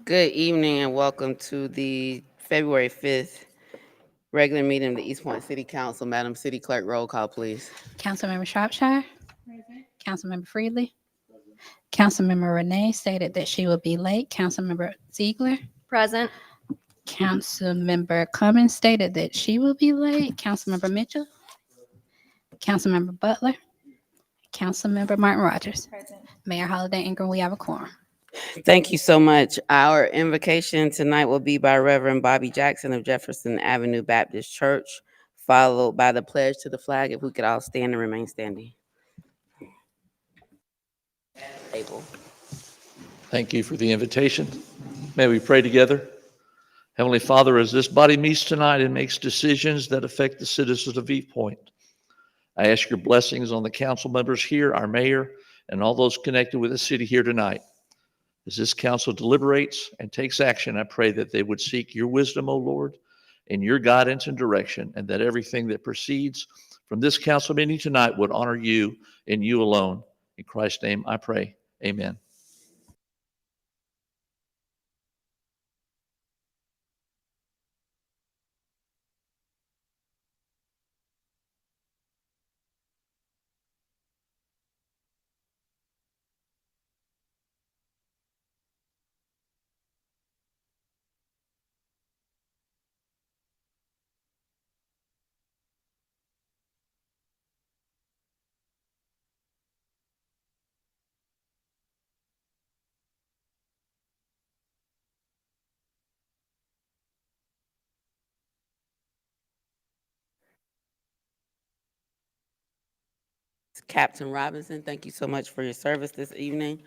Good evening and welcome to the February 5th regular meeting of the East Point City Council. Madam City Clerk, roll call, please. Councilmember Shropshire, Councilmember Freely, Councilmember Renee stated that she would be late. Councilmember Ziegler, Present. Councilmember Cummins stated that she will be late. Councilmember Mitchell, Councilmember Butler, Councilmember Martin Rogers. Mayor Holiday Ingram, we have a quorum. Thank you so much. Our invocation tonight will be by Reverend Bobby Jackson of Jefferson Avenue Baptist Church, followed by the pledge to the flag. If we could all stand and remain standing. Abel. Thank you for the invitation. May we pray together. Heavenly Father, as this body meets tonight and makes decisions that affect the citizens of East Point, I ask your blessings on the council members here, our mayor, and all those connected with the city here tonight. As this council deliberates and takes action, I pray that they would seek your wisdom, O Lord, and your guidance and direction, and that everything that proceeds from this council meeting tonight would honor you and you alone. In Christ's name I pray. Amen. Captain Robinson, thank you so much for your service this evening.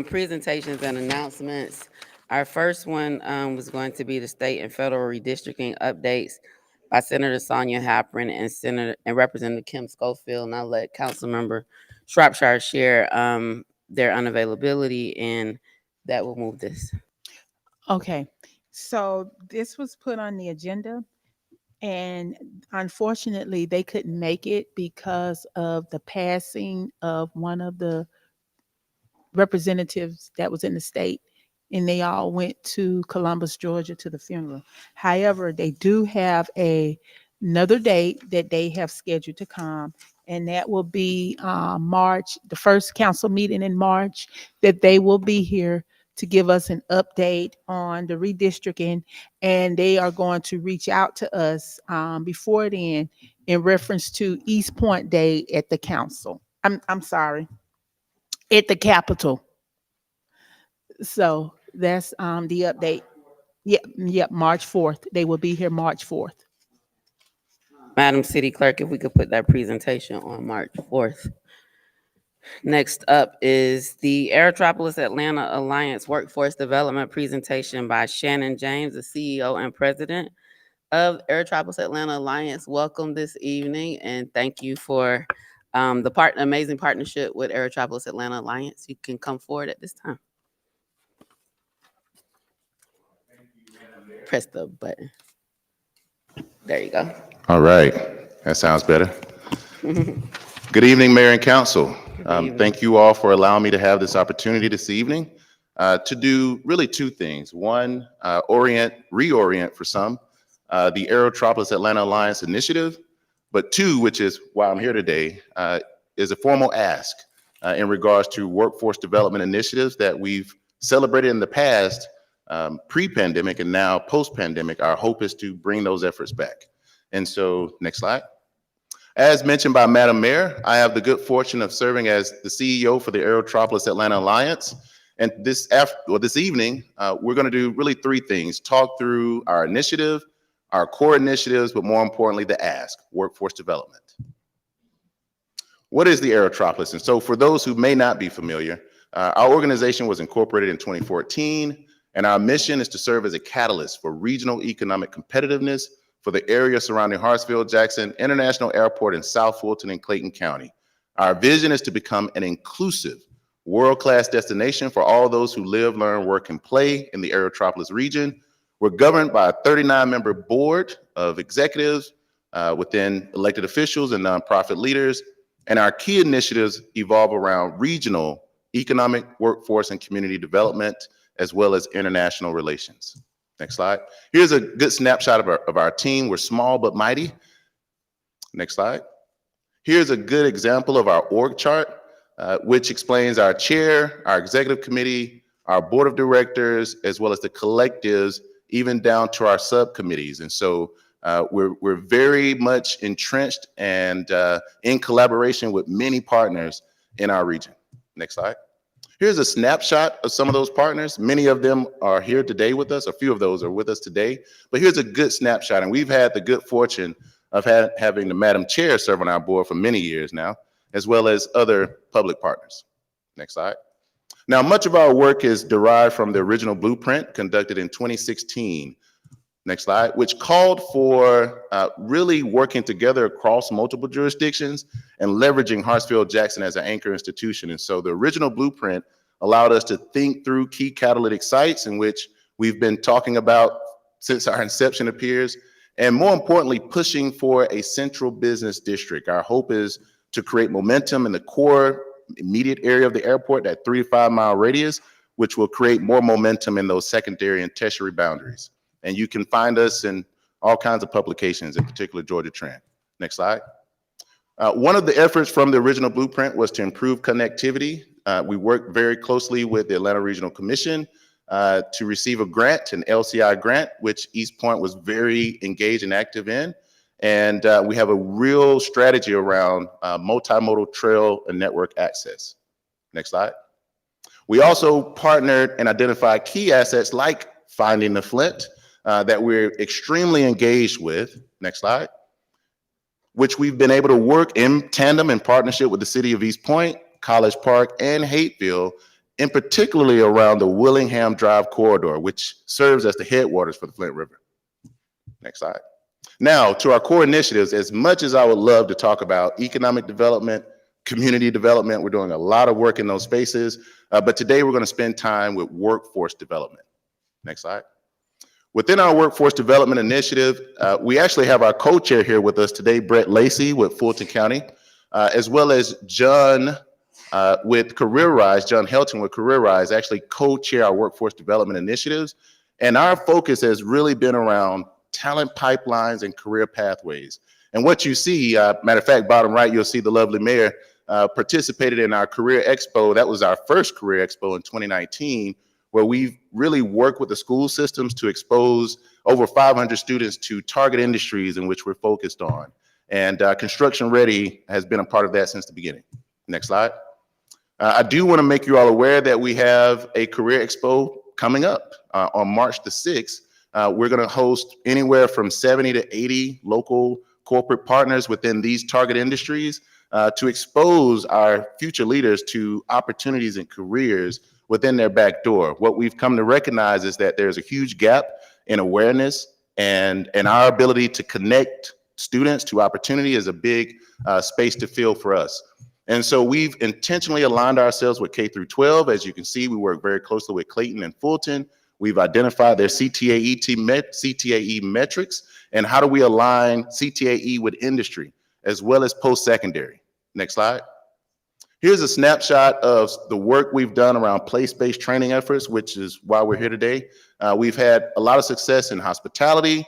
Presentations and announcements. Our first one was going to be the state and federal redistricting updates by Senator Sonia Halperin and Senator and Representative Kim Schofield. And I'll let Councilmember Shropshire share their unavailability, and that will move this. Okay, so this was put on the agenda, and unfortunately, they couldn't make it because of the passing of one of the representatives that was in the state, and they all went to Columbus, Georgia, to the funeral. However, they do have another date that they have scheduled to come, and that will be March, the first council meeting in March, that they will be here to give us an update on the redistricting, and they are going to reach out to us before then in reference to East Point Day at the council. I'm sorry, at the Capitol. So that's the update. Yep, March 4th. They will be here March 4th. Madam City Clerk, if we could put that presentation on March 4th. Next up is the Aerotropolis Atlanta Alliance Workforce Development presentation by Shannon James, the CEO and President of Aerotropolis Atlanta Alliance. Welcome this evening, and thank you for the amazing partnership with Aerotropolis Atlanta Alliance. You can come forward at this time. Press the button. There you go. All right, that sounds better. Good evening, Mayor and Council. Thank you all for allowing me to have this opportunity this evening to do really two things. One, reorient for some, the Aerotropolis Atlanta Alliance initiative, but two, which is why I'm here today, is a formal ask in regards to workforce development initiatives that we've celebrated in the past, pre-pandemic and now post-pandemic. Our hope is to bring those efforts back. And so, next slide. As mentioned by Madam Mayor, I have the good fortune of serving as the CEO for the Aerotropolis Atlanta Alliance. And this evening, we're going to do really three things: talk through our initiative, our core initiatives, but more importantly, the ask, workforce development. What is the Aerotropolis? And so for those who may not be familiar, our organization was incorporated in 2014, and our mission is to serve as a catalyst for regional economic competitiveness for the area surrounding Hartsfield-Jackson International Airport in South Fulton and Clayton County. Our vision is to become an inclusive, world-class destination for all those who live, learn, work, and play in the Aerotropolis region. We're governed by a 39-member board of executives within elected officials and nonprofit leaders, and our key initiatives evolve around regional economic, workforce, and community development, as well as international relations. Next slide. Here's a good snapshot of our team. We're small but mighty. Next slide. Here's a good example of our org chart, which explains our chair, our executive committee, our board of directors, as well as the collectives, even down to our subcommittees. And so we're very much entrenched and in collaboration with many partners in our region. Next slide. Here's a snapshot of some of those partners. Many of them are here today with us. A few of those are with us today. But here's a good snapshot. And we've had the good fortune of having the Madam Chair serve on our board for many years now, as well as other public partners. Next slide. Now, much of our work is derived from the original blueprint conducted in 2016. Next slide, which called for really working together across multiple jurisdictions and leveraging Hartsfield-Jackson as an anchor institution. And so the original blueprint allowed us to think through key catalytic sites in which we've been talking about since our inception appears, and more importantly, pushing for a central business district. Our hope is to create momentum in the core immediate area of the airport, that 3 to 5 mile radius, which will create more momentum in those secondary and tertiary boundaries. And you can find us in all kinds of publications, in particular Georgia Trend. Next slide. One of the efforts from the original blueprint was to improve connectivity. We worked very closely with the Atlanta Regional Commission to receive a grant, an LCI grant, which East Point was very engaged and active in. And we have a real strategy around multimodal trail and network access. Next slide. We also partnered and identified key assets like Finding the Flint, that we're extremely engaged with, next slide, which we've been able to work in tandem in partnership with the city of East Point, College Park, and Hateville, and particularly around the Willingham Drive corridor, which serves as the headwaters for the Flint River. Next slide. Now, to our core initiatives, as much as I would love to talk about economic development, community development, we're doing a lot of work in those spaces, but today we're going to spend time with workforce development. Next slide. Within our workforce development initiative, we actually have our co-chair here with us today, Brett Lacey with Fulton County, as well as John with Career Rise, John Helton with Career Rise, actually co-chair our workforce development initiatives. And our focus has really been around talent pipelines and career pathways. And what you see, matter of fact, bottom right, you'll see the lovely mayor participated in our career expo. That was our first career expo in 2019, where we've really worked with the school systems to expose over 500 students to target industries in which we're focused on. And Construction Ready has been a part of that since the beginning. Next slide. I do want to make you all aware that we have a career expo coming up on March the 6th. We're going to host anywhere from 70 to 80 local corporate partners within these target industries to expose our future leaders to opportunities and careers within their back door. What we've come to recognize is that there's a huge gap in awareness, and our ability to connect students to opportunity is a big space to fill for us. And so we've intentionally aligned ourselves with K through 12. As you can see, we work very closely with Clayton and Fulton. We've identified their CTAE metrics, and how do we align CTAE with industry as well as post-secondary. Next slide. Here's a snapshot of the work we've done around place-based training efforts, which is why we're here today. We've had a lot of success in hospitality,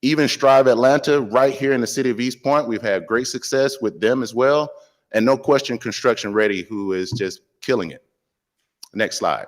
even Strive Atlanta right here in the city of East Point. We've had great success with them as well. And no question, Construction Ready, who is just killing it. Next slide.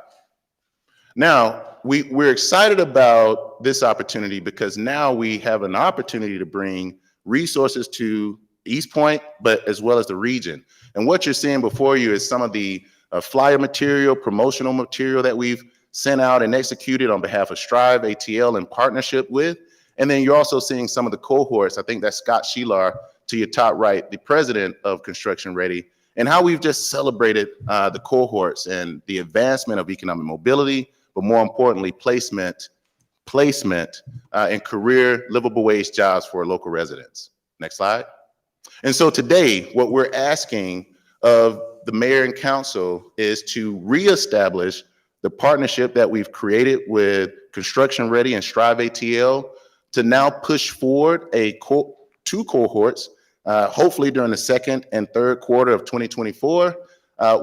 Now, we're excited about this opportunity because now we have an opportunity to bring resources to East Point, but as well as the region. And what you're seeing before you is some of the flyer material, promotional material that we've sent out and executed on behalf of Strive ATL in partnership with. And then you're also seeing some of the cohorts. I think that's Scott Shelar to your top right, the president of Construction Ready, and how we've just celebrated the cohorts and the advancement of economic mobility, but more importantly, placement and career livable wage jobs for local residents. Next slide. And so today, what we're asking of the mayor and council is to reestablish the partnership that we've created with Construction Ready and Strive ATL to now push forward two cohorts, hopefully during the second and third quarter of 2024,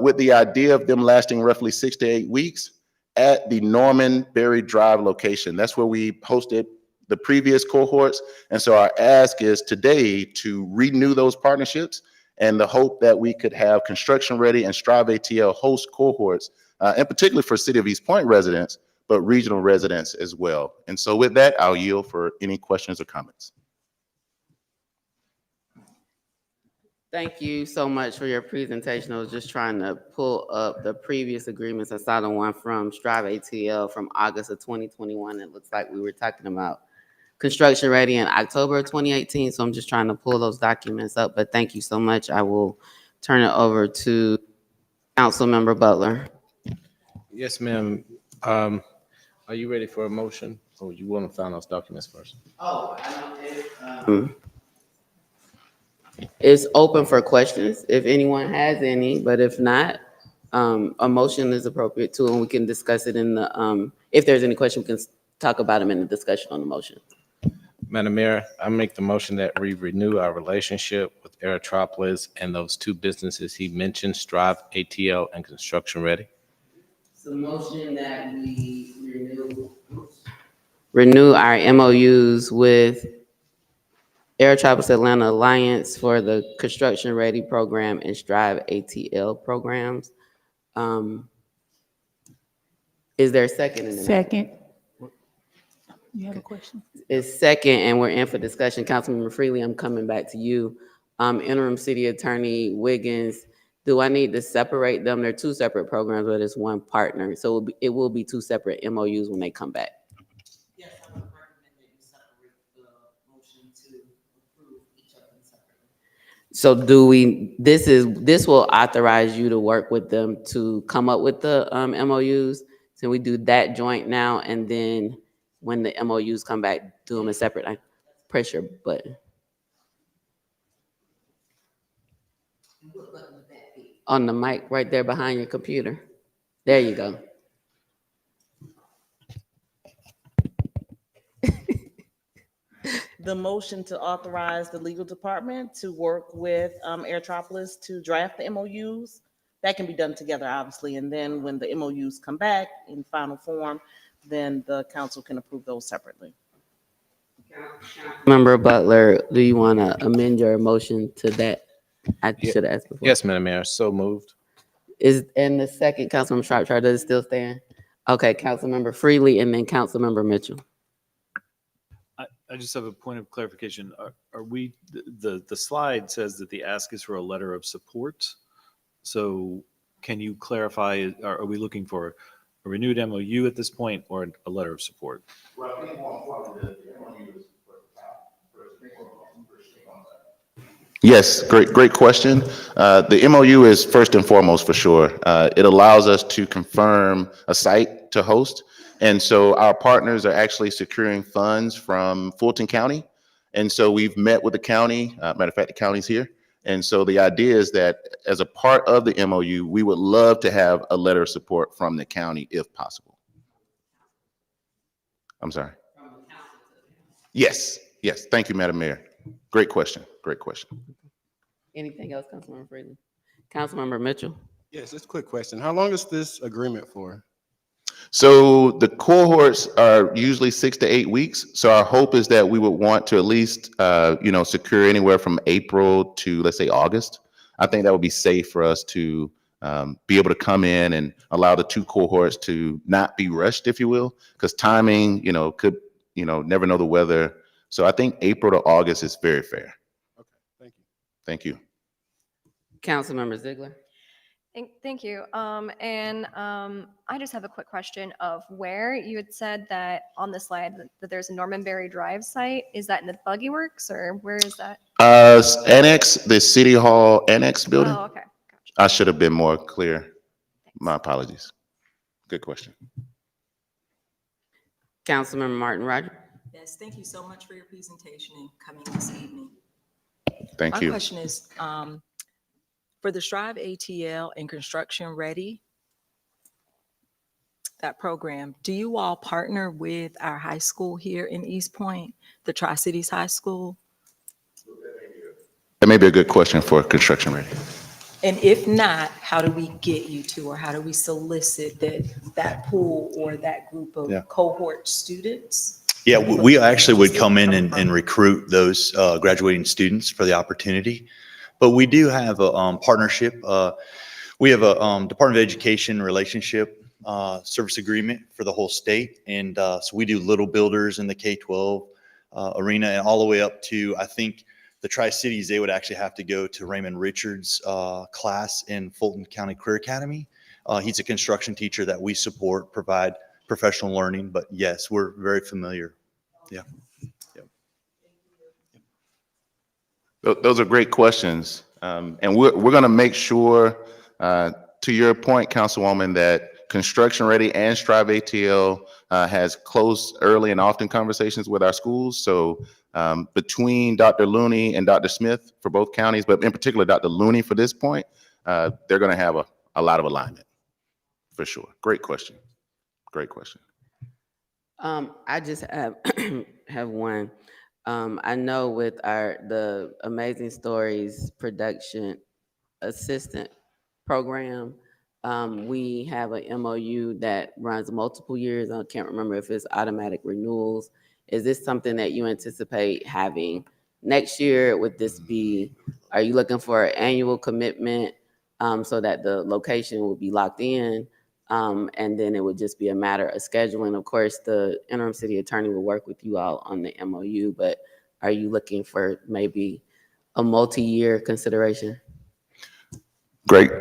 with the idea of them lasting roughly 6 to 8 weeks. at the Norman Berry Drive location. That's where we hosted the previous cohorts. And so our ask is today to renew those partnerships, and the hope that we could have Construction Ready and Strive ATL host cohorts, and particularly for City of East Point residents, but regional residents as well. And so with that, I'll yield for any questions or comments. Thank you so much for your presentation. I was just trying to pull up the previous agreements. I saw the one from Strive ATL from August of 2021. It looks like we were talking about Construction Ready in October of 2018. So I'm just trying to pull those documents up, but thank you so much. I will turn it over to Councilmember Butler. Yes, ma'am. Are you ready for a motion, or you want to find those documents first? It's open for questions if anyone has any, but if not, a motion is appropriate too, and we can discuss it in the, if there's any question, we can talk about them in the discussion on the motion. Madam Mayor, I make the motion that we renew our relationship with Aerotropolis and those two businesses he mentioned, Strive ATL and Construction Ready. So motion that we renew our MOUs with Aerotropolis Atlanta Alliance for the Construction Ready program and Strive ATL programs. Is there a second in the? Second. You have a question? Is second, and we're in for discussion. Councilmember Freely, I'm coming back to you. Interim City Attorney Wiggins, do I need to separate them? They're two separate programs, but it's one partner. So it will be two separate MOUs when they come back. Yes, I would recommend that you separate the motion to approve each of them separately. So this will authorize you to work with them to come up with the MOUs. So we do that joint now, and then when the MOUs come back, do them as separate. I press your button. What button would that be? On the mic right there behind your computer. There you go. The motion to authorize the legal department to work with Aerotropolis to draft the MOUs. That can be done together, obviously, and then when the MOUs come back in final form, then the council can approve those separately. Member Butler, do you want to amend your motion to that? I Yeah. should have asked before. Yes, Madam Mayor, so moved. Is in the second, Councilmember Shropshire, does it still stand? Okay, Councilmember Freely and then Councilmember Mitchell. I just have a point of clarification. Are we, the slide says that the ask is for a letter of support. So can you clarify, are we looking for a renewed MOU at this point or a letter of support? Yes, great question. The MOU is first and foremost for sure. It allows us to confirm a site to host. And so our partners are actually securing funds from Fulton County. And so we've met with the county, matter of fact, the county's here. And so the idea is that as a part of the MOU, we would love to have a letter of support from the county if possible. I'm sorry. Yes. Thank you, Madam Mayor. Great question. Anything else, Councilmember Freely? Councilmember Mitchell? Yes, just a quick question. How long is this agreement for? So the cohorts are usually 6 to 8 weeks. So our hope is that we would want to at least, secure anywhere from April to, let's say, August. I think that would be safe for us to be able to come in and allow the two cohorts to not be rushed, if you will, because timing, could, never know the weather. So I think April to August is very fair. Okay, thank you. Thank you. Councilmember Ziegler? Thank you. I just have a quick question of where you had said that on the slide that there's a Norman Berry Drive site. Is that in the Buggy Works or where is that? Annex, the City Hall Annex building. Oh, okay. Gotcha. I should have been more clear. My apologies. Good question. Councilmember Martin Rogers? Yes, thank you so much for your presentation and coming this evening. Thank My you. question is, for the Strive ATL and Construction Ready, that program, do you all partner with our high school here in East Point, the Tri-Cities High School? That may be a good question for Construction Ready. And if not, how do we get you to, or how do we solicit that pool or that group Yeah. of cohort students? Yeah, we actually would Just come in coming and from- recruit those graduating students for the opportunity. But we do have a partnership. We have a Department of Education relationship service agreement for the whole state. And so we do Little Builders in the K-12 arena and all the way up to, I think, the Tri-Cities, they would actually have to go to Raymond Richards' class in Fulton County Career Academy. He's a construction teacher that we support, provide professional learning. But yes, we're very familiar. Yeah. Those are great questions. And we're going to make sure, to your point, Councilwoman, that Construction Ready and Strive ATL has close, early, and often conversations with our schools. So between Dr. Looney and Dr. Smith for both counties, but in particular Dr. Looney for this point, they're going to have a lot of alignment, for sure. Great question. Great question. I just have one. I know with the Amazing Stories production assistant program, we have an MOU that runs multiple years. I can't remember if it's automatic renewals. Is this something that you anticipate having next year? Would this be, are you looking for an annual commitment so that the location will be locked in? And then it would just be a matter of scheduling. Of course, the interim city attorney will work with you all on the MOU, but are you looking for maybe a multi-year consideration? Great.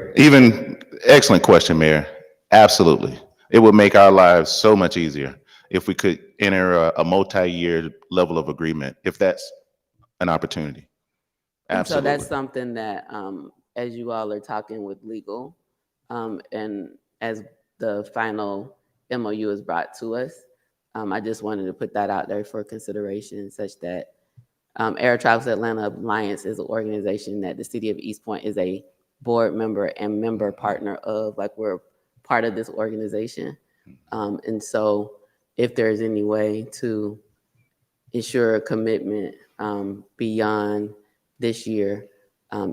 Excellent question, Mayor. Absolutely. It would make our lives so much easier if we could enter a multi-year level of agreement, if that's an opportunity. Absolutely. So that's something that, as you all are talking with legal, and as the final MOU is brought to us, I just wanted to put that out there for consideration, such that Air Travels Atlanta Alliance is an organization that the city of East Point is a board member and member partner of, like we're part of this organization. And so if there's any way to ensure a commitment beyond this year,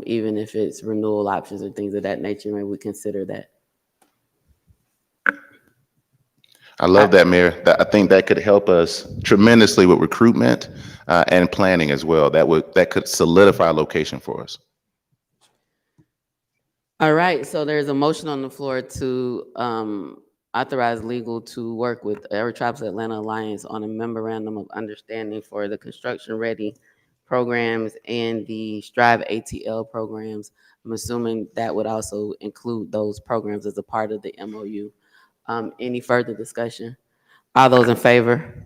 even if it's renewal options or things of that nature, maybe we consider that. I love that, Mayor. I think that could help us tremendously with recruitment and planning as well. That could solidify a location for us. All right, so there's a motion on the floor to authorize legal to work with Air Travels Atlanta Alliance on a memorandum of understanding for the Construction Ready programs and the Strive ATL programs. I'm assuming that would also include those programs as a part of the MOU. Any further discussion? All those in favor?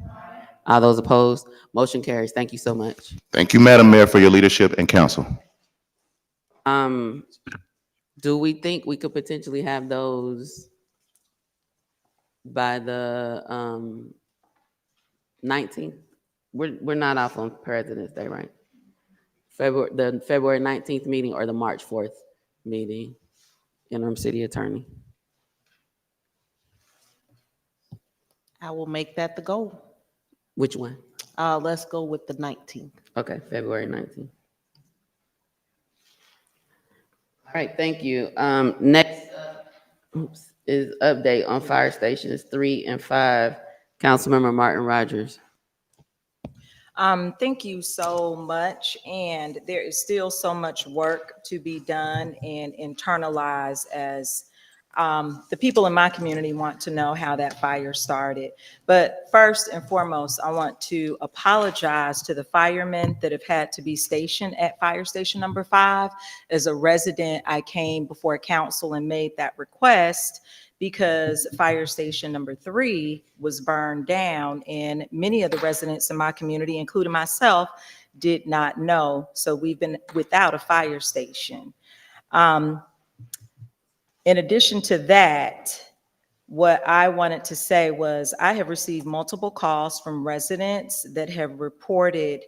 All those opposed? Motion carries. Thank you so much. Thank you, Madam Mayor, for your leadership and counsel. Do we think we could potentially have those by the 19th? We're not off on President's Day, right? The February 19th meeting or the March 4th meeting, interim city attorney. I will make that the goal. Which one? Let's go with the 19th. Okay, February 19th. All right, thank you. Next up, is update on fire stations 3 and 5. Councilmember Martin Rogers. Thank you so much. And there is still so much work to be done and internalized as the people in my community want to know how that fire started. But first and foremost, I want to apologize to the firemen that have had to be stationed at fire station number 5. As a resident, I came before council and made that request because fire station number 3 was burned down, and many of the residents in my community, including myself, did not know. So we've been without a fire station. In addition to that, what I wanted to say was I have received multiple calls from residents that have reported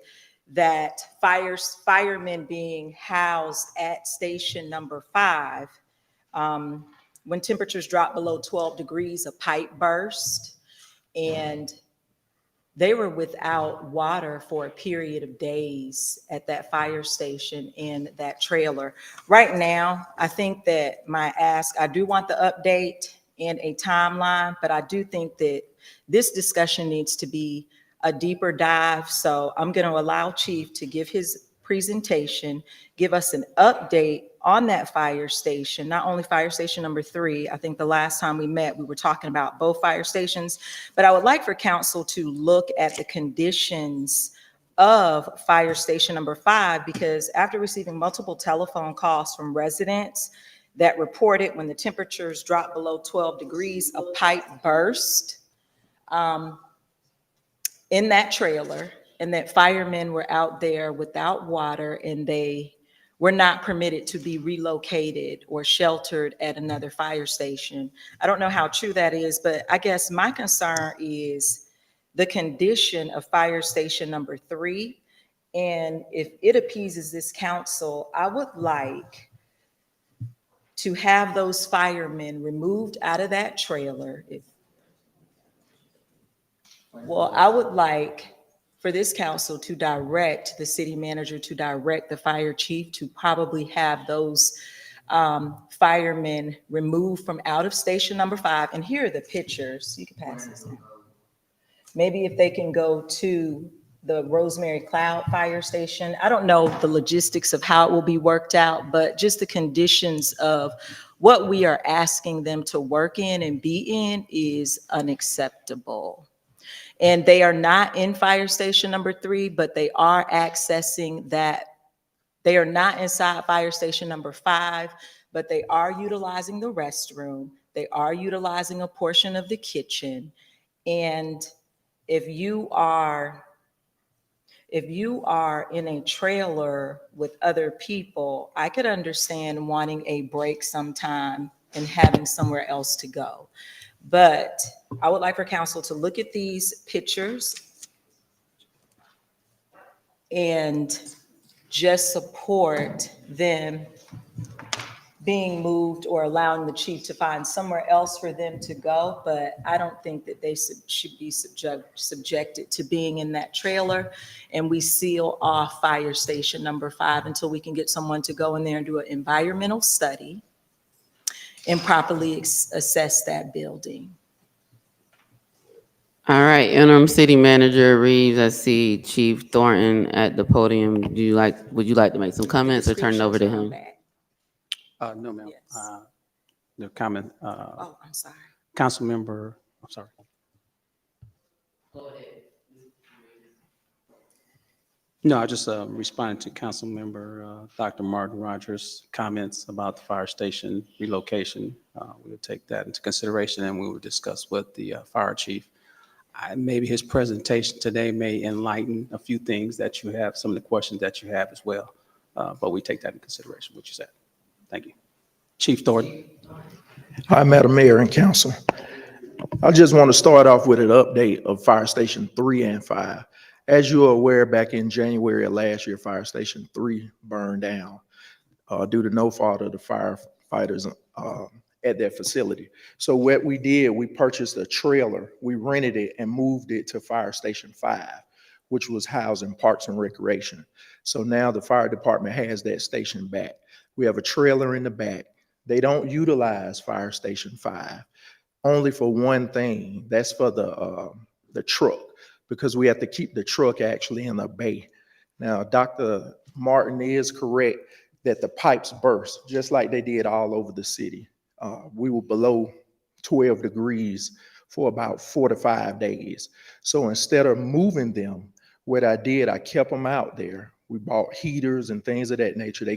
that firemen being housed at station number 5, when temperatures drop below 12 degrees, a pipe burst, and they were without water for a period of days at that fire station in that trailer. Right now, I think that I do want the update and a timeline, but I do think that this discussion needs to be a deeper dive. So I'm going to allow Chief to give his presentation, give us an update on that fire station, not only fire station number 3. I think the last time we met, we were talking about both fire stations, but I would like for council to look at the conditions of fire station number 5, because after receiving multiple telephone calls from residents that reported when the temperatures dropped below 12 degrees, a pipe burst in that trailer, and that firemen were out there without water, and they were not permitted to be relocated or sheltered at another fire station. I don't know how true that is, but I guess my concern is the condition of fire station number 3. And if it appeases this council, I would like to have those firemen removed out of that trailer. I would like for this council to direct the city manager, to direct the fire chief to probably have those firemen removed from out of station number 5. And here are the pictures. You can pass this now. Maybe if they can go to the Rosemary Cloud Fire Station. I don't know the logistics of how it will be worked out, but just the conditions of what we are asking them to work in and be in is unacceptable. And they are not in fire station number 3, but they are accessing that. They are not inside fire station number 5, but they are utilizing the restroom. They are utilizing a portion of the kitchen. And if you are in a trailer with other people, I could understand wanting a break sometime and having somewhere else to go. But I would like for council to look at these pictures and just support them being moved or allowing the chief to find somewhere else for them to go. But I don't think that they should be subjected to being in that trailer. And we seal off fire station number 5 until we can get someone to go in there and do an environmental study and properly assess that building. All right, interim city manager Reeves, I see Chief Thornton at the podium. Would you like to make some comments or turn it over to him? No, ma'am. Yes. No comment. Oh, I'm sorry. Council member, I'm sorry. No, I just responded to Council Member Dr. Martin Rogers' comments about the fire station relocation. We will take that into consideration and we will discuss with the fire chief. Maybe his presentation today may enlighten a few things that you have, some of the questions that you have as well. But we take that into consideration, what you said. Thank you. Chief Thornton. Hi, Madam Mayor and Council. I just want to start off with an update of Fire Station 3 and 5. As you are aware, back in January of last year, Fire Station 3 burned down due to no fault of the firefighters at that facility. So what we did, we purchased a trailer, we rented it and moved it to Fire Station 5, which was housed in Parks and Recreation. So now the fire department has that station back. We have a trailer in the back. They don't utilize Fire Station 5 only for one thing. That's for the truck, because we have to keep the truck actually in the bay. Now, Dr. Martin is correct that the pipes burst, just like they did all over the city. We were below 12 degrees for about 4 to 5 days. So instead of moving them, what I did, I kept them out there. We bought heaters and things of that nature. They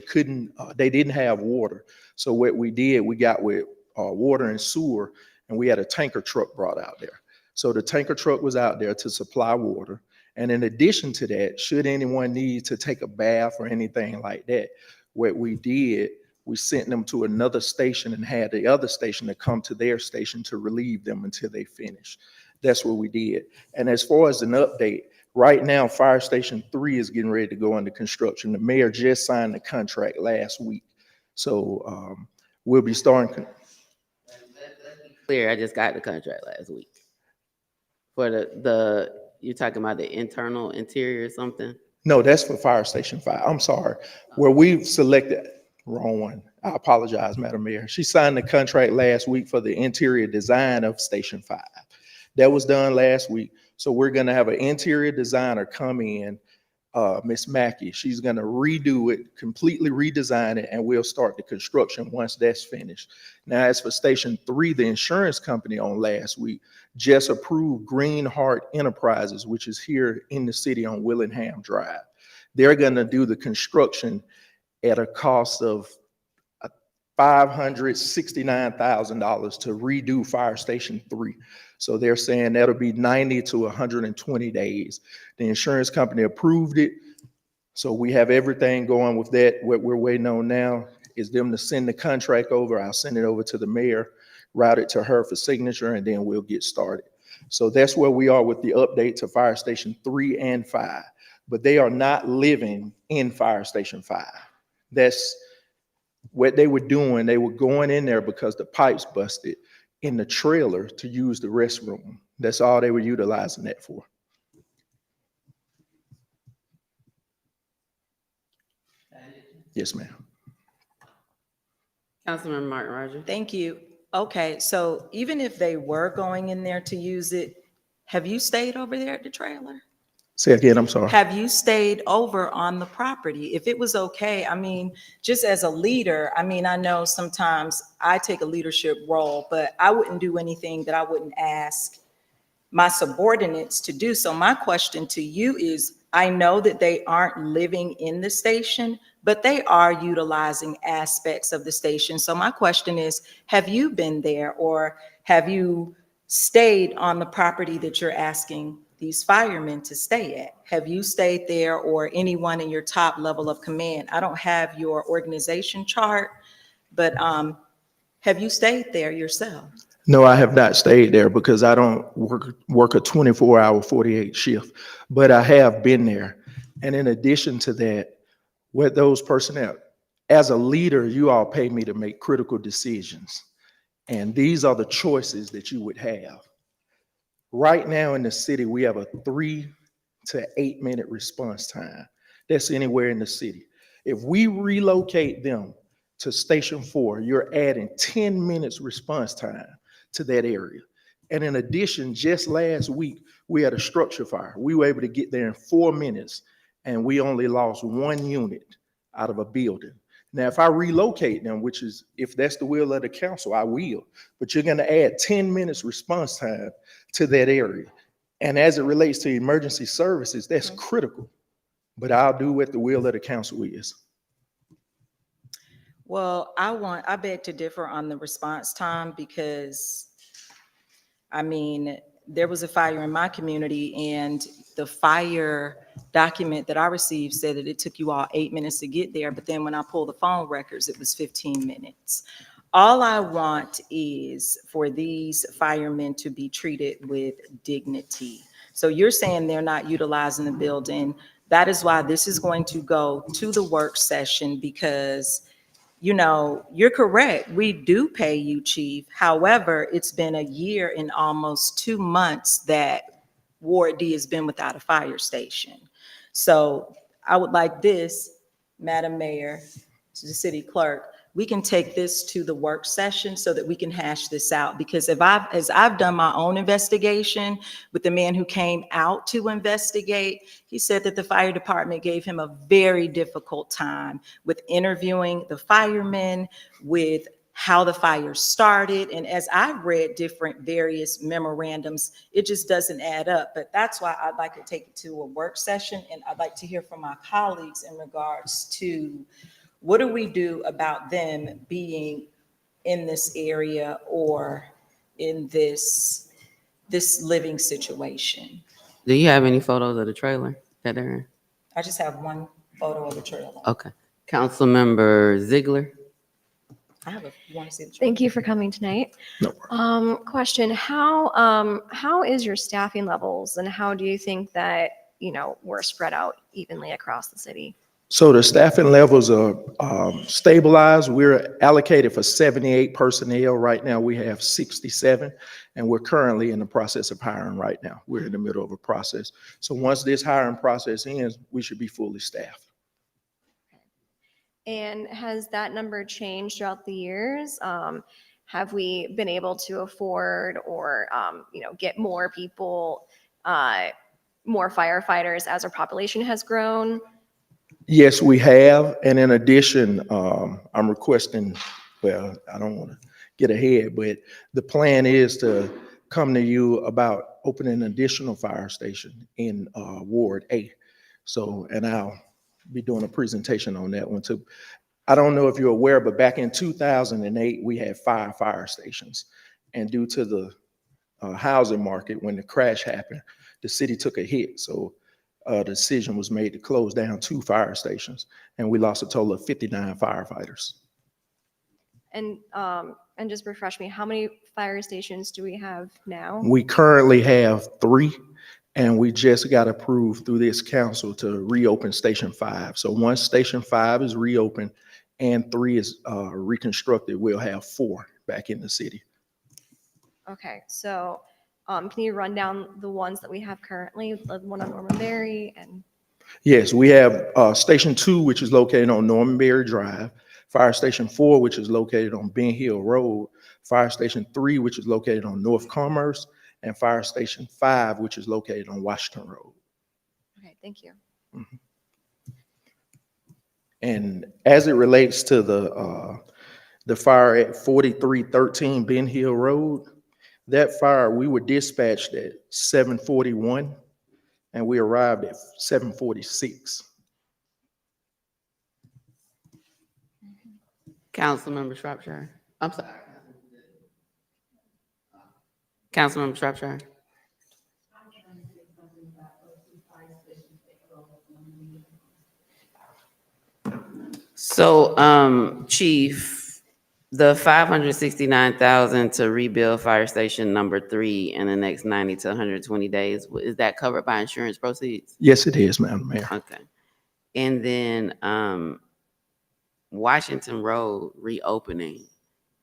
didn't have water. So what we did, we got with water and sewer, and we had a tanker truck brought out there. So the tanker truck was out there to supply water. And in addition to that, should anyone need to take a bath or anything like that, what we did, we sent them to another station and had the other station to come to their station to relieve them until they finished. That's what we did. And as far as an update, right now, Fire Station 3 is getting ready to go under construction. The mayor just signed the contract last week. So we'll be starting. Let's be clear, I just got the contract last week for the you're talking about the internal interior or something? No, that's for Fire Station 5. I'm sorry. Where we've selected, wrong one. I apologize, Madam Mayor. She signed the contract last week for the interior design of Station 5. That was done last week. So we're gonna have an interior designer come in, Miss Mackey. She's gonna redo it, completely redesign it, and we'll start the construction once that's finished. Now, as for Station 3, the insurance company on last week just approved Greenheart Enterprises, which is here in the city on Willingham Drive. They're gonna do the construction at a cost of $569,000 to redo Fire Station 3. So they're saying that'll be 90 to 120 days. The insurance company approved it. So we have everything going with that. What we're waiting on now is them to send the contract over. I'll send it over to the mayor, route it to her for signature, and then we'll get started. So that's where we are with the update to Fire Station 3 and 5. But they are not living in Fire Station 5. That's what they were doing. They were going in there because the pipes busted in the trailer to use the restroom. That's all they were utilizing that for. Yes, ma'am. Councilmember Martin Rogers. Thank you. Okay, so even if they were going in there to use it, have you stayed over there at the trailer? Say again, I'm sorry. Have you stayed over on the property? If it was okay, I mean, just as a leader, I mean, I know sometimes I take a leadership role, but I wouldn't do anything that I wouldn't ask my subordinates to do. So my question to you is, I know that they aren't living in the station, but they are utilizing aspects of the station. So my question is, have you been there, or have you stayed on the property that you're asking these firemen to stay at? Have you stayed there, or anyone in your top level of command? I don't have your organization chart, but have you stayed there yourself? No, I have not stayed there because I don't work a 24-hour, 48 shift, but I have been there. And in addition to that, with those personnel, as a leader, you all pay me to make critical decisions. And these are the choices that you would have. Right now in the city, we have a 3 to 8 minute response time. That's anywhere in the city. If we relocate them to Station 4, you're adding 10 minutes response time to that area. And in addition, just last week, we had a structure fire. We were able to get there in 4 minutes, and we only lost 1 unit out of a building. Now, if I relocate them, which is, if that's the will of the council, I will. But you're gonna add 10 minutes response time to that area. And as it relates to emergency services, that's critical. But I'll do what the will of the council is. Well, I beg to differ on the response time, because I mean, there was a fire in my community, and the fire document that I received said that it took you all 8 minutes to get there. But then when I pulled the phone records, it was 15 minutes. All I want is for these firemen to be treated with dignity. So you're saying they're not utilizing the building. That is why this is going to go to the work session, because you know, you're correct. We do pay you, Chief. However, it's been a year and almost 2 months that Ward D has been without a fire station. So I would like this, Madam Mayor, to the city clerk, we can take this to the work session so that we can hash this out. Because as I've done my own investigation with the man who came out to investigate, he said that the fire department gave him a very difficult time with interviewing the firemen, with how the fire started. And as I've read different various memorandums, it just doesn't add up. But that's why I'd like to take it to a work session. And I'd like to hear from my colleagues in regards to what do we do about them being in this area or in this living situation? Do you have any photos of the trailer that they're in? I just have one photo of the trailer. Okay. Councilmember Ziegler. You want to see the trailer? Thank you for coming tonight. No. Question, how is your staffing levels, and how do you think that, you know, we're spread out evenly across the city? So the staffing levels are stabilized. We're allocated for 78 personnel. Right now, we have 67, and we're currently in the process of hiring right now. We're in the middle of a process. So once this hiring process ends, we should be fully staffed. And has that number changed throughout the years? Have we been able to afford or, get more people, more firefighters as our population has grown? Yes, we have. And in addition, I'm requesting, well, I don't want to get ahead, but the plan is to come to you about opening an additional fire station in Ward A. So, and I'll be doing a presentation on that one too. I don't know if you're aware, but back in 2008, we had 5 fire stations. And due to the housing market, when the crash happened, the city took a hit. So the decision was made to close down 2 fire stations, and we lost a total of 59 firefighters. And just refresh me, how many fire stations do we have now? We currently have 3, and we just got approved through this council to reopen Station 5. So once Station 5 is reopened and 3 is reconstructed, we'll have 4 back in the city. Okay, so can you run down the ones that we have currently, the one on Norman Berry and? Yes, we have Station 2, which is located on Norman Berry Drive, Fire Station 4, which is located on Ben Hill Road, Fire Station 3, which is located on North Commerce, and Fire Station 5, which is located on Washington Road. Okay, thank you. Mhm. And as it relates to the fire at 4313 Ben Hill Road, that fire, we were dispatched at 7:41 and we arrived at 7:46. Councilmember Shropshire. I'm sorry. Councilmember Shropshire. So, Chief, the 569,000 to rebuild fire station number 3 in the next 90 to 120 days, is that covered by insurance proceeds? Yes, it is, Madam Mayor. Okay. And then, Washington Road reopening,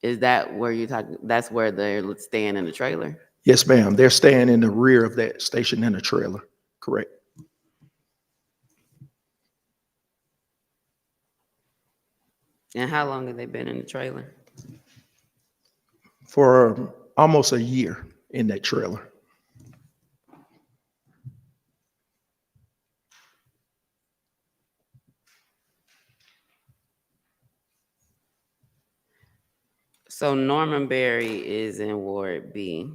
is that where you're talking, that's where they're staying in the trailer? Yes, ma'am. They're staying in the rear of that station in a trailer. Correct. And how long have they been in the trailer? For almost a year in that trailer. So Norman Berry is in Ward B.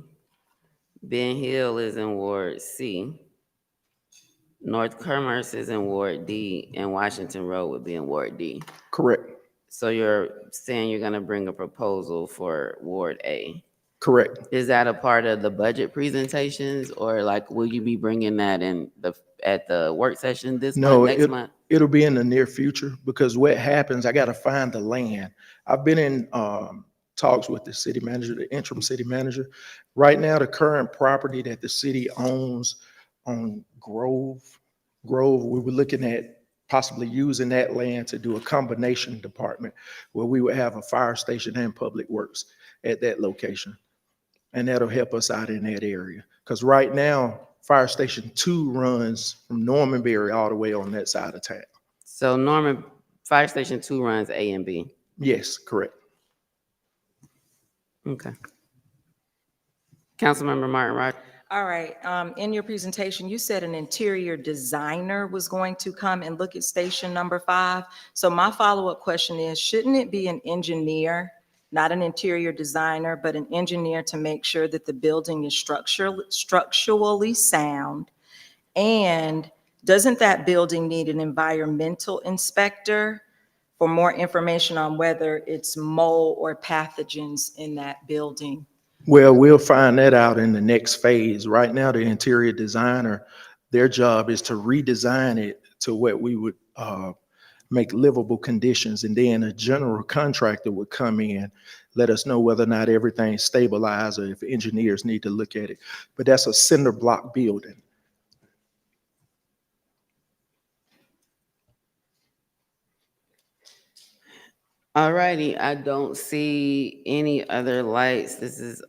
Ben Hill is in Ward C. North Commerce is in Ward D, and Washington Road would be in Ward D. Correct. So you're saying you're gonna bring a proposal for Ward A? Correct. Is that a part of the budget presentations, or like, will you be bringing that in at the work session this month, next month? It'll be in the near future, because what happens, I gotta find the land. I've been in talks with the city manager, the interim city manager. Right now, the current property that the city owns on Grove, we were looking at possibly using that land to do a combination department where we would have a fire station and public works at that location. And that'll help us out in that area. Because right now, Fire Station 2 runs from Norman Berry all the way on that side of town. So Fire Station 2 runs A and B? Yes, correct. Okay. Councilmember Martin Rogers. All right, in your presentation, you said an interior designer was going to come and look at station number 5. So my follow-up question is, shouldn't it be an engineer, not an interior designer, but an engineer to make sure that the building is structurally sound? And doesn't that building need an environmental inspector for more information on whether it's mold or pathogens in that building? Well, we'll find that out in the next phase. Right now, the interior designer, their job is to redesign it to what we would make livable conditions. And then a general contractor would come in, let us know whether or not everything's stabilized or if engineers need to look at it. But that's a cinder block building. Alrighty, I don't see any other lights. This is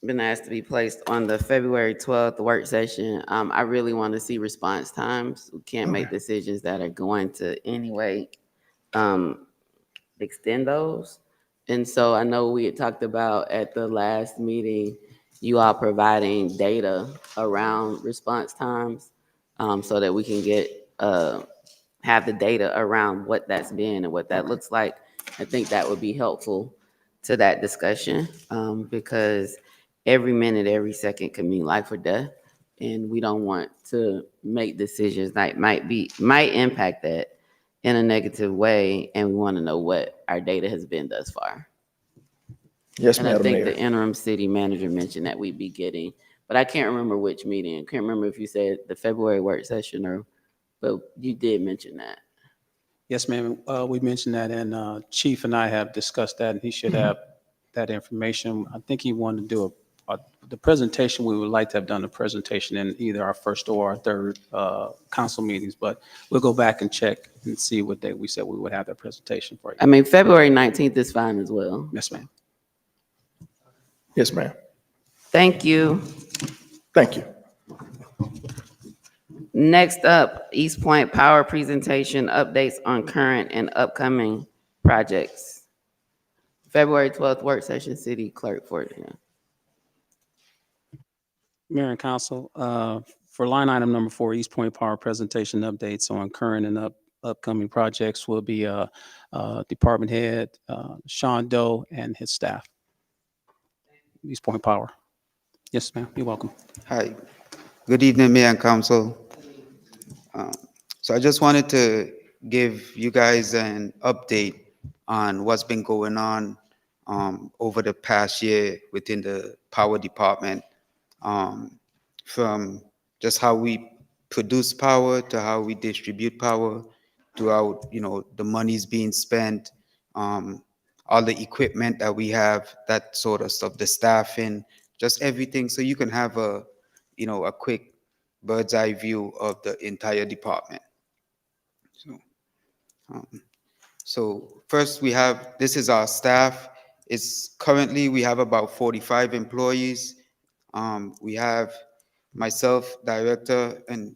been asked to be placed on the February 12th work session. I really want to see response times. We can't make decisions that are going to anyway extend those. And so I know we had talked about at the last meeting, you all providing data around response times so that we can get have the data around what that's been and what that looks like. I think that would be helpful to that discussion because every minute, every second can mean life or death. And we don't want to make decisions that might impact that in a negative way. And we want to know what our data has been thus far. Yes, And I Madam think Mayor. the interim city manager mentioned that we'd be getting, but I can't remember which meeting. I can't remember if you said the February work session but you did mention that. Yes, ma'am. We mentioned that, and Chief and I have discussed that, and he should have that information. I think he wanted to do the presentation. We would like to have done the presentation in either our first or our third council meetings, but we'll go back and check and see what day we said we would have that presentation for you. I mean, February 19th is fine as well. Yes, ma'am. Yes, ma'am. Thank you. Thank you. Next up, East Point Power presentation, updates on current and upcoming projects. February 12th work session, City Clerk Fordham. Mayor and Council, for line item number 4, East Point Power presentation updates on current and upcoming projects will be Department Head Sean Doe and his staff. East Point Power. Yes, ma'am. You're welcome. Hi. Good evening, Mayor and Council. So I just wanted to give you guys an update on what's been going on over the past year within the power department, from just how we produce power to how we distribute power throughout, the monies being spent, all the equipment that we have, that sort of stuff, the staffing, just everything. So you can have a quick bird's eye view of the entire department. So first this is our staff. Currently we have about 45 employees. We have myself, director, and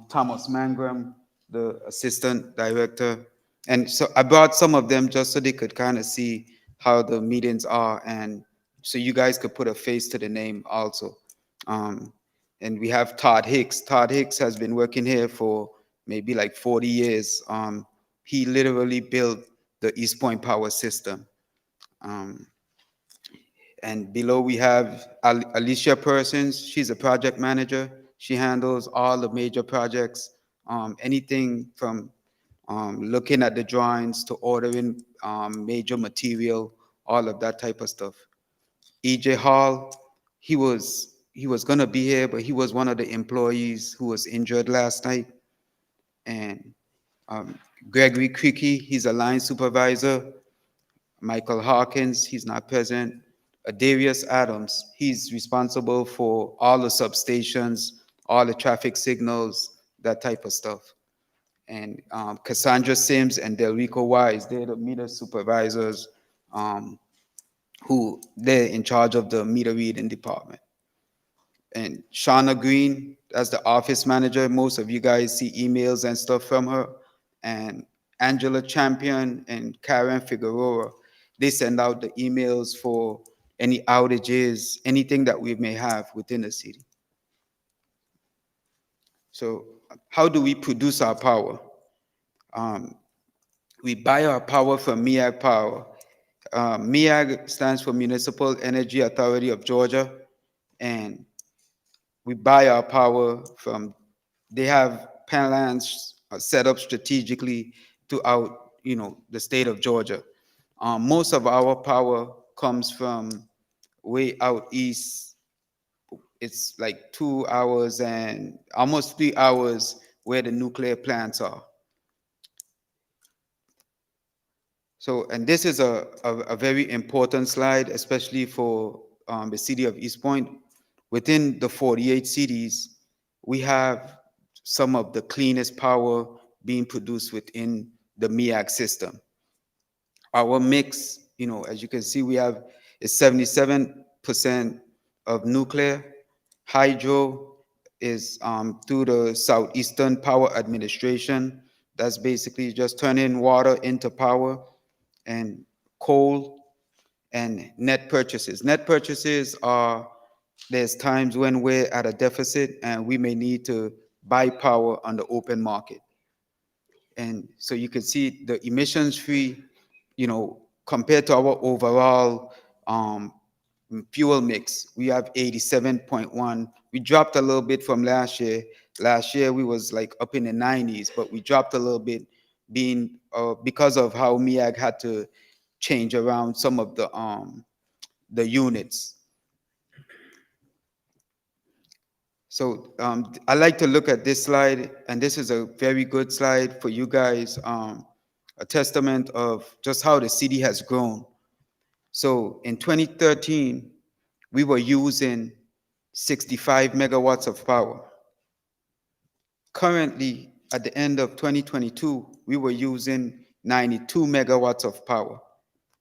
Thomas Mangrum, the assistant director. And so I brought some of them just so they could kind of see how the meetings are, and so you guys could put a face to the name also. And we have Todd Hicks. Todd Hicks has been working here for maybe like 40 years. He literally built the East Point Power system. And below we have Alicia Persons. She's a project manager. She handles all the major projects, anything from looking at the drawings to ordering major material, all of that type of stuff. EJ Hall, he was gonna be here, but he was one of the employees who was injured last night. And Gregory Creaky, he's a line supervisor. Michael Hawkins, he's not present. Darius Adams, he's responsible for all the substations, all the traffic signals, that type of stuff. And Cassandra Sims and Delrico Wise, they're the meter supervisors who they're in charge of the meter reading department. And Shauna Green, as the office manager, most of you guys see emails and stuff from her. And Angela Champion and Karen Figueroa, they send out the emails for any outages, anything that we may have within the city. So how do we produce our power? We buy our power from MEAG Power. MEAG stands for Municipal Energy Authority of Georgia, and we buy our power from, they have plants set up strategically throughout, the state of Georgia. Most of our power comes from way out east. It's like 2 hours and almost 3 hours where the nuclear plants are. So, and this is a very important slide, especially for the city of East Point. Within the 48 cities, we have some of the cleanest power being produced within the MEAG system. Our mix, as you can see, we have is 77% of nuclear. Hydro is through the Southeastern Power Administration. That's basically just turning water into power. And coal and net purchases. Net purchases are, there's times when we're at a deficit and we may need to buy power on the open market. And so you can see the emissions free, compared to our overall fuel mix, we have 87.1. We dropped a little bit from last year. Last year we was like up in the 90s, but we dropped a little bit because of how MEAG had to change around some of the units. So I like to look at this slide, and this is a very good slide for you guys, a testament of just how the city has grown. So in 2013, we were using 65 megawatts of power. Currently, at the end of 2022, we were using 92 megawatts of power.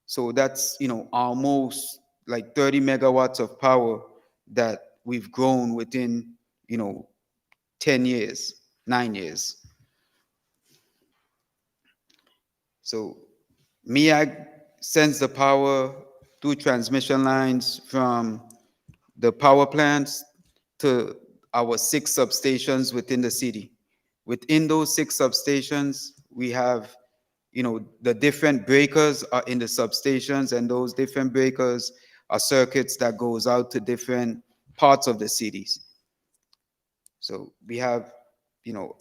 So that's, almost like 30 megawatts of power that we've grown within, 10 years, 9 years. So MEAG sends the power through transmission lines from the power plants to our 6 substations within the city. Within those 6 substations, we have, the different breakers are in the substations, and those different breakers are circuits that goes out to different parts of the cities. So we have,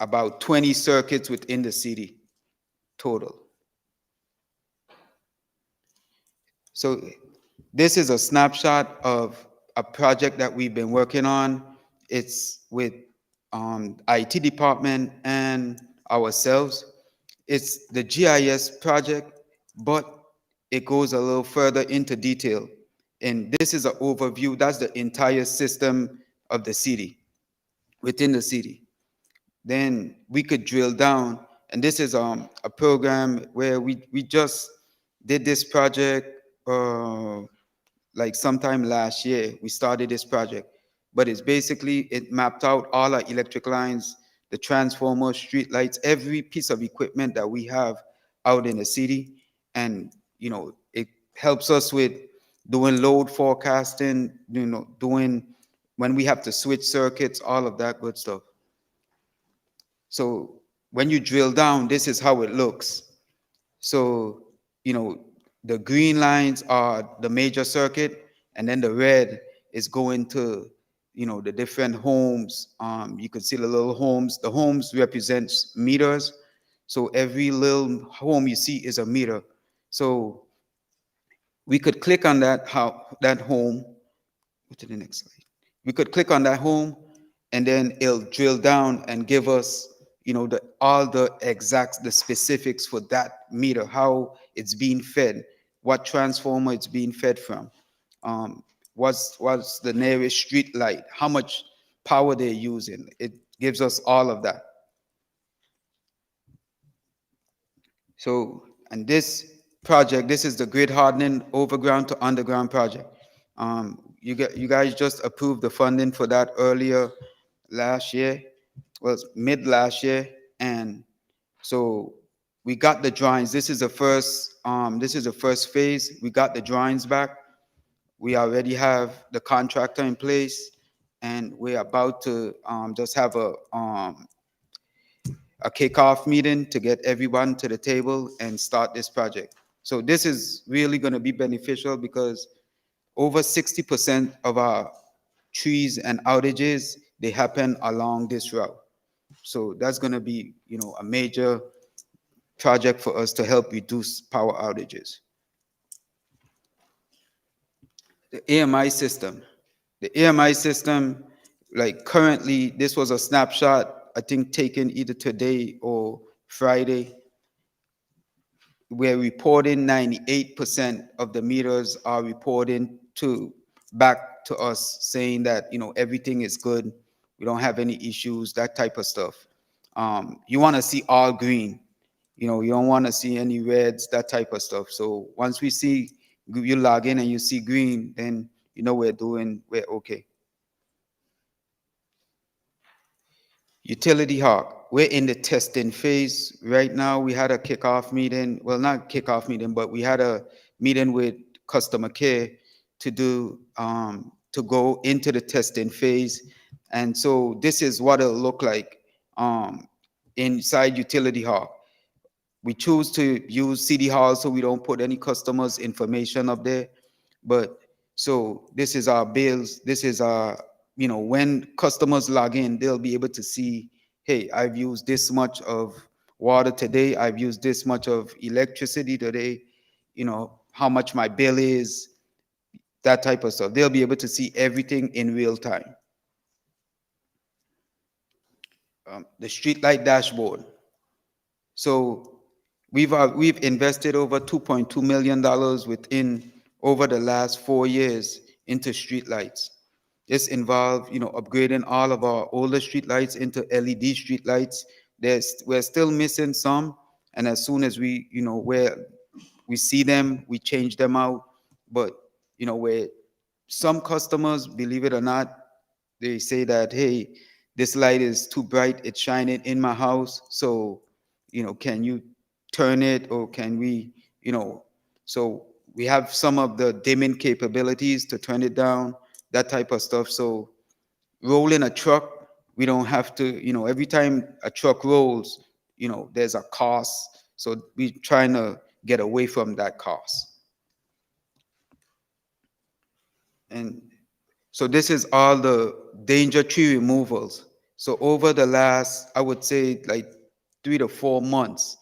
about 20 circuits within the city total. So this is a snapshot of a project that we've been working on. It's with IT department and ourselves. It's the GIS project, but it goes a little further into detail. And this is an overview. That's the entire system of the city, within the city. Then we could drill down, and this is a program where we just did this project like sometime last year. We started this project, but it's basically, it mapped out all our electric lines, the transformers, street lights, every piece of equipment that we have out in the city. And, it helps us with doing load forecasting, doing when we have to switch circuits, all of that good stuff. So when you drill down, this is how it looks. So, the green lines are the major circuit, and then the red is going to, the different homes. You can see the little homes. The homes represents meters. So every little home you see is a meter. So we could click on that home. Go to the next slide. We could click on that home, and then it'll drill down and give us, all the specifics for that meter, how it's being fed, what transformer it's being fed from, what's the nearest street light, how much power they're using. It gives us all of that. So, and this project, this is the grid hardening overground to underground project. You guys just approved the funding for that earlier last year. Well, mid last year, and so we got the drawings. This is the first phase. We got the drawings back. We already have the contractor in place, and we're about to just have a kickoff meeting to get everyone to the table and start this project. So this is really going to be beneficial because over 60% of our trees and outages, they happen along this route. So that's going to be, a major project for us to help reduce power outages. The AMI system. The AMI system, like currently, this was a snapshot, I think taken either today or Friday. We're reporting 98% of the meters are reporting back to us saying that, everything is good. We don't have any issues, that type of stuff. You want to see all green. You don't want to see any reds, that type of stuff. So once we see you log in and you see green, then we're okay. Utility Hawk, we're in the testing phase right now. We had a kickoff meeting, well, not kickoff meeting, but we had a meeting with customer care to do to go into the testing phase. And so this is what it'll look like inside Utility Hawk. We choose to use City Hall so we don't put any customers' information up there. But so this is our bills. This is our, when customers log in, they'll be able to see, hey, I've used this much of water today. I've used this much of electricity today, how much my bill is, that type of stuff. They'll be able to see everything in real time. The streetlight dashboard. So we've invested over $2.2 million over the last 4 years into streetlights. This involved, upgrading all of our older streetlights into LED streetlights. We're still missing some, and as soon as we see them, we change them out. But where some customers, believe it or not, they say that, hey, this light is too bright, it's shining in my house, so can you turn it, or can we, so we have some of the dimming capabilities to turn it down, that type of stuff. So rolling a truck, we don't have to, every time a truck rolls, there's a cost. So we're trying to get away from that cost. And so this is all the danger tree removals. So over the last, I would say, like 3 to 4 months,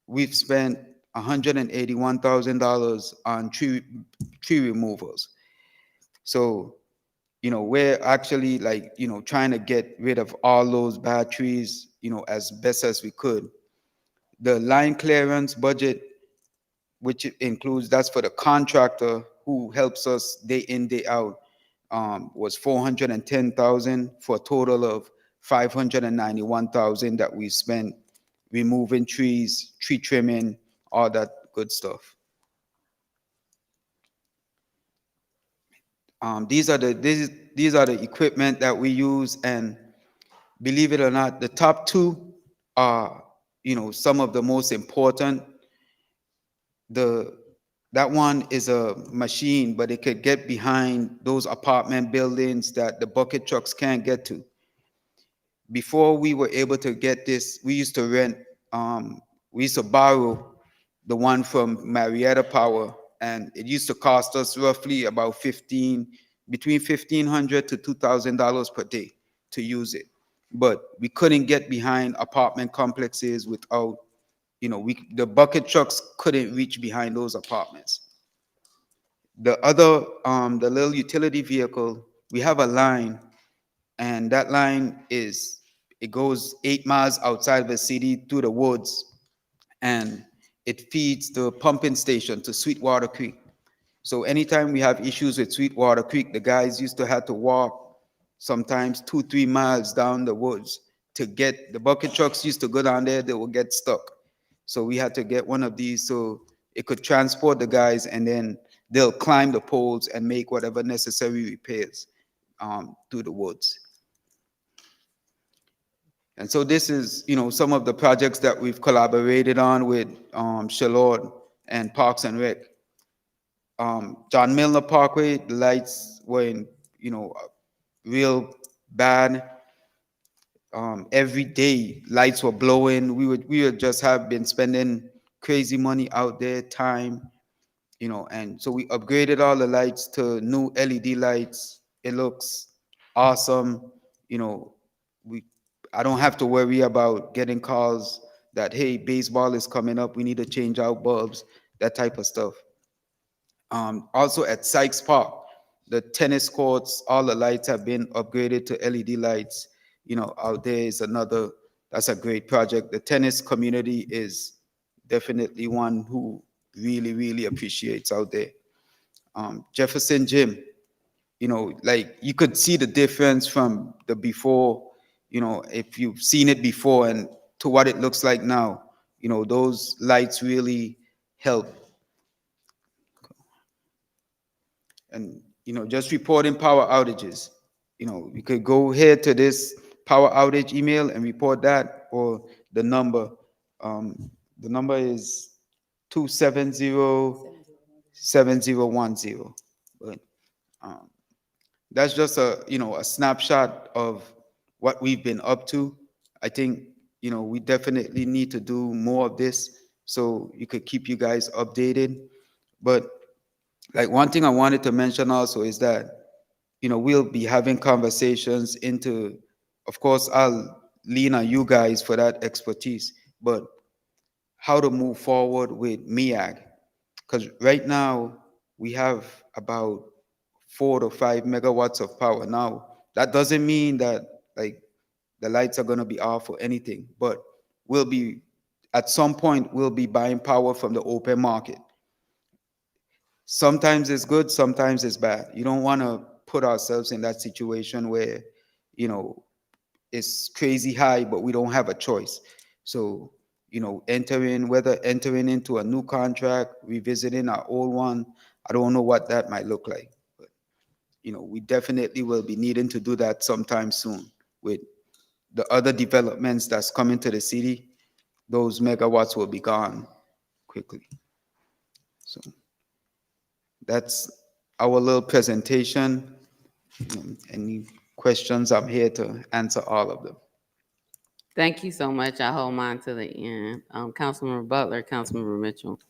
we've spent $181,000 on tree removals. So, we're actually trying to get rid of all those bad trees, as best as we could. The line clearance budget, which includes, that's for the contractor who helps us day in, day out, was $410,000 for a total of $591,000 that we spent removing trees, tree trimming, all that good stuff. These are the equipment that we use, and believe it or not, the top two are some of the most important. That one is a machine, but it could get behind those apartment buildings that the bucket trucks can't get to. Before we were able to get this, we used to rent, we used to borrow the one from Marietta Power, and it used to cost us roughly about between $1,500 to $2,000 per day to use it. But we couldn't get behind apartment complexes without, the bucket trucks couldn't reach behind those apartments. The other, the little utility vehicle, we have a line, and that line it goes 8 miles outside of the city through the woods, and it feeds the pumping station to Sweetwater Creek. So anytime we have issues with Sweetwater Creek, the guys used to have to walk sometimes 2-3 miles down the woods to get, the bucket trucks used to go down there, they would get stuck. So we had to get one of these so it could transport the guys, and then they'll climb the poles and make whatever necessary repairs through the woods. And so this is, some of the projects that we've collaborated on with Shalord and Parks and Rec. John Milner Parkway, the lights were in, real bad. Every day lights were blowing. We would just have been spending crazy money out there, time, and so we upgraded all the lights to new LED lights. It looks awesome. I don't have to worry about getting calls that, hey, baseball is coming up, we need to change out bulbs, that type of stuff. Also at Sykes Park, the tennis courts, all the lights have been upgraded to LED lights. Out there is that's a great project. The tennis community is definitely one who really, really appreciates out there. Jefferson Gym, you could see the difference from the before, if you've seen it before and to what it looks like now. those lights really help. And, just reporting power outages. You could go here to this power outage email and report that, or the number. The number is 270-7010. But that's just a snapshot of what we've been up to. I think, we definitely need to do more of this so you could keep you guys updated. But like one thing I wanted to mention also is that, we'll be having conversations into, of course, I'll lean on you guys for that expertise, but how to move forward with MEAG. Because right now we have about 4 to 5 megawatts of power. Now, that doesn't mean that like the lights are going to be off or anything, but at some point, we'll be buying power from the open market. Sometimes it's good, sometimes it's bad. You don't want to put ourselves in that situation where, it's crazy high, but we don't have a choice. So, whether entering into a new contract, revisiting our old one, I don't know what that might look like. But, we definitely will be needing to do that sometime soon with the other developments that's coming to the city. Those megawatts will be gone quickly. So that's our little presentation. Any questions, I'm here to answer all of them. Thank you so much. I hold mine to the end. Councilmember Butler, Councilmember Mitchell.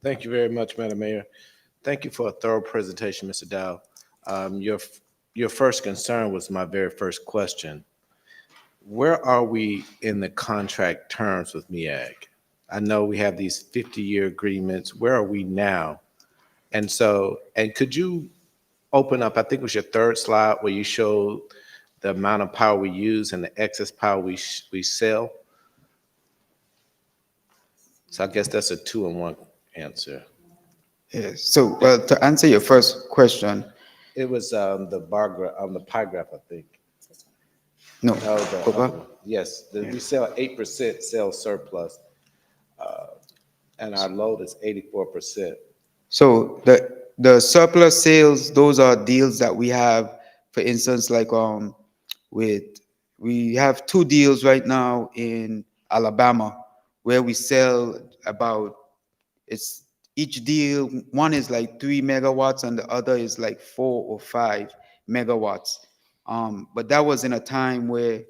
Thank you very much, Madam Mayor. Thank you for a thorough presentation, Mr. Dow. Your first concern was my very first question. Where are we in the contract terms with MEAG? I know we have these 50-year agreements. Where are we now? And could you open up, I think it was your third slide where you showed the amount of power we use and the excess power we sell? So I guess that's a 2-in-1 answer. Yeah. So, well, to answer your first question, it was the bar graph, the pie graph, I think. No. The other one. Yes, we sell 8% sales surplus, and our load is 84%. So the surplus sales, those are deals that we have. For instance, like we have 2 deals right now in Alabama where we sell each deal, one is like 3 megawatts and the other is like 4 or 5 megawatts. But that was in a time where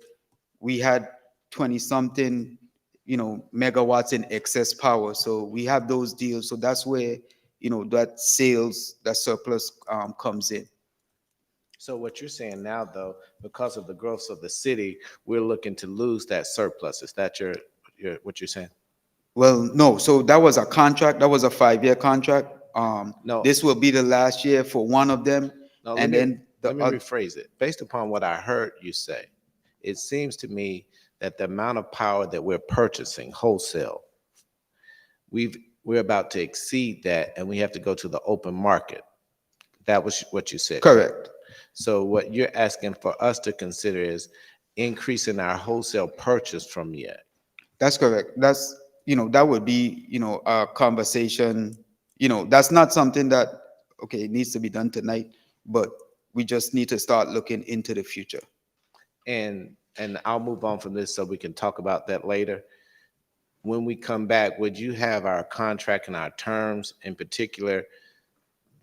we had 20-something, megawatts in excess power. So we have those deals. So that's where, that surplus comes in. So what you're saying now, though, because of the growth of the city, we're looking to lose that surplus. Is that what you're saying? Well, no. So that was a contract. That was a 5-year contract. No. This will be the last year for one of them. No, and let me rephrase it. Based upon what I heard you say, it seems to me that the amount of power that we're purchasing wholesale, we're about to exceed that, and we have to go to the open market. That was what you said. Correct. So what you're asking for us to consider is increasing our wholesale purchase from MEAG. That's correct. That's, that would be, a conversation. That's not something that, it needs to be done tonight, but we just need to start looking into the future. And I'll move on from this so we can talk about that later. When we come back, would you have our contract and our terms, in particular,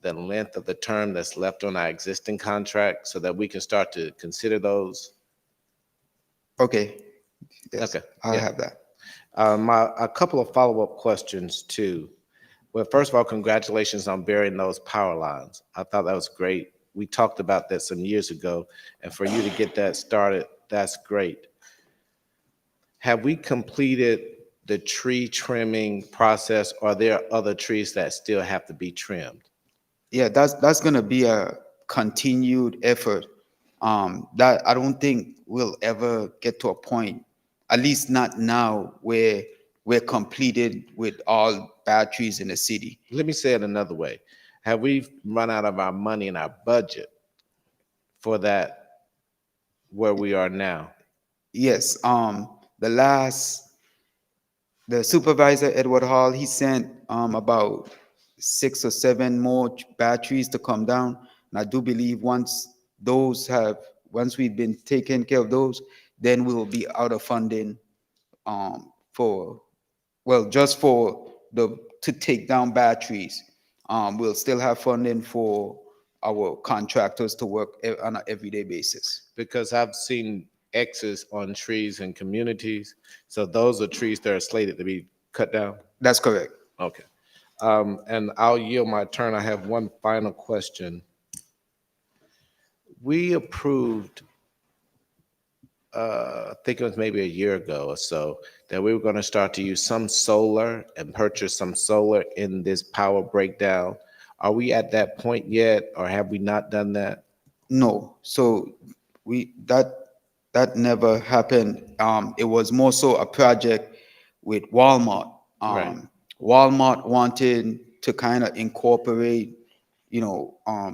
the length of the term that's left on our existing contract so that we can start to consider those? Okay. Yes, okay. I'll have that. A couple of follow-up questions too. Well, first of all, congratulations on burying those power lines. I thought that was great. We talked about that some years ago, and for you to get that started, that's great. Have we completed the tree trimming process, or are there other trees that still have to be trimmed? Yeah, that's going to be a continued effort. That I don't think we'll ever get to a point, at least not now, where we're completed with all bad trees in the city. Let me say it another way. Have we run out of our money in our budget for that, where we are now? Yes. The last the supervisor, Edward Hall, he sent about 6 or 7 more batteries to come down. And I do believe once we've been taking care of those, then we will be out of funding just for to take down batteries. We'll still have funding for our contractors to work on an everyday basis. Because I've seen X's on trees in communities. So those are trees that are slated to be cut down? That's correct. Okay. And I'll yield my turn. I have one final question. We approved, I think it was maybe a year ago or so, that we were going to start to use some solar and purchase some solar in this power breakdown. Are we at that point yet, or have we not done that? No. So that never happened. It was more so a project with Walmart. Right. Walmart wanted to kind of incorporate,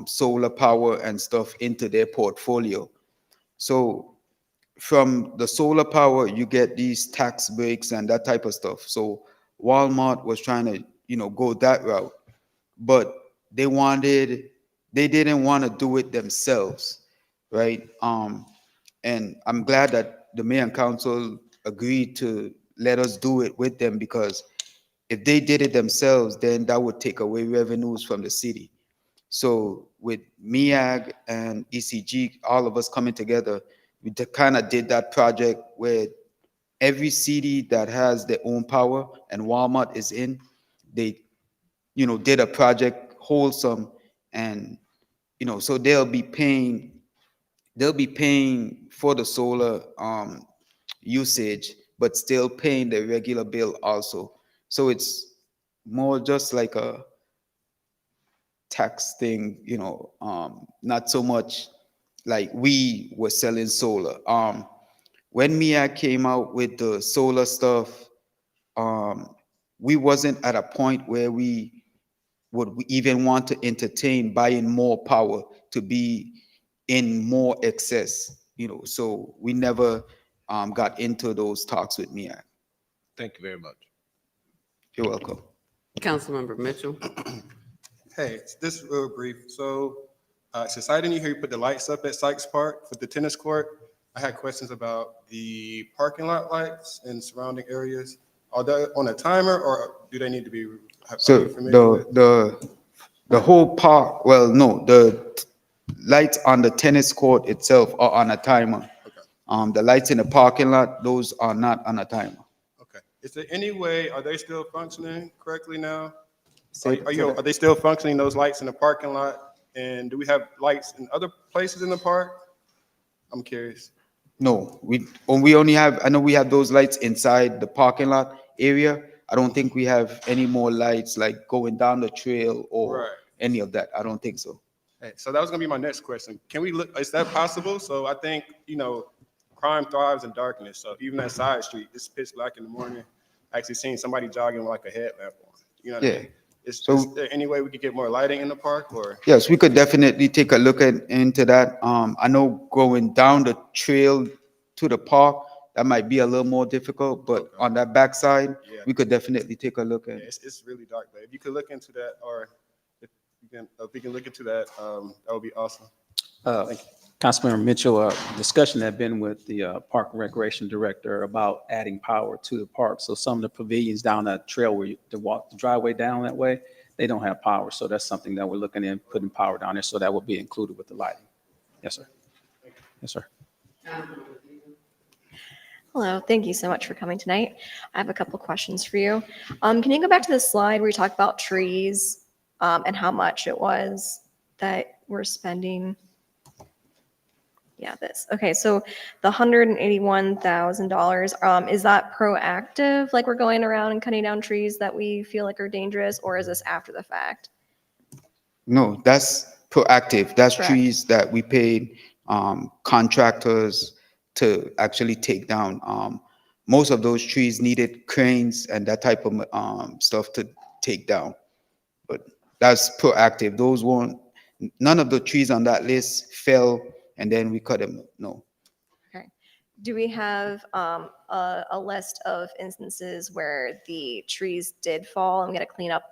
solar power and stuff into their portfolio. So from the solar power, you get these tax breaks and that type of stuff. So Walmart was trying to, go that route, but they didn't want to do it themselves, right? And I'm glad that the mayor and council agreed to let us do it with them, because if they did it themselves, then that would take away revenues from the city. So with MEAG and ECG, all of us coming together, we kind of did that project where every city that has their own power and Walmart is in, they, did a project wholesome, and, so they'll be paying for the solar usage, but still paying the regular bill also. So it's more just like a tax thing, not so much like we were selling solar. When MEAG came out with the solar stuff, we wasn't at a point where we would even want to entertain buying more power to be in more excess, so we never got into those talks with MEAG. Thank you very much. You're welcome. Councilmember Mitchell. Hey, this is real brief. So since I didn't hear you put the lights up at Sykes Park for the tennis court, I had questions about the parking lot lights and surrounding areas. Are they on a timer, or do they need to be? So the whole park, no, the lights on the tennis court itself are on a timer. Okay. The lights in the parking lot, those are not on a timer. Okay. Is there any way, are they still functioning correctly now? Say- Are they still functioning, those lights in the parking lot? And do we have lights in other places in the park? I'm curious. No, we only have, I know we have those lights inside the parking lot area. I don't think we have any more lights like going down the trail or Right. any of that. I don't think so. Hey, so that was gonna be my next question. Can we look, is that possible? So I think, crime thrives in darkness. So even that side street, it's pitch black in the morning. I actually seen somebody jogging with like a headlamp on. You know what I Yeah. mean? Is So- there any way we could get more lighting in the park, or? Yes, we could definitely take a look into that. I know going down the trail to the park, that might be a little more difficult, but Okay. on that backside, Yeah. we could definitely take a look Yeah, at it. it's really dark there. If you could look into that, or if we can look into that, that would be awesome. Thank you. Councilmember Mitchell, discussion had been with the Park and Recreation Director about adding power to the park. So some of the pavilions down that trail where you to walk the driveway down that way, they don't have power. So that's something that we're looking at, putting power down there. So that will be included with the lighting. Yes, sir. Yes, sir. Hello, thank you so much for coming tonight. I have a couple questions for you. Can you go back to the slide where you talked about trees and how much it was that we're spending? Yeah, this. Okay, so the $181,000, is that proactive? Like we're going around and cutting down trees that we feel like are dangerous, or is this after the fact? No, that's proactive. That's Correct. trees that we paid contractors to actually take down. Most of those trees needed cranes and that type of stuff to take down. But that's proactive. None of the trees on that list fell and then we cut them. No. Okay. do we have a list of instances where the trees did fall and we got to clean up,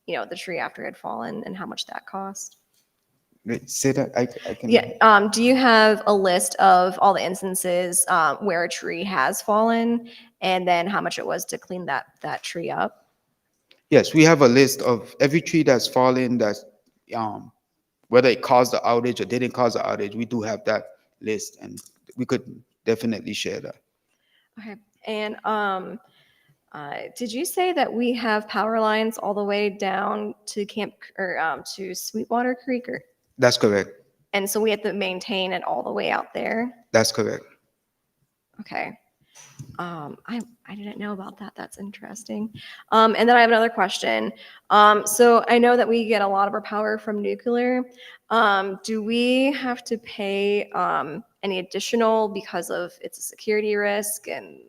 the tree after it had fallen and how much that cost? Wait, say that, I can. Yeah. Do you have a list of all the instances where a tree has fallen and then how much it was to clean that tree up? Yes, we have a list of every tree that's fallen, that's, whether it caused the outage or didn't cause the outage, we do have that list, and we could definitely share that. Okay. And did you say that we have power lines all the way down to to Sweetwater Creek, That's correct. and so we have to maintain it all the way out there? That's correct. Okay. I didn't know about that. That's interesting. And then I have another question. So I know that we get a lot of our power from nuclear. Do we have to pay any additional because of it's a security risk and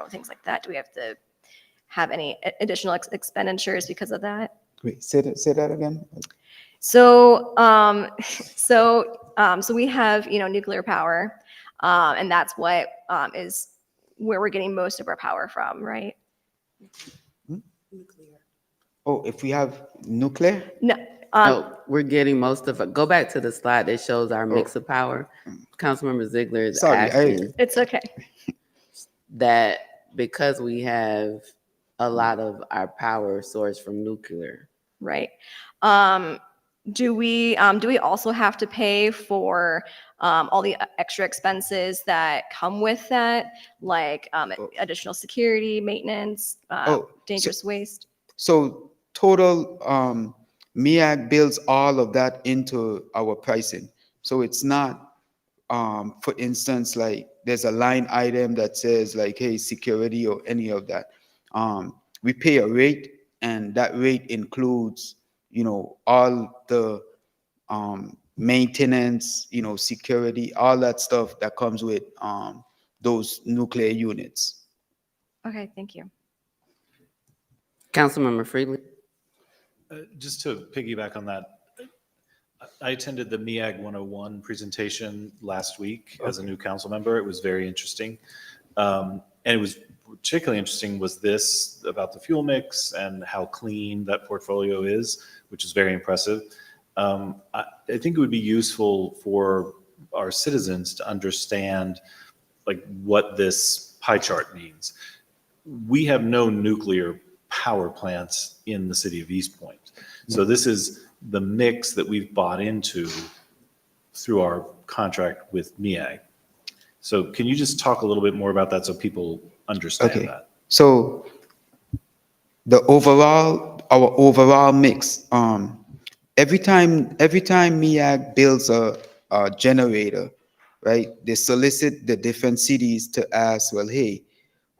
things like that? Do we have to have any additional expenditures because of that? Wait, say that again. So so we have nuclear power, and that's what is where we're getting most of our power from, right? Oh, if we have nuclear? No. No, we're getting most of it. Go back to the slide that shows our mix of power. Councilmember Ziegler is Sorry, asking It's okay. that because we have a lot of our power sourced from nuclear. Right. Do we also have to pay for all the extra expenses that come with that, like additional security, maintenance, dangerous waste? So total, MEAG builds all of that into our pricing. So it's not, for instance, like there's a line item that says like, hey, security or any of that. We pay a rate, and that rate includes, all the maintenance, security, all that stuff that comes with those nuclear units. Okay, thank you. Councilmember Freely. Just to piggyback on that, I attended the MEAG 101 presentation last week as a new council member. It was very interesting. And it was particularly interesting was this about the fuel mix and how clean that portfolio is, which is very impressive. I think it would be useful for our citizens to understand like what this pie chart means. We have no nuclear power plants in the city of East Point. So this is the mix that we've bought into through our contract with MEAG. So can you just talk a little bit more about that so people understand that? So our overall mix, every time MEAG builds a generator, right, they solicit the different cities to ask, well, hey,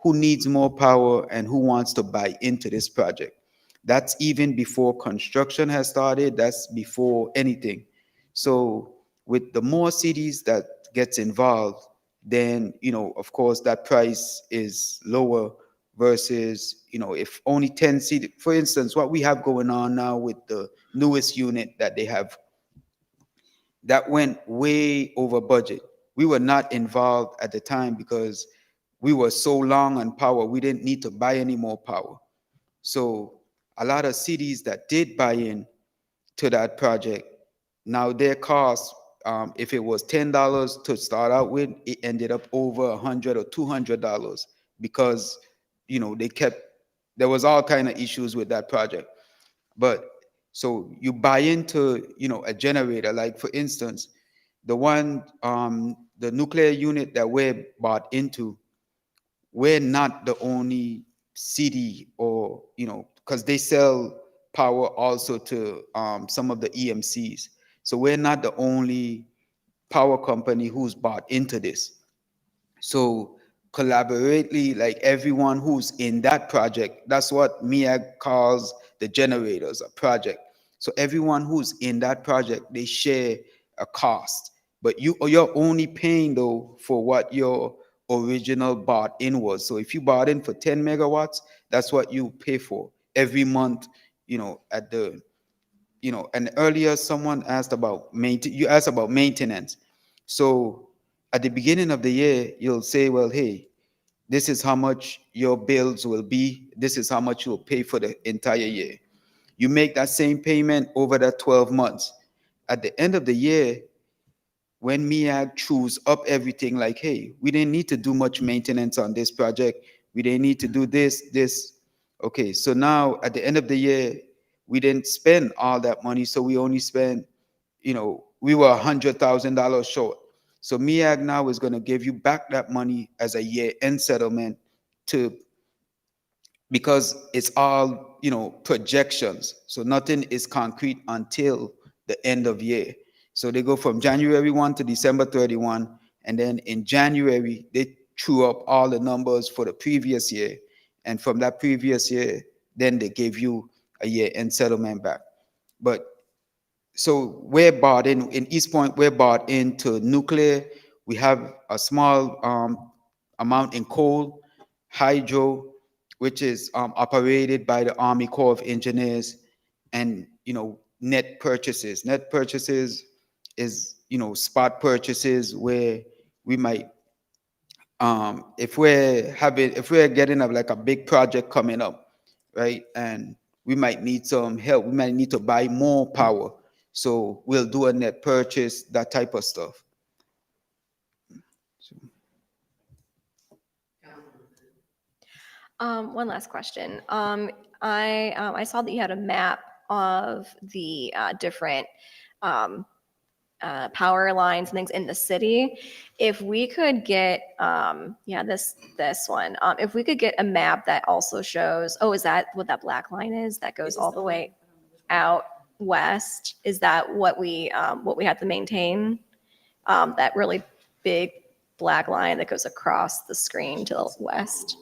who needs more power and who wants to buy into this project? That's even before construction has started. That's before anything. So with the more cities that gets involved, then, of course, that price is lower versus, if only 10 cities, for instance, what we have going on now with the newest unit that they have, that went way over budget. We were not involved at the time because we were so long on power, we didn't need to buy any more power. So a lot of cities that did buy in to that project, now their cost, if it was $10 to start out with, it ended up over $100 or $200 because, there was all kind of issues with that project. But so you buy into, a generator, like for instance, the one, the nuclear unit that we're bought into, we're not the only city or, because they sell power also to some of the EMCs. So we're not the only power company who's bought into this. So collaboratively, like everyone who's in that project, that's what MEAG calls the generators, a project. So everyone who's in that project, they share a cost. But you're only paying though for what your original bought in was. So if you bought in for 10 megawatts, that's what you pay for every month, at the, and earlier someone asked about maintenance. So at the beginning of the year, you'll say, well, hey, this is how much your bills will be. This is how much you'll pay for the entire year. You make that same payment over that 12 months. At the end of the year, when MEAG chews up everything like, hey, we didn't need to do much maintenance on this project. We didn't need to do this. Okay, so now at the end of the year, we didn't spend all that money. So we only spent, we were $100,000 short. So MEAG now is going to give you back that money as a year-end settlement because it's all, projections. So nothing is concrete until the end of year. So they go from January 1 to December 31. And then in January, they chew up all the numbers for the previous year. And from that previous year, then they give you a year-end settlement back. But so we're bought in East Point, we're bought into nuclear. We have a small amount in coal, hydro, which is operated by the Army Corps of Engineers, and net purchases. Net purchases is spot purchases where we might if we're getting a big project coming up, right, and we might need some help, we might need to buy more power, so we'll do a net purchase, that type of stuff. One last question. I saw that you had a map of the different power lines and things in the city. If we could get, this one, if we could get a map that also shows, is that what that black line is that goes all the way out west? Is that what we have to maintain? That really big black line that goes across the screen to the west?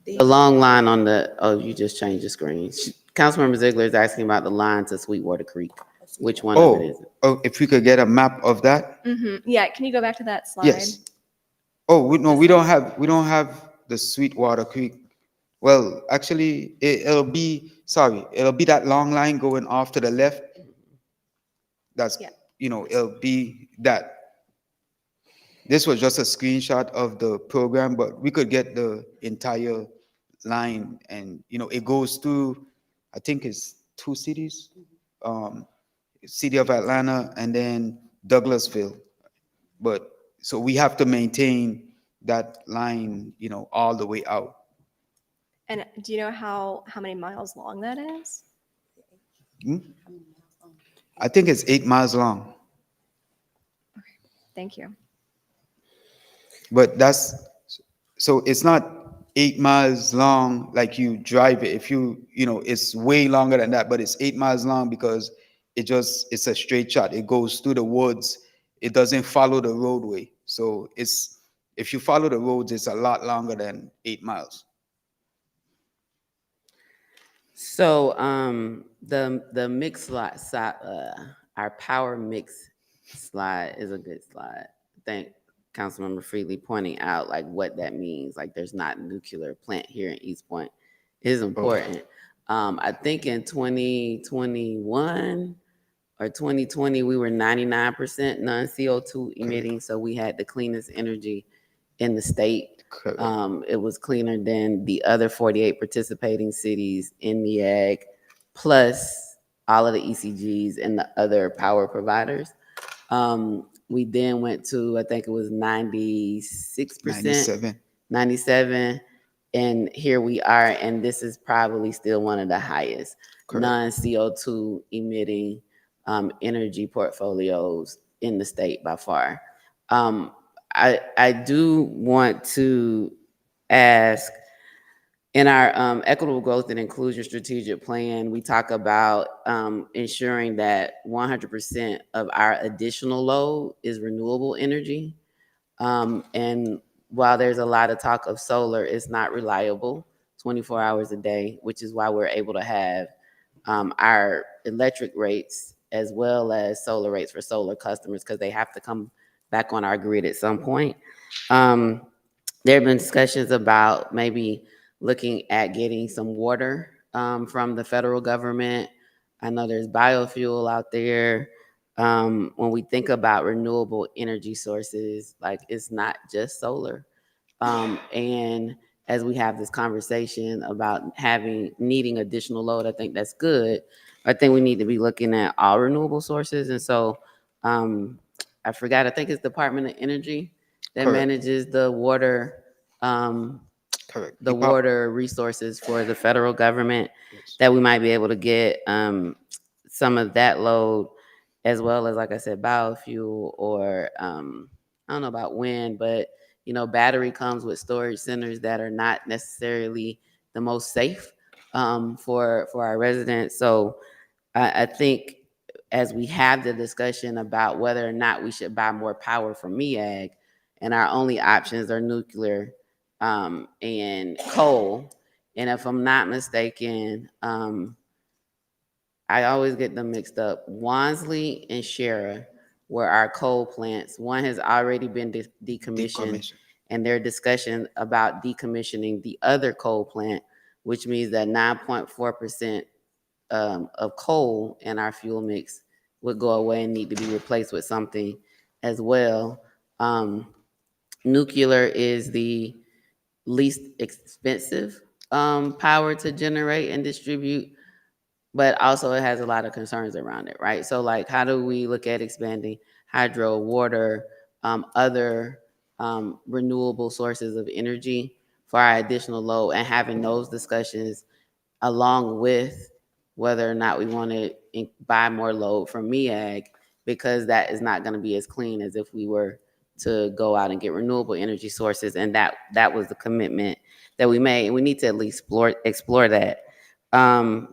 The long line on you just changed the screen. Councilmember Ziegler is asking about the line to Sweetwater Creek. Which one of it is it? If we could get a map of that? Yeah, can you go back to that slide? Yes. We don't have the Sweetwater Creek. Well, actually, it'll be that long line going off to the left. That's, it'll be that. This was just a screenshot of the program, but we could get the entire line, and it goes through, I think it's 2 cities, City of Atlanta and then Douglasville. But so we have to maintain that line, all the way out. And do you know how many miles long that is? I think it's 8 miles long. Thank you. But so it's not 8 miles long like you drive it. If it's way longer than that, but it's 8 miles long because it's a straight shot. It goes through the woods. It doesn't follow the roadway. So if you follow the roads, it's a lot longer than 8 miles. So the mix slide, our power mix slide is a good slide. Thank Councilmember Freely pointing out what that means. There's not a nuclear plant here in East Point is important. I think in 2021 or 2020, we were 99% non-CO2 emitting. So we had the cleanest energy in the state. It was cleaner than the other 48 participating cities in MEAG, plus all of the ECGs and the other power providers. We then went to, I think it was 96%, 97, and here we are, and this is probably still one of the highest non-CO2 emitting energy portfolios in the state by far. I do want to ask, in our equitable growth and inclusion strategic plan, we talk about ensuring that 100% of our additional load is renewable energy. And while there's a lot of talk of solar, it's not reliable 24 hours a day, which is why we're able to have our electric rates as well as solar rates for solar customers, because they have to come back on our grid at some point. There have been discussions about maybe looking at getting some water from the federal government. I know there's biofuel out there. When we think about renewable energy sources, like it's not just solar. And as we have this conversation about needing additional load, I think that's good. I think we need to be looking at all renewable sources. And so I forgot, I think it's Department of Energy that Correct. manages the water, Correct. the water resources for the federal government, that we might be able to get some of that load, as well as, like I said, biofuel, or I don't know about wind, but battery comes with storage centers that are not necessarily the most safe for our residents. So I think as we have the discussion about whether or not we should buy more power from MEAG, and our only options are nuclear and coal. And if I'm not mistaken, I always get them mixed up. Wansley and Shara were our coal plants. One has already been decommissioned, and their discussion about decommissioning the other coal plant, which means that 9.4% of coal in our fuel mix would go away and need to be replaced with something as well. Nuclear is the least expensive power to generate and distribute, but also it has a lot of concerns around it, right? So like, how do we look at expanding hydro, water, other renewable sources of energy for our additional load, and having those discussions along with whether or not we want to buy more load from MEAG, because that is not going to be as clean as if we were to go out and get renewable energy sources. And that was the commitment that we made, and we need to at least explore that. Can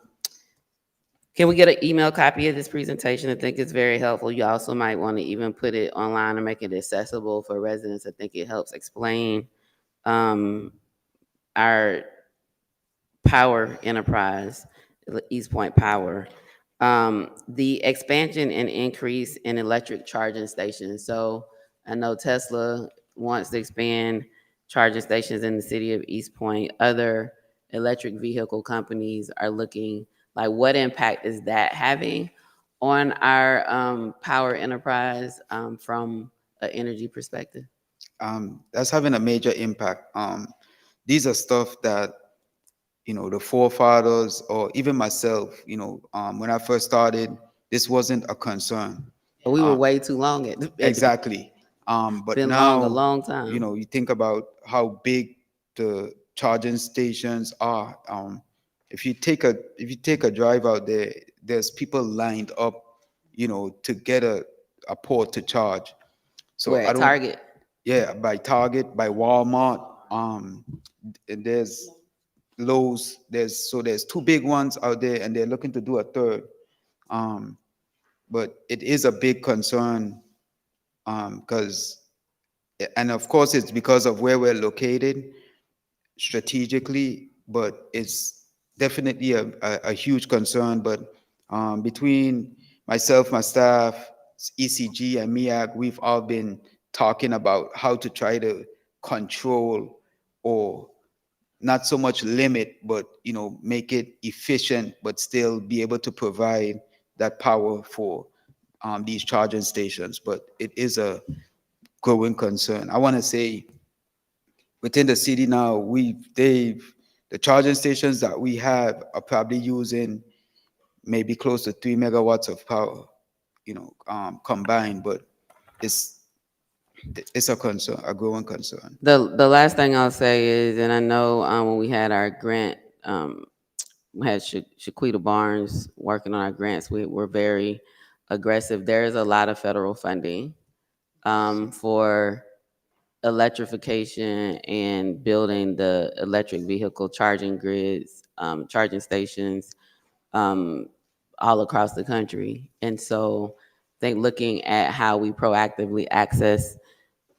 we get an email copy of this presentation? I think it's very helpful. You also might want to even put it online and make it accessible for residents. I think it helps explain our power enterprise, East Point Power. The expansion and increase in electric charging stations. So I know Tesla wants to expand charging stations in the city of East Point. Other electric vehicle companies are looking, like, what impact is that having on our power enterprise from an energy perspective? That's having a major impact. These are stuff that, the forefathers, or even myself, when I first started, this wasn't a concern. But we were way too long at Exactly. But been now, a long time. you think about how big the charging stations are. If you take a drive out there, there's people lined up, to get a port to charge. So Where, at Target? Yeah, by Target, by Walmart. And there's Lowe's. There's two big ones out there, and they're looking to do a third. But it is a big concern, because, and of course, it's because of where we're located strategically, but it's definitely a huge concern. But between myself, my staff, ECG, and MEAG, we've all been talking about how to try to control, or not so much limit, but make it efficient, but still be able to provide that power for these charging stations. But it is a growing concern. I want to say, within the city now, the charging stations that we have are probably using maybe close to 3 megawatts of power, combined. But it's a concern, a growing concern. The last thing I'll say is, and I know when we had our grant, we had Shaquita Barnes working on our grants. We were very aggressive. There is a lot of federal funding for electrification and building the electric vehicle charging grids, charging stations all across the country. And so I think looking at how we proactively access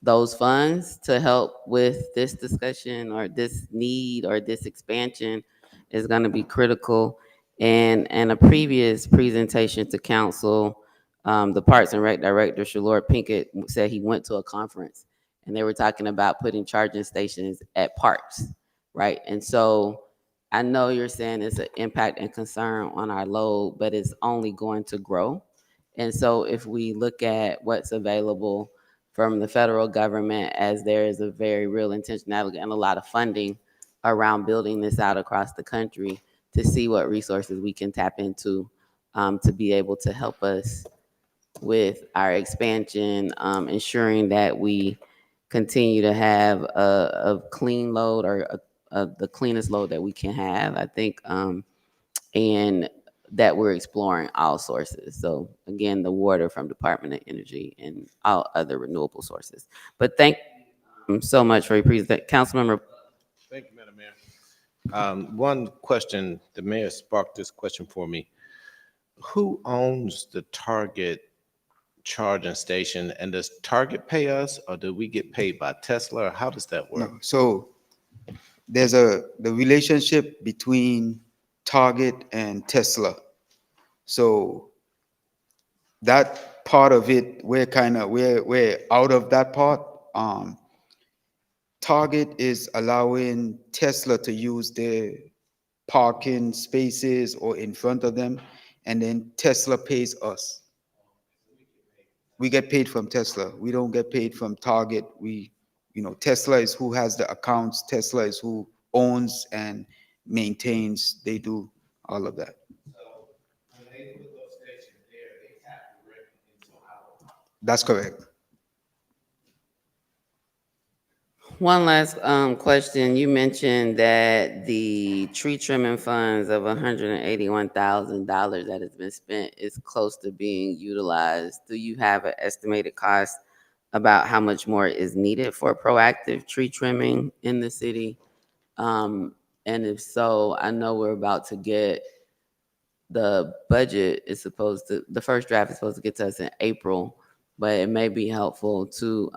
those funds to help with this discussion, or this need, or this expansion, is going to be critical. And a previous presentation to council, the Parks and Rec Director, Shalor Pinkett, said he went to a conference and they were talking about putting charging stations at parks, right? And so I know you're saying it's an impact and concern on our load, but it's only going to grow. And so if we look at what's available from the federal government, as there is a very real intentionality and a lot of funding around building this out across the country, to see what resources we can tap into to be able to help us with our expansion, ensuring that we continue to have a clean load, or the cleanest load that we can have, I think, and that we're exploring all sources. So again, the water from Department of Energy and all other renewable sources. But thank you so much for your presentation. Councilmember. Thank you, Madam Mayor. One question, the mayor sparked this question for me. Who owns the Target charging station, and does Target pay us, or do we get paid by Tesla, or how does that work? No, so there's the relationship between Target and Tesla. So that part of it, we're out of that part. Target is allowing Tesla to use their parking spaces or in front of them, and then Tesla pays us. We get paid from Tesla. We don't get paid from Target. Tesla is who has the accounts. Tesla is who owns and maintains. They do all of that. That's correct. One last question. You mentioned that the tree trimming funds of $181,000 that has been spent is close to being utilized. Do you have an estimated cost about how much more is needed for proactive tree trimming in the city? And if so, I know we're about to get the budget the first draft is supposed to get to us in April, but it may be helpful to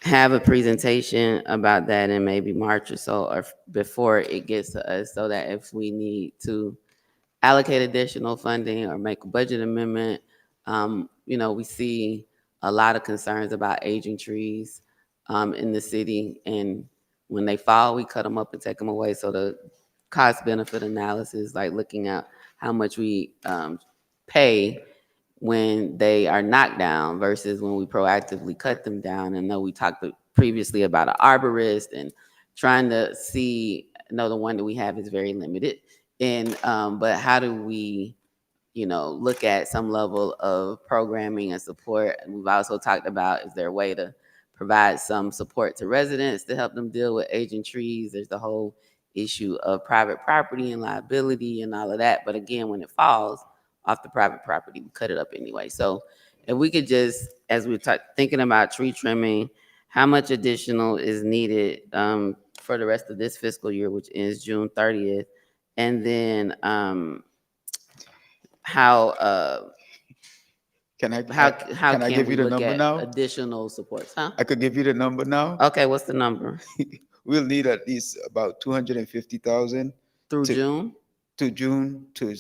have a presentation about that in maybe March or so, or before it gets to us, so that if we need to allocate additional funding or make a budget amendment, we see a lot of concerns about aging trees in the city, and when they fall, we cut them up and take them away. So the cost benefit analysis, like looking at how much we pay when they are knocked down versus when we proactively cut them down. And know we talked previously about an arborist and trying to see, the one that we have is very limited. And but how do we, look at some level of programming and support? And we've also talked about, is there a way to provide some support to residents to help them deal with aging trees? There's the whole issue of private property and liability and all of that. But again, when it falls off the private property, we cut it up anyway. So if we could just, as we're thinking about tree trimming, how much additional is needed for the rest of this fiscal year, which ends June 30th? And then how Can I can give you the we look number at now? additional supports, huh? I could give you the number now. Okay, what's the number? We'll need at least about 250,000 Through June? to June to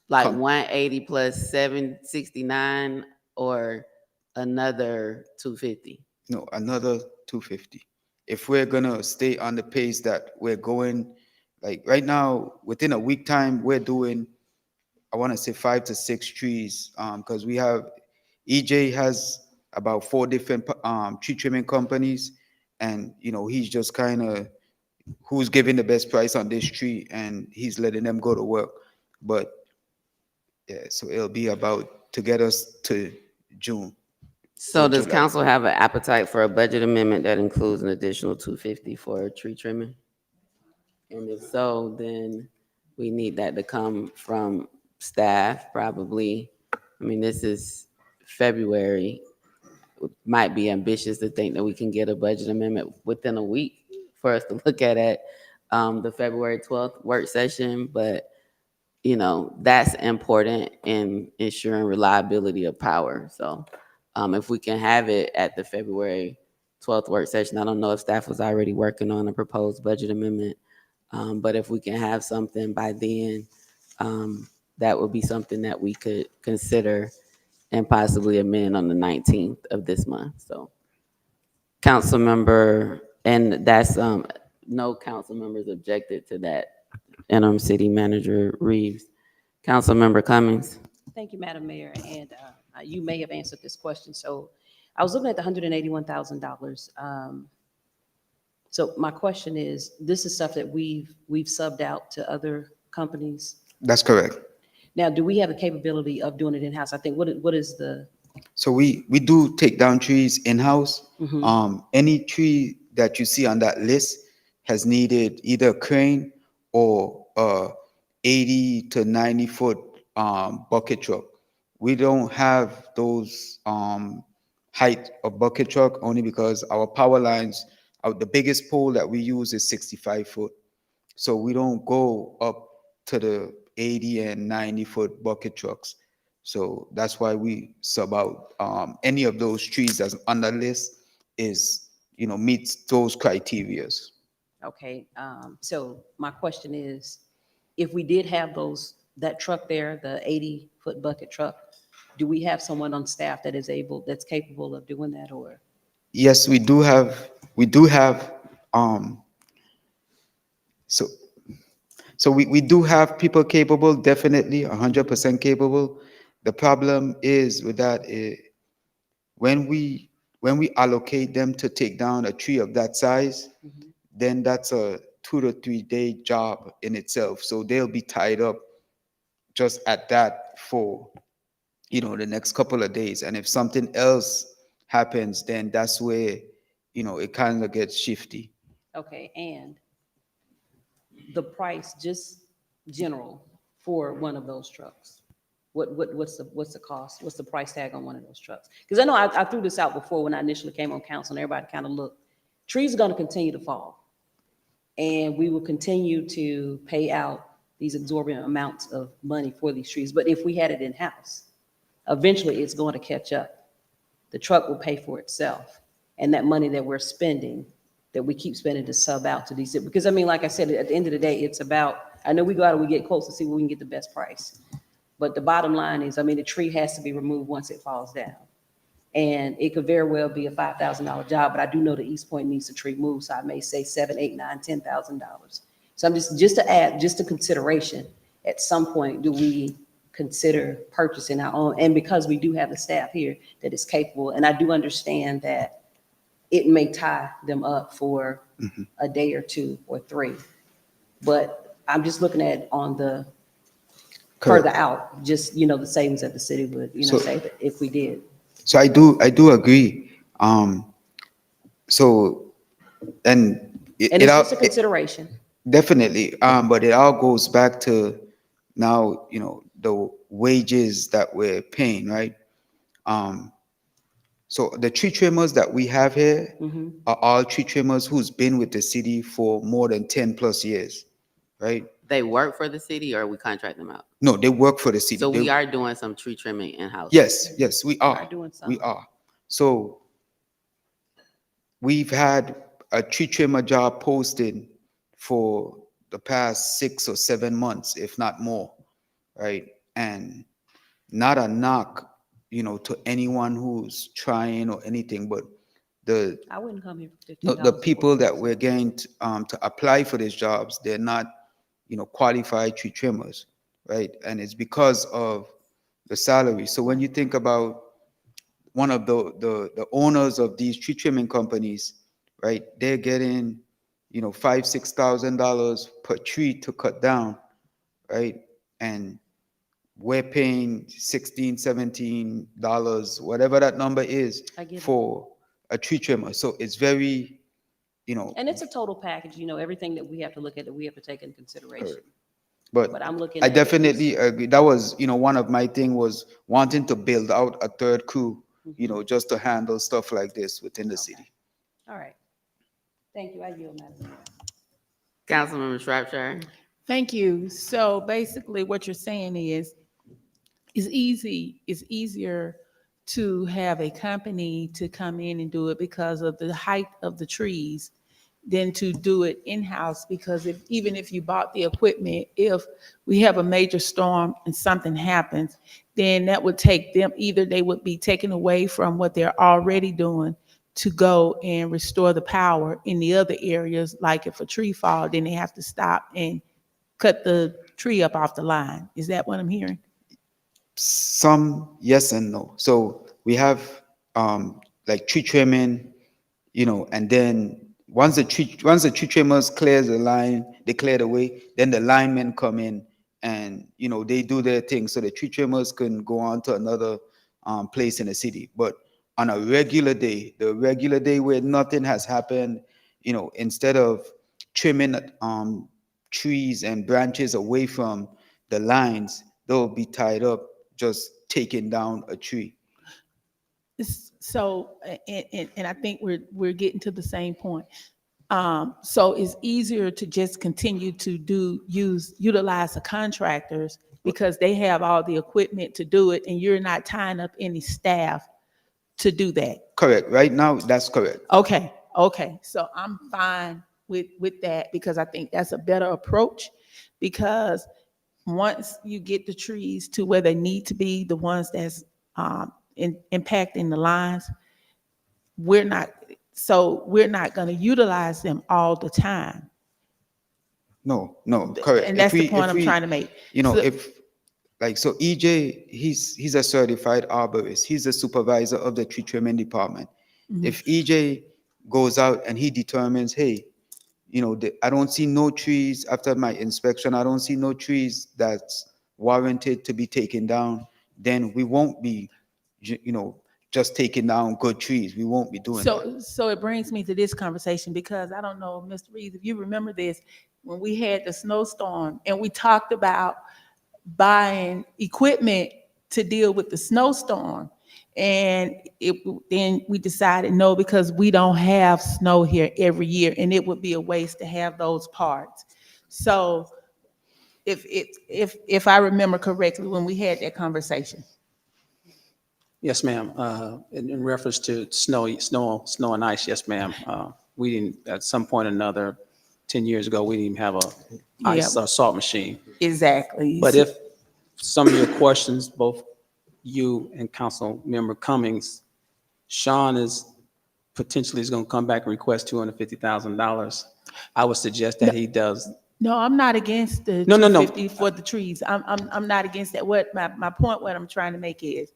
Like 180 plus 769, or another 250? No, another 250. If we're gonna stay on the pace that we're going, like right now, within a week time, we're doing, I want to say 5 to 6 trees, because we have, EJ has about 4 different tree trimming companies, and he's just kind of who's giving the best price on this tree, and he's letting them go to work. But yeah, so it'll be about to get us to June. So does council have an appetite for a budget amendment that includes an additional 250 for tree trimming? And if so, then we need that to come from staff, probably. I mean, this is February. It might be ambitious to think that we can get a budget amendment within a week for us to look at the February 12th work session, but that's important in ensuring reliability of power. So if we can have it at the February 12th work session, I don't know if staff was already working on a proposed budget amendment, but if we can have something by then, that would be something that we could consider and possibly amend on the 19th of this month. So council member, and that's no council members objected to that. Interim City Manager Reeves. Councilmember Cummings. Thank you, Madam Mayor, and you may have answered this question. So I was looking at the $181,000. So my question is, this is stuff that we've subbed out to other companies. That's correct. Now, do we have the capability of doing it in-house? I think, what is the, So we do take down trees in-house. Mhm. Any tree that you see on that list has needed either a crane or 80 to 90 foot bucket truck. We don't have those height of bucket truck only because our power lines, the biggest pole that we use is 65 foot. So we don't go up to the 80 and 90 foot bucket trucks. So that's why we sub out any of those trees that's on the list is, meets those criterias. okay, so my question is, if we did have that truck there, the 80-foot bucket truck, do we have someone on staff that's capable of doing that, or? Yes, we do have, so we do have people capable, definitely 100% capable. The problem is with that, when we allocate them to take down a tree of that size, then that's a 2 to 3 day job in itself. So they'll be tied up just at that for, the next couple of days. And if something else happens, then that's where, it kind of gets shifty. Okay, and the price, just general, for one of those trucks? What's the cost? What's the price tag on one of those trucks? Because I know I threw this out before when I initially came on council, and everybody kind of looked. Trees are going to continue to fall, and we will continue to pay out these exorbitant amounts of money for these trees. But if we had it in-house, eventually it's going to catch up. The truck will pay for itself, and that money that we're spending, that we keep spending to sub out to these, because I mean, like I said, at the end of the day, it's about, I know we go out and we get close to see where we can get the best price. But the bottom line is, I mean, the tree has to be removed once it falls down. And it could very well be a $5,000 job, but I do know the East Point needs the tree moved, so I may say $7,000, $8,000, $9,000, $10,000. So I'm just to add, just a consideration, at some point, do we consider purchasing our own? And because we do have the staff here that is capable, and I do understand that it may tie them up for a day or 2 or 3. But I'm just looking at on the further out, just, the savings that the city would, So- say that if we did. So I do agree. So, and And it's just a consideration. definitely, but it all goes back to now, the wages that we're paying, right? So the tree trimmers that we have here Mhm. are all tree trimmers who's been with the city for more than 10 plus years, right? They work for the city, or we contract them out? No, they work for the city. So we They- are doing some tree trimming in-house? Yes, we are. doing some. We are. So we've had a tree trimmer job posted for the past 6 or 7 months, if not more, right? And not a knock, to anyone who's trying or anything, but I wouldn't come here for the $15. people that we're getting to apply for these jobs, they're not, qualified tree trimmers, right? And it's because of the salary. So when you think about one of the owners of these tree trimming companies, right, they're getting, $5,000-$6,000 per tree to cut down, right? And we're paying $16-$17, whatever that number is, I get it. for a tree trimmer. So it's very, And it's a total package, everything that we have to look at, that we have to take into consideration. but But I'm looking I at it definitely agree. That was, one of my thing was wanting to build out a third crew, just to handle stuff like this within the city. All right. Thank you. I yield, Madam Mayor. Councilmember Shropshire? Thank you. So basically what you're saying is, it's easier to have a company to come in and do it because of the height of the trees than to do it in-house, because even if you bought the equipment, if we have a major storm and something happens, then that would take them, either they would be taken away from what they're already doing to go and restore the power in the other areas. Like if a tree falls, then they have to stop and cut the tree up off the line. Is that what I'm hearing? Some yes and no. So we have like tree trimming, and then once the tree trimmers clears the line, they clear the way, then the linemen come in and they do their thing. So the tree trimmers can go on to another place in the city. But on a regular day, the regular day where nothing has happened, instead of trimming trees and branches away from the lines, they'll be tied up just taking down a tree. So, and I think we're getting to the same point. So it's easier to just continue to utilize the contractors because they have all the equipment to do it, and you're not tying up any staff to do that. Correct. Right now, that's correct. Okay. So I'm fine with that because I think that's a better approach, because once you get the trees to where they need to be, the ones that's impacting the lines, we're not going to utilize them all the time. No, correct. And that's the point I'm trying to make. So EJ, he's a certified arborist. He's the supervisor of the tree trimming department. Mhm. If EJ goes out and he determines, hey, I don't see no trees after my inspection, I don't see no trees that's warranted to be taken down, then we won't be, just taking down good trees. We won't be doing that. So it brings me to this conversation because I don't know, Mr. Reeves, if you remember this, when we had the snowstorm and we talked about buying equipment to deal with the snowstorm. And then we decided no, because we don't have snow here every year, and it would be a waste to have those parts. So if I remember correctly, when we had that conversation. Yes, ma'am. In reference to snow and ice, yes, ma'am. We didn't, at some point or another, 10 years ago, we didn't even have a ice or salt machine. Exactly. But if some of your questions, both you and Council Member Cummings, Sean is potentially going to come back and request $250,000. I would suggest that he does. No, I'm not against the No. 250 for the trees. I'm not against that. What my point, what I'm trying to make is,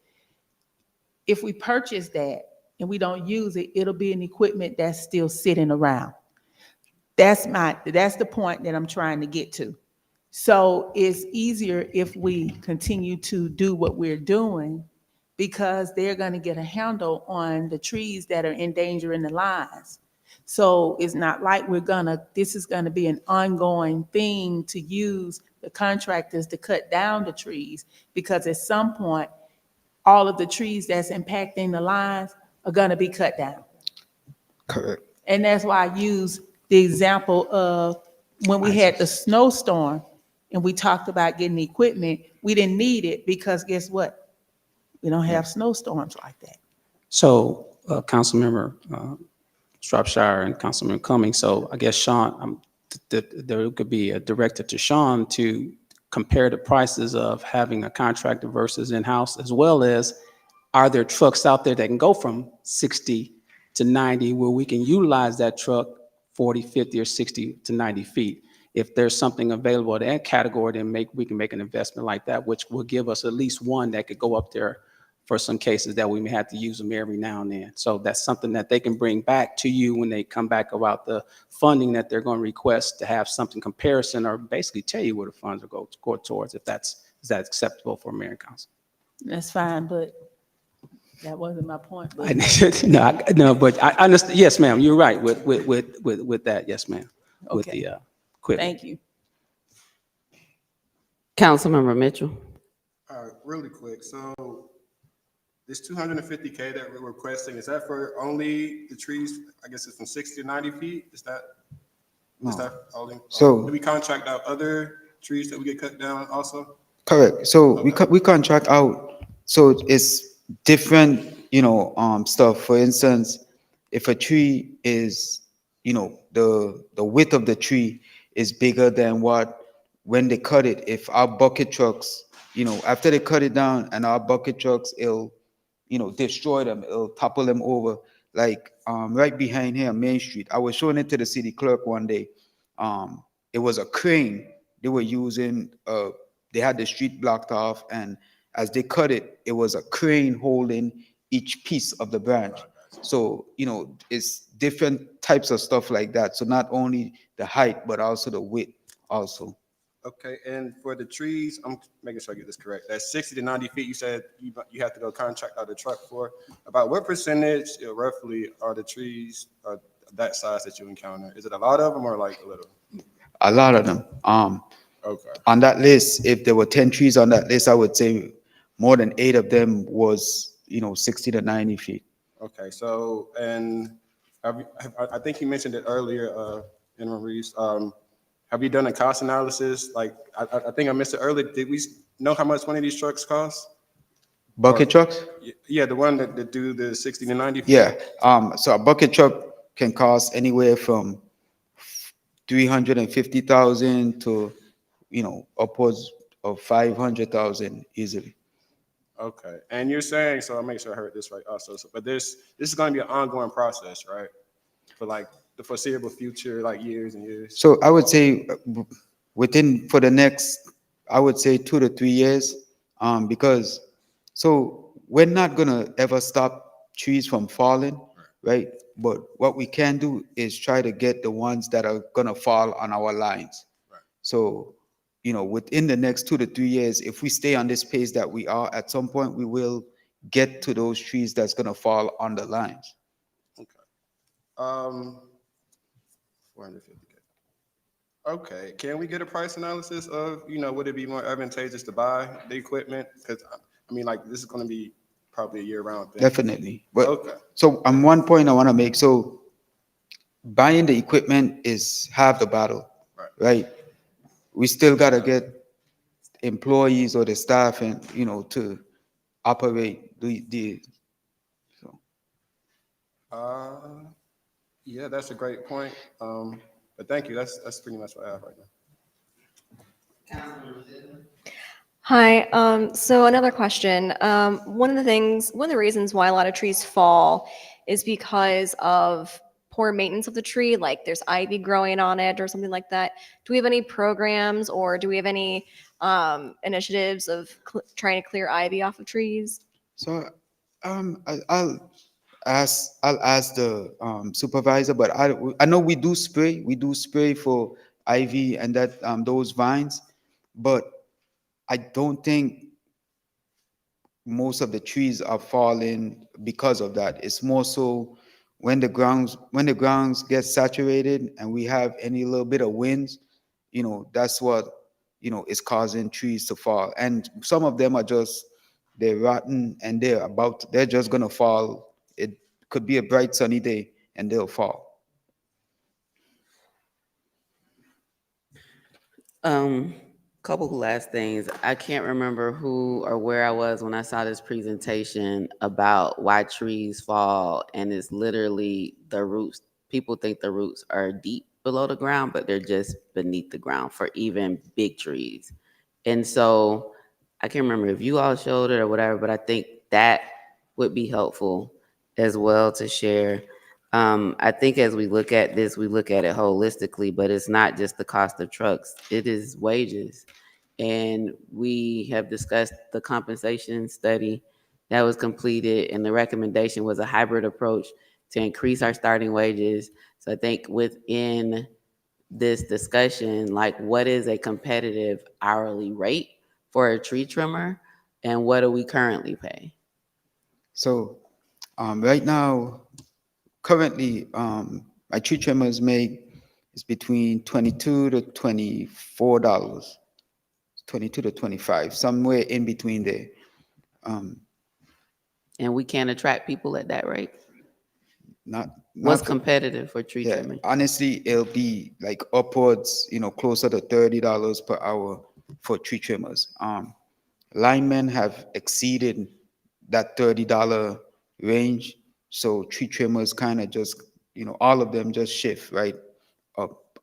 if we purchase that and we don't use it, it'll be an equipment that's still sitting around. That's the point that I'm trying to get to. So it's easier if we continue to do what we're doing, because they're going to get a handle on the trees that are endangering the lines. So it's not like this is going to be an ongoing thing to use the contractors to cut down the trees, because at some point, all of the trees that's impacting the lines are going to be cut down. Correct. And that's why I use the example of when we had the snowstorm and we talked about getting equipment, we didn't need it because guess what? We don't have snowstorms like that. So, Councilmember Shropshire and Councilmember Cummings, so I guess Sean, there could be a directive to Sean to compare the prices of having a contractor versus in-house, as well as are there trucks out there that can go from 60 to 90 where we can utilize that truck 40, 50, or 60 to 90 feet. If there's something available in that category, then we can make an investment like that, which will give us at least one that could go up there for some cases that we may have to use them every now and then. So that's something that they can bring back to you when they come back about the funding that they're going to request, to have something comparison, or basically tell you where the funds will go towards, if is that acceptable for mayor and council. That's fine, but that wasn't my point. But No, but I understand. Yes, ma'am, you're right with that. Yes, ma'am. With Okay. the equipment. Thank you. Councilmember Mitchell. Really quick, so this 250K that we're requesting, is that for only the trees? I guess it's from 60 to 90 feet? Is that only? So- do we contract out other trees that we get cut down also? Correct. So we contract out. So it's different, stuff. For instance, if a tree is, the width of the tree is bigger than when they cut it, if our bucket trucks, after they cut it down and our bucket trucks, it'll, destroy them, it'll topple them over. Like right behind here, Main Street. I was showing it to the city clerk one day. It was a crane they were using. They had the street blocked off, and as they cut it, it was a crane holding each piece of the branch. So, it's different types of stuff like that. So not only the height, but also the width also. Okay, and for the trees, I'm making sure I get this correct. That's 60 to 90 feet. You said you have to go contract out the truck for. About what percentage, roughly, are the trees that size that you encounter? Is it a lot of them or like a little? A lot of them. Okay. On that list, if there were 10 trees on that list, I would say more than 8 of them was, 60 to 90 feet. Okay, so, and I think you mentioned it earlier, Interim Reeves. Have you done a cost analysis? Like, I think I missed it earlier. Did we know how much one of these trucks cost? Bucket trucks? Yeah, the one that do the 60 to 90 feet. Yeah. So a bucket truck can cost anywhere from 350,000 to, upwards of 500,000 easily. Okay, and you're saying, so I'll make sure I heard this right also, but this is going to be an ongoing process, right? For like the foreseeable future, like years and years. So I would say for the next, I would say 2 to 3 years, because so we're not gonna ever stop trees from falling, right? But what we can do is try to get the ones that are gonna fall on our lines. So, within the next 2 to 3 years, if we stay on this pace that we are, at some point we will get to those trees that's gonna fall on the lines. Okay. 450K. Okay, can we get a price analysis of, would it be more advantageous to buy the equipment? Because I mean, like, this is going to be probably a year-round thing. Definitely. But Okay. so one point I want to make. So buying the equipment is half the battle, right? We still got to get employees or the staff and, to operate the so. Yeah, that's a great point. But thank you. That's pretty much what I have right now. Hi, so another question. One of the reasons why a lot of trees fall is because of poor maintenance of the tree, like there's ivy growing on it or something like that. Do we have any programs or do we have any initiatives of trying to clear ivy off of trees? So I'll ask the supervisor, but I know we do spray for ivy and that those vines, but I don't think most of the trees are falling because of that. It's more so when the grounds get saturated and we have any little bit of winds, that's what is causing trees to fall. And some of them are they're rotten and they're just gonna fall. It could be a bright sunny day and they'll fall. Couple last things. I can't remember who or where I was when I saw this presentation about why trees fall, and it's literally the roots. People think the roots are deep below the ground, but they're just beneath the ground for even big trees. And so I can't remember if you all showed it or whatever, but I think that would be helpful as well to share. I think as we look at this, we look at it holistically, but it's not just the cost of trucks, it is wages. And we have discussed the compensation study that was completed, and the recommendation was a hybrid approach to increase our starting wages. So I think within this discussion, like, what is a competitive hourly rate for a tree trimmer and what do we currently pay? So right now, currently, my tree trimmers is between $22 to $24, 22 to 25, somewhere in between there. And we can't attract people at that rate? Not What's competitive for tree trimming? Honestly, it'll be like upwards, closer to $30 per hour for tree trimmers. Linemen have exceeded that $30 range. So tree trimmers kind of just, all of them just shift right up.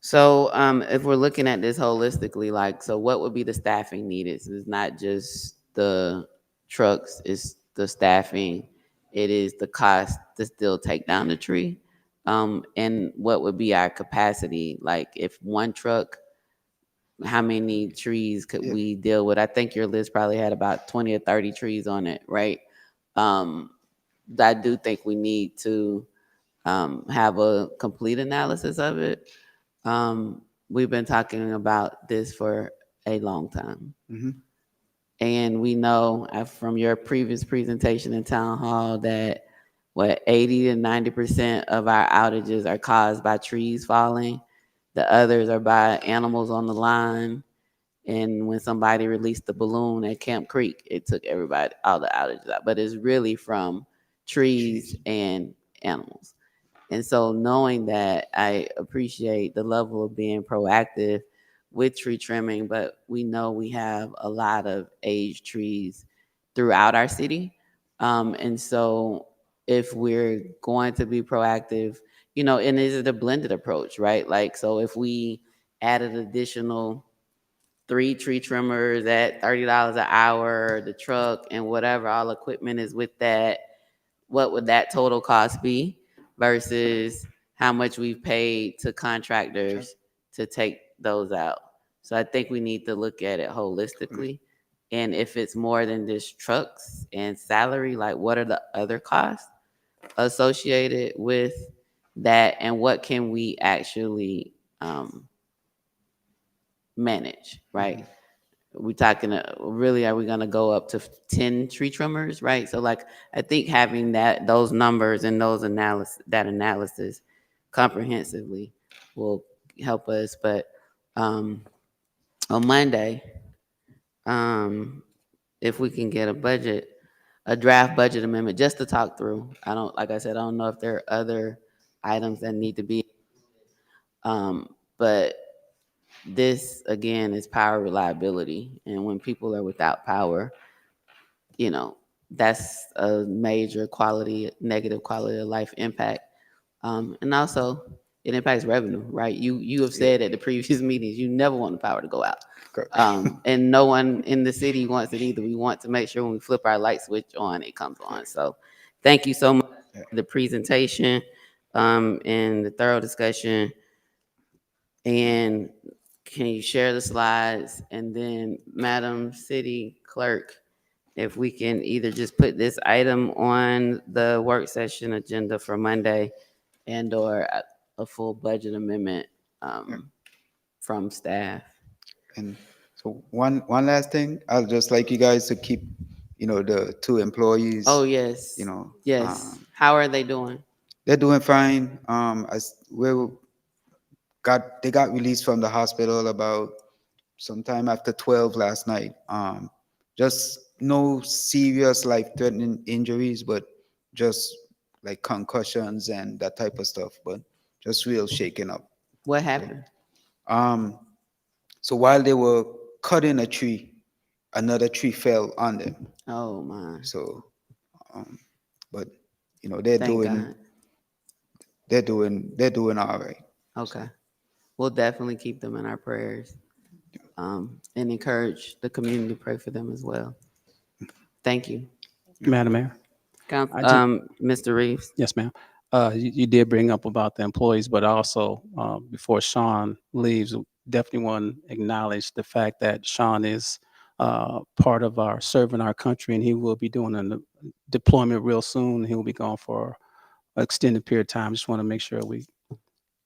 So if we're looking at this holistically, like, so what would be the staffing needed? So it's not just the trucks, it's the staffing, it is the cost to still take down the tree. And what would be our capacity? Like, if one truck how many trees could Yeah. we deal with? I think your list probably had about 20 or 30 trees on it, right? I do think we need to have a complete analysis of it. We've been talking about this for a long time. Mhm. And we know from your previous presentation in town hall that 80 to 90% of our outages are caused by trees falling. The others are by animals on the line. And when somebody released the balloon at Camp Creek, it took all the outages out. But it's really from trees and animals. And so knowing that, I appreciate the level of being proactive with tree trimming, but we know we have a lot of aged trees throughout our city. And so if we're going to be proactive, and is it a blended approach, right? Like, so if we added additional 3 tree trimmers at $30 an hour, the truck and whatever, all equipment is with that, what would that total cost be versus how much we've paid to contractors to take those out? So I think we need to look at it holistically. And if it's more than just trucks and salary, like what are the other costs associated with that, and what can we actually manage, right? We talking really, are we going to go up to 10 tree trimmers, right? So like, I think having those numbers and that analysis comprehensively will help us. But on Monday, if we can get a draft budget amendment just to talk through. Like I said, I don't know if there are other items that need to be, but this again is power reliability. And when people are without power, that's a major negative quality of life impact. And also it impacts revenue, right? You have said at the previous meetings, you never want the power to go out. And no one in the city wants it either. We want to make sure when we flip our light switch on, it comes on. So thank you so much for the presentation and the thorough discussion. And can you share the slides? And then, Madam City Clerk, if we can either just put this item on the work session agenda for Monday and/or a full budget amendment from staff. And so one last thing, I'd just like you guys to keep, the 2 employees. Oh, yes. Yes. How are they doing? They're doing fine. They got released from the hospital about sometime after 12 last night. Just no serious life-threatening injuries, but just like concussions and that type of stuff, but just real shaking up. What happened? So while they were cutting a tree, another tree fell on them. Oh my. So, but they're Thank doing, God. they're doing all right. Okay. We'll definitely keep them in our prayers and encourage the community to pray for them as well. Thank you. Madam Mayor? Mr. Reeves. Yes, ma'am. You did bring up about the employees, but also before Sean leaves, definitely want to acknowledge the fact that Sean is part of our serving our country, and he will be doing a deployment real soon. He will be gone for an extended period of time. Just want to make sure we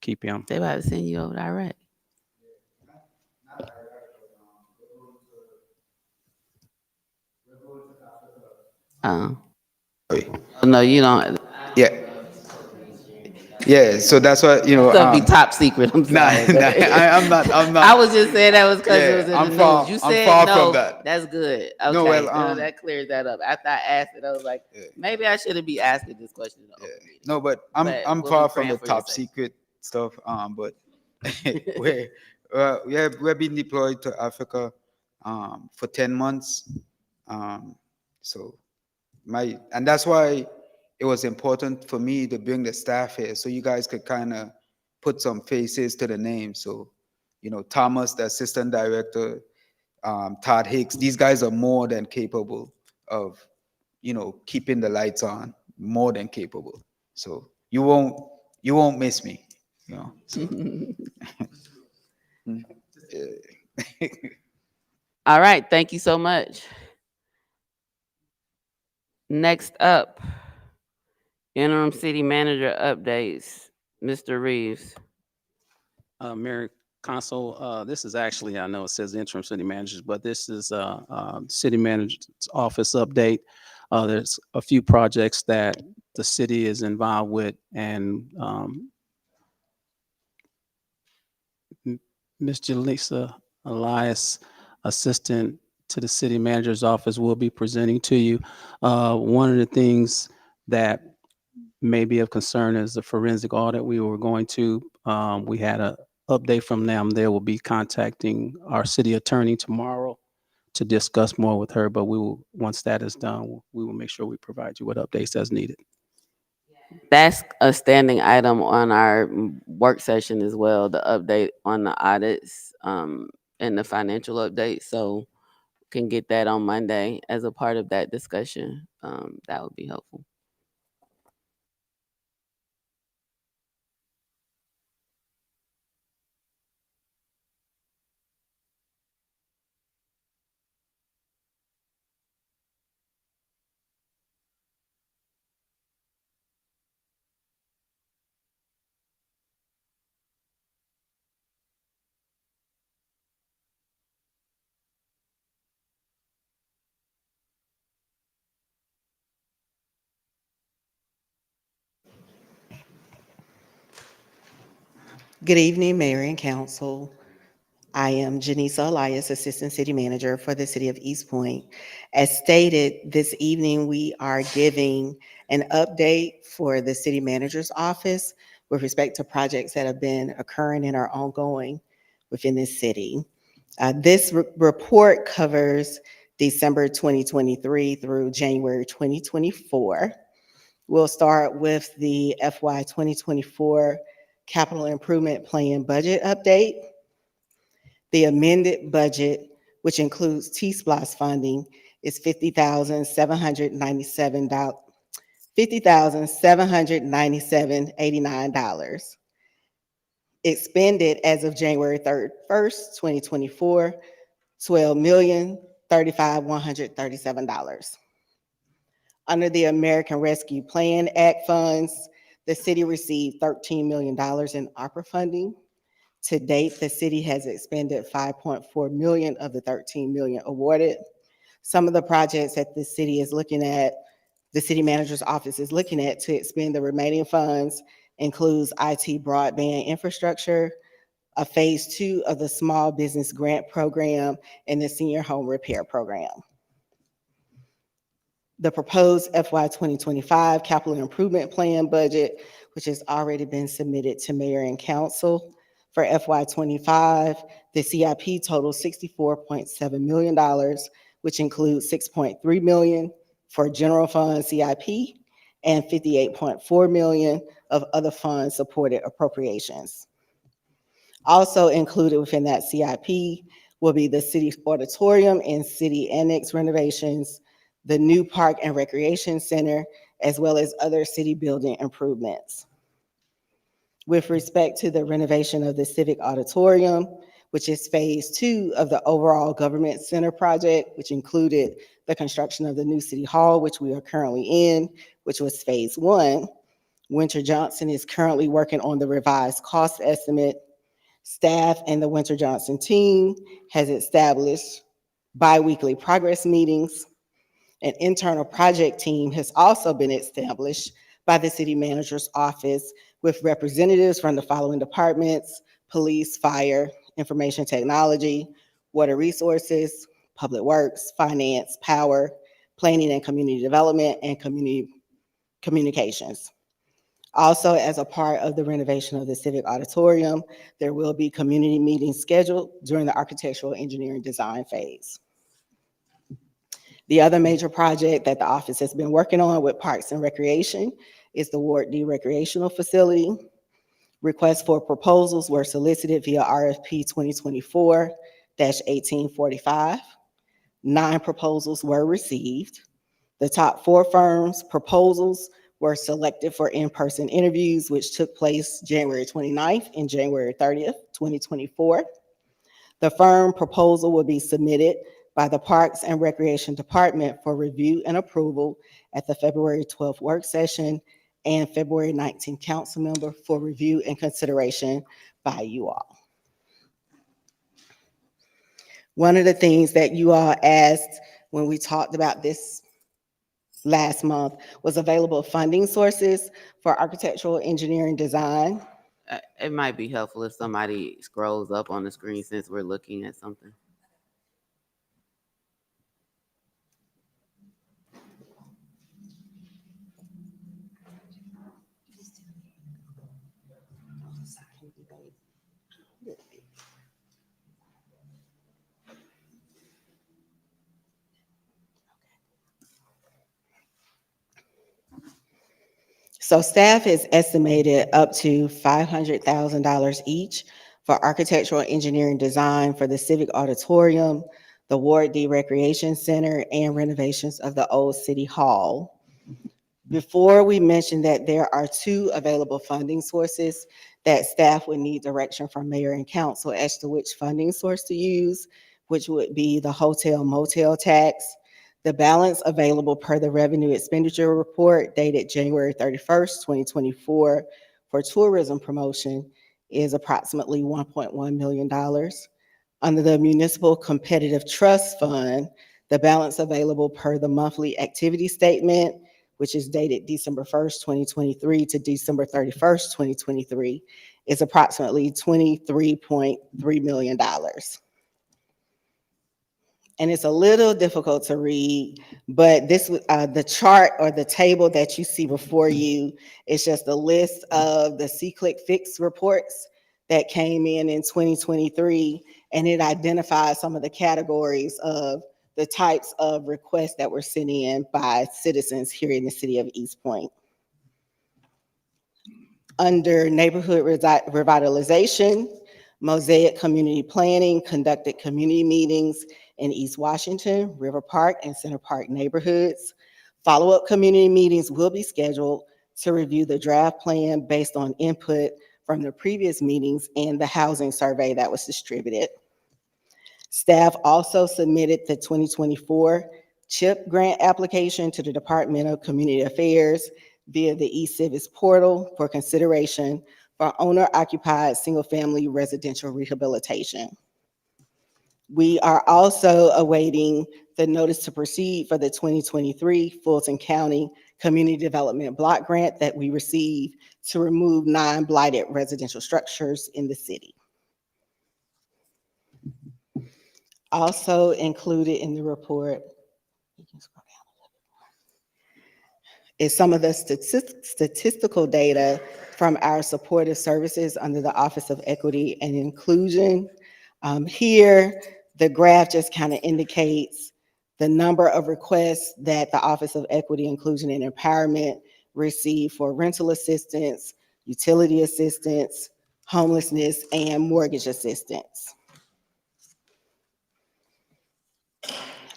keep him. They about to send you over to Iraq. No, you don't. Yeah, so that's why, Stuff be top secret. I'm sorry. I'm not. I was just saying that was because it was in I'm the far- news. You I'm said far no. from that. That's good. Okay, No, well, that clears that up. After I asked it, I was like, maybe I shouldn't be asking this question. In the open meeting. No, but I'm But we'll far be from praying the for your top safety. secret stuff. But we're being deployed to Africa for 10 months. So and that's why it was important for me to bring the staff here so you guys could kind of put some faces to the name. So, Thomas, the assistant director, Todd Hicks, these guys are more than capable of, keeping the lights on, more than capable. So you won't miss me, So, All right, thank you so much. Next up, interim city manager updates, Mr. Reeves. Mayor Council, this is actually, I know it says interim city managers, but this is city manager's office update. There's a few projects that the city is involved with, and Ms. Jaleesa Elias, Assistant to the City Manager's Office, will be presenting to you. One of the things that may be of concern is the forensic audit we were going to. We had a update from them. They will be contacting our city attorney tomorrow to discuss more with her, but we will, once that is done, we will make sure we provide you with updates as needed. That's a standing item on our work session as well, the update on the audits and the financial update. So can get that on Monday as a part of that discussion. That would be helpful. Good evening, Mayor and Council. I am Janisa Elias, Assistant City Manager for the City of East Point. As stated, this evening we are giving an update for the City Manager's Office with respect to projects that have been occurring and are ongoing within this city. This report covers December 2023 through January 2024. We'll start with the FY 2024 Capital Improvement Plan budget update. The amended budget, which includes T-SPLOST funding, is $50,797.89. Expended as of January 1st, 2024, $12,035,137. Under the American Rescue Plan Act funds, the city received $13 million in ARPA funding. To date, the city has expended $5.4 million of the $13 million awarded. Some of the projects that the city is looking at, the city manager's office is looking at to expend the remaining funds includes IT broadband infrastructure, a phase 2 of the small business grant program, and the senior home repair program. The proposed FY 2025 capital improvement plan budget, which has already been submitted to mayor and council. For FY 25, the CIP totals $64.7 million, which includes $6.3 million for general fund CIP and $58.4 million of other fund supported appropriations. Also included within that CIP will be the city auditorium and city annex renovations, the new park and recreation center, as well as other city building improvements. With respect to the renovation of the civic auditorium, which is phase 2 of the overall government center project, which included the construction of the new city hall, which we are currently in, which was phase 1. Winter Johnson is currently working on the revised cost estimate. Staff and the Winter Johnson team has established bi-weekly progress meetings. An internal project team has also been established by the city manager's office with representatives from the following departments: police, fire, information technology, water resources, public works, finance, power, planning and community development, and community communications. Also, as a part of the renovation of the civic auditorium, there will be community meetings scheduled during the architectural engineering design phase. The other major project that the office has been working on with Parks and Recreation is the Ward D Recreational Facility. Requests for proposals were solicited via RFP 2024-1845. 9 proposals were received. The top 4 firms' proposals were selected for in-person interviews, which took place January 29th and January 30th, 2024. The firm proposal will be submitted by the Parks and Recreation Department for review and approval at the February 12th work session and February 19th council member for review and consideration by you all. One of the things that you all asked when we talked about this last month was available funding sources for architectural engineering design. It might be helpful if somebody scrolls up on the screen since we're looking at something. So staff has estimated up to $500,000 each for architectural engineering design for the Civic Auditorium, the Ward D Recreation Center, and renovations of the old City Hall. Before we mentioned that there are 2 available funding sources that staff would need direction from mayor and council as to which funding source to use, which would be the hotel motel tax. The balance available per the revenue expenditure report dated January 31st, 2024 for tourism promotion is approximately $1.1 million. Under the Municipal Competitive Trust Fund, the balance available per the monthly activity statement, which is dated December 1st, 2023 to December 31st, 2023, is approximately $23.3 million. And it's a little difficult to read, but this the chart or the table that you see before you is just a list of the C-Click Fix reports that came in 2023, and it identifies some of the categories of the types of requests that were sent in by citizens here in the city of East Point. Under neighborhood revitalization, Mosaic Community Planning conducted community meetings in East Washington, River Park, and Center Park neighborhoods. Follow-up community meetings will be scheduled to review the draft plan based on input from the previous meetings and the housing survey that was distributed. Staff also submitted the 2024 CHIP grant application to the Department of Community Affairs via the eCivics portal for consideration for owner-occupied single-family residential rehabilitation. We are also awaiting the notice to proceed for the 2023 Fulton County Community Development Block Grant that we received to remove non-blighted residential structures in the city. Also included in the report, you can scroll down a little bit more, is some of the statistical data from our supportive services under the Office of Equity and Inclusion. Here, the graph just kind of indicates the number of requests that the Office of Equity, Inclusion, and Empowerment received for rental assistance, utility assistance, homelessness, and mortgage assistance.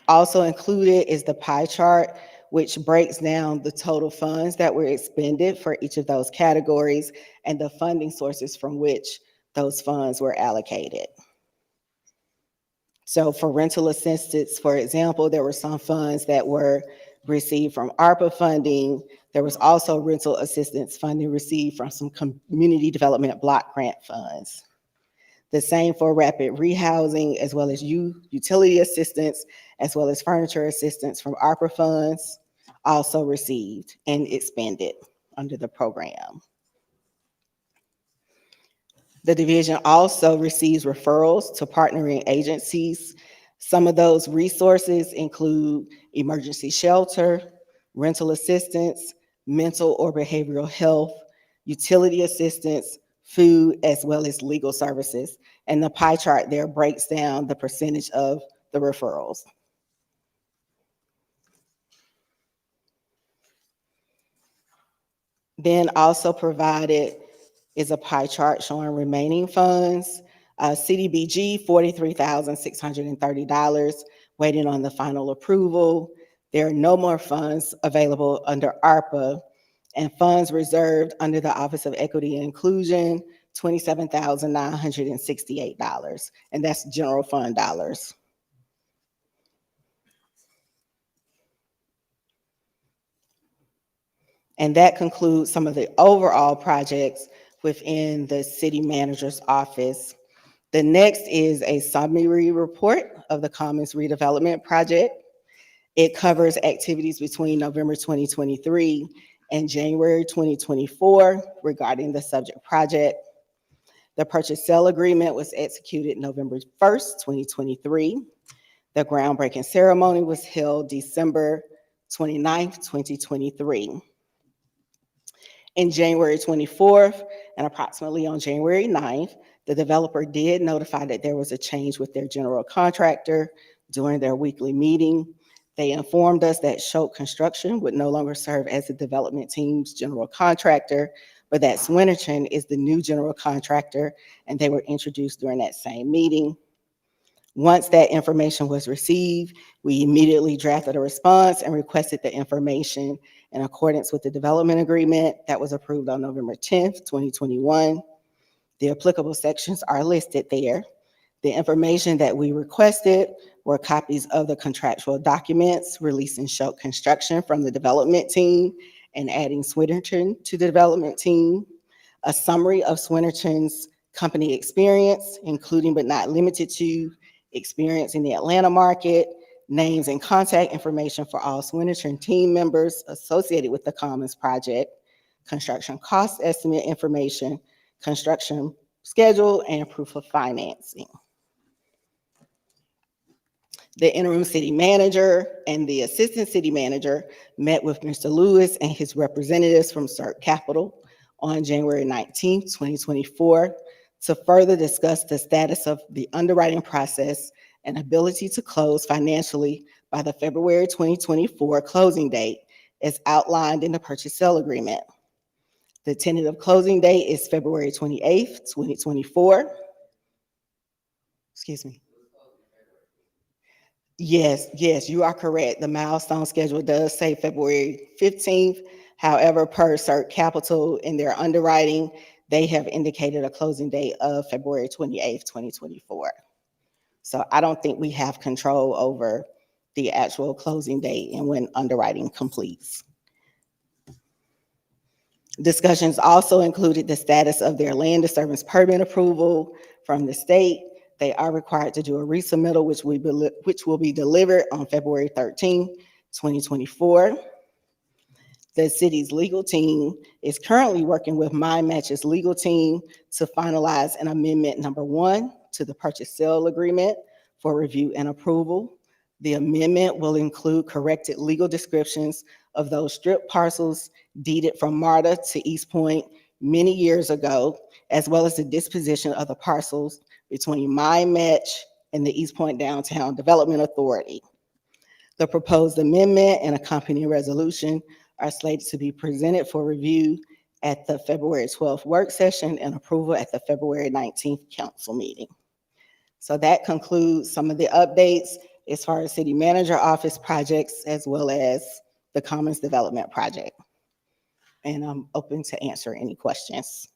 Also included is the pie chart, which breaks down the total funds that were expended for each of those categories and the funding sources from which those funds were allocated. So for rental assistance, for example, there were some funds that were received from ARPA funding. There was also rental assistance funding received from some community development block grant funds. The same for rapid rehousing, as well as utility assistance, as well as furniture assistance from ARPA funds, also received and expended under the program. The division also receives referrals to partnering agencies. Some of those resources include emergency shelter, rental assistance, mental or behavioral health, utility assistance, food, as well as legal services. And the pie chart there breaks down the percentage of the referrals. Then also provided is a pie chart showing remaining funds. CDBG, $43,630, waiting on the final approval. There are no more funds available under ARPA, and funds reserved under the Office of Equity and Inclusion $27,968, and that's general fund dollars. And that concludes some of the overall projects within the city manager's office. The next is a summary report of the Commons redevelopment project. It covers activities between November 2023 and January 2024 regarding the subject project. The purchase sale agreement was executed November 1st, 2023. The groundbreaking ceremony was held December 29th, 2023. In January 24th and approximately on January 9th, the developer did notify that there was a change with their general contractor during their weekly meeting. They informed us that Schultz Construction would no longer serve as the development team's general contractor, but that Swinnerton is the new general contractor, and they were introduced during that same meeting. Once that information was received, we immediately drafted a response and requested the information in accordance with the development agreement that was approved on November 10th, 2021. The applicable sections are listed there. The information that we requested were copies of the contractual documents releasing Schultz Construction from the development team and adding Swinnerton to the development team, a summary of Swinnerton's company experience, including but not limited to experience in the Atlanta market, names and contact information for all Swinnerton team members associated with the Commons project, construction cost estimate information, construction schedule, and proof of financing. The interim city manager and the assistant city manager met with Mr. Lewis and his representatives from CERT Capital on January 19th, 2024, to further discuss the status of the underwriting process and ability to close financially by the February 2024 closing date as outlined in the purchase sale agreement. The tentative closing date is February 28th, 2024. Excuse me. Yes, you are correct. The milestone schedule does say February 15th. However, per CERT Capital in their underwriting, they have indicated a closing date of February 28th, 2024. So I don't think we have control over the actual closing date and when underwriting completes. Discussions also included the status of their land disturbance permit approval from the state. They are required to do a resubmittal, which will be delivered on February 13th, 2024. The city's legal team is currently working with MindMatch's legal team to finalize an amendment number 1 to the purchase sale agreement for review and approval. The amendment will include corrected legal descriptions of those strip parcels deeded from MARTA to East Point many years ago, as well as the disposition of the parcels between MindMatch and the East Point Downtown Development Authority. The proposed amendment and accompanying resolution are slated to be presented for review at the February 12th work session and approval at the February 19th council meeting. So that concludes some of the updates as far as city manager office projects, as well as the Commons Development Project. And I'm open to answer any questions.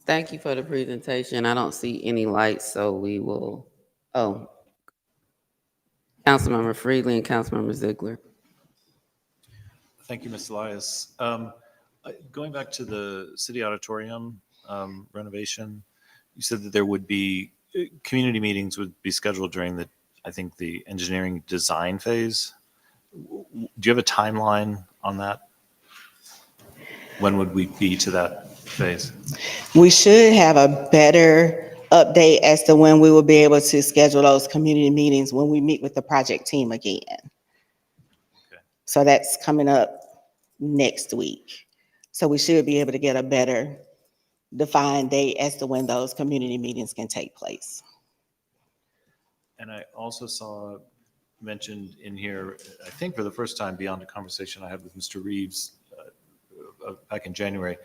Thank you for the presentation. I don't see any lights, so we will, Councilmember Freely and Councilmember Ziegler. Thank you, Ms. Elias. Going back to the city auditorium renovation, you said that there would be, community meetings would be scheduled during the, I think, the engineering design phase. Do you have a timeline on that? When would we be to that phase? We should have a better update as to when we will be able to schedule those community meetings when we meet with the project team again. Okay. So that's coming up next week. So we should be able to get a better defined date as to when those community meetings can take place. And I also saw mentioned in here, I think for the first time beyond a conversation I had with Mr. Reeves back in January,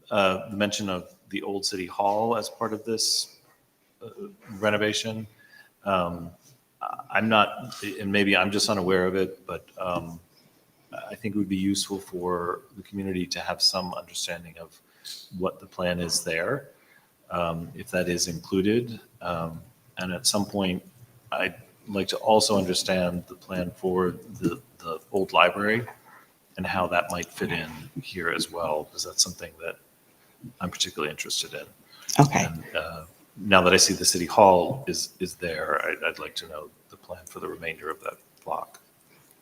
the mention of the old city hall as part of this renovation. I'm not, and maybe I'm just unaware of it, but I think it would be useful for the community to have some understanding of what the plan is there, if that is included. And at some point, I'd like to also understand the plan for the old library and how that might fit in here as well, because that's something that I'm particularly interested in. Okay. And now that I see the city hall is there, I'd like to know the plan for the remainder of that block.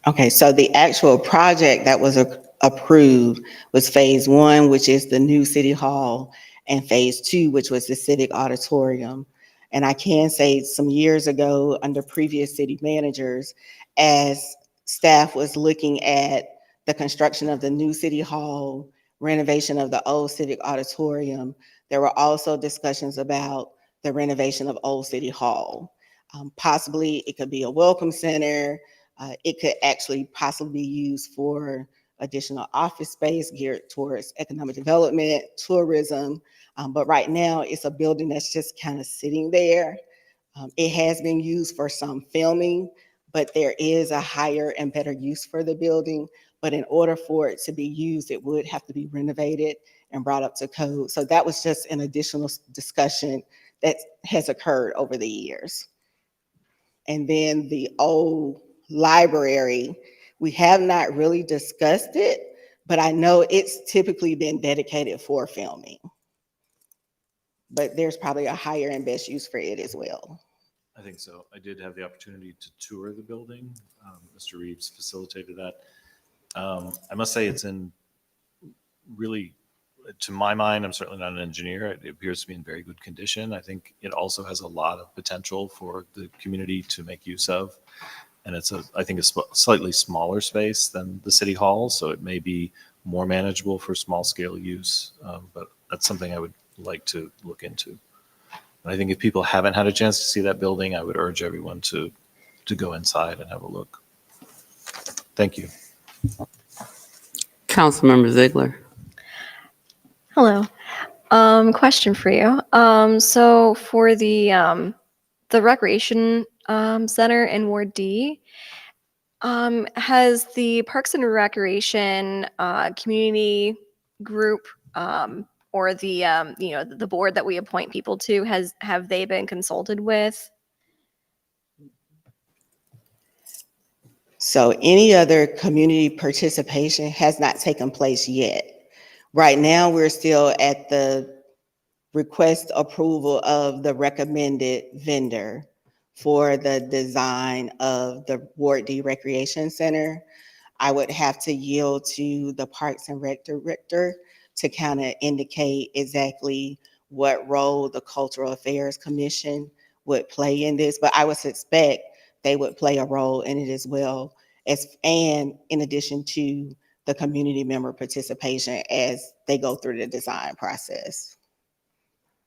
Okay, so the actual project that was approved was phase one, which is the new city hall, and phase two, which was the civic auditorium. And I can say some years ago, under previous city managers, as staff was looking at the construction of the new city hall, renovation of the old civic auditorium, there were also discussions about the renovation of Old City Hall. Possibly it could be a welcome center. It could actually possibly be used for additional office space geared towards economic development, tourism. But right now it's a building that's just kind of sitting there. It has been used for some filming, but there is a higher and better use for the building. But in order for it to be used, it would have to be renovated and brought up to code. So that was just an additional discussion that has occurred over the years. And then the old library, we have not really discussed it, but I know it's typically been dedicated for filming. But there's probably a higher and best use for it as well. I think so. I did have the opportunity to tour the building. Mr. Reeves facilitated that. I must say it's in really, to my mind, I'm certainly not an engineer. It appears to be in very good condition. I think it also has a lot of potential for the community to make use of. And it's I think a slightly smaller space than the city hall, so it may be more manageable for small scale use. But that's something I would like to look into. And I think if people haven't had a chance to see that building, I would urge everyone to go inside and have a look. Thank you. Councilmember Ziegler. Hello. Question for you. So for the recreation center in Ward D, has the Parks and Recreation community group or the the board that we appoint people to, have they been consulted with? So any other community participation has not taken place yet. Right now, we're still at the request approval of the recommended vendor for the design of the Ward D Recreation Center. I would have to yield to the Parks and Rec director to kind of indicate exactly what role the Cultural Affairs Commission would play in this, but I would suspect they would play a role in it as well, and in addition to the community member participation as they go through the design process.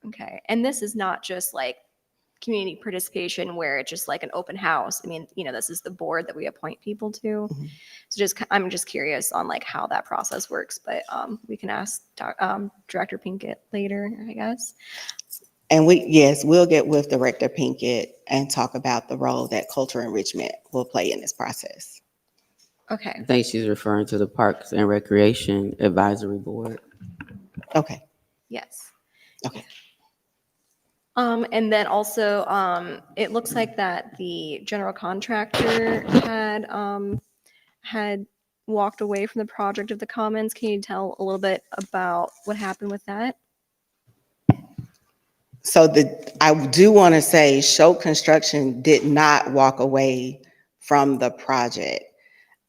Okay. And this is not just like community participation where it's just like an open house. I mean, this is the board that we appoint people to. Mhm. So I'm just curious on like how that process works, but we can ask Director Pinkett later, I guess. And we'll get with Director Pinkett and talk about the role that culture enrichment will play in this process. Okay. I think she's referring to the Parks and Recreation Advisory Board. Okay. Yes. Okay. And then also, it looks like that the general contractor had walked away from the project of the Commons. Can you tell a little bit about what happened with that? So I do want to say Show Construction did not walk away from the project.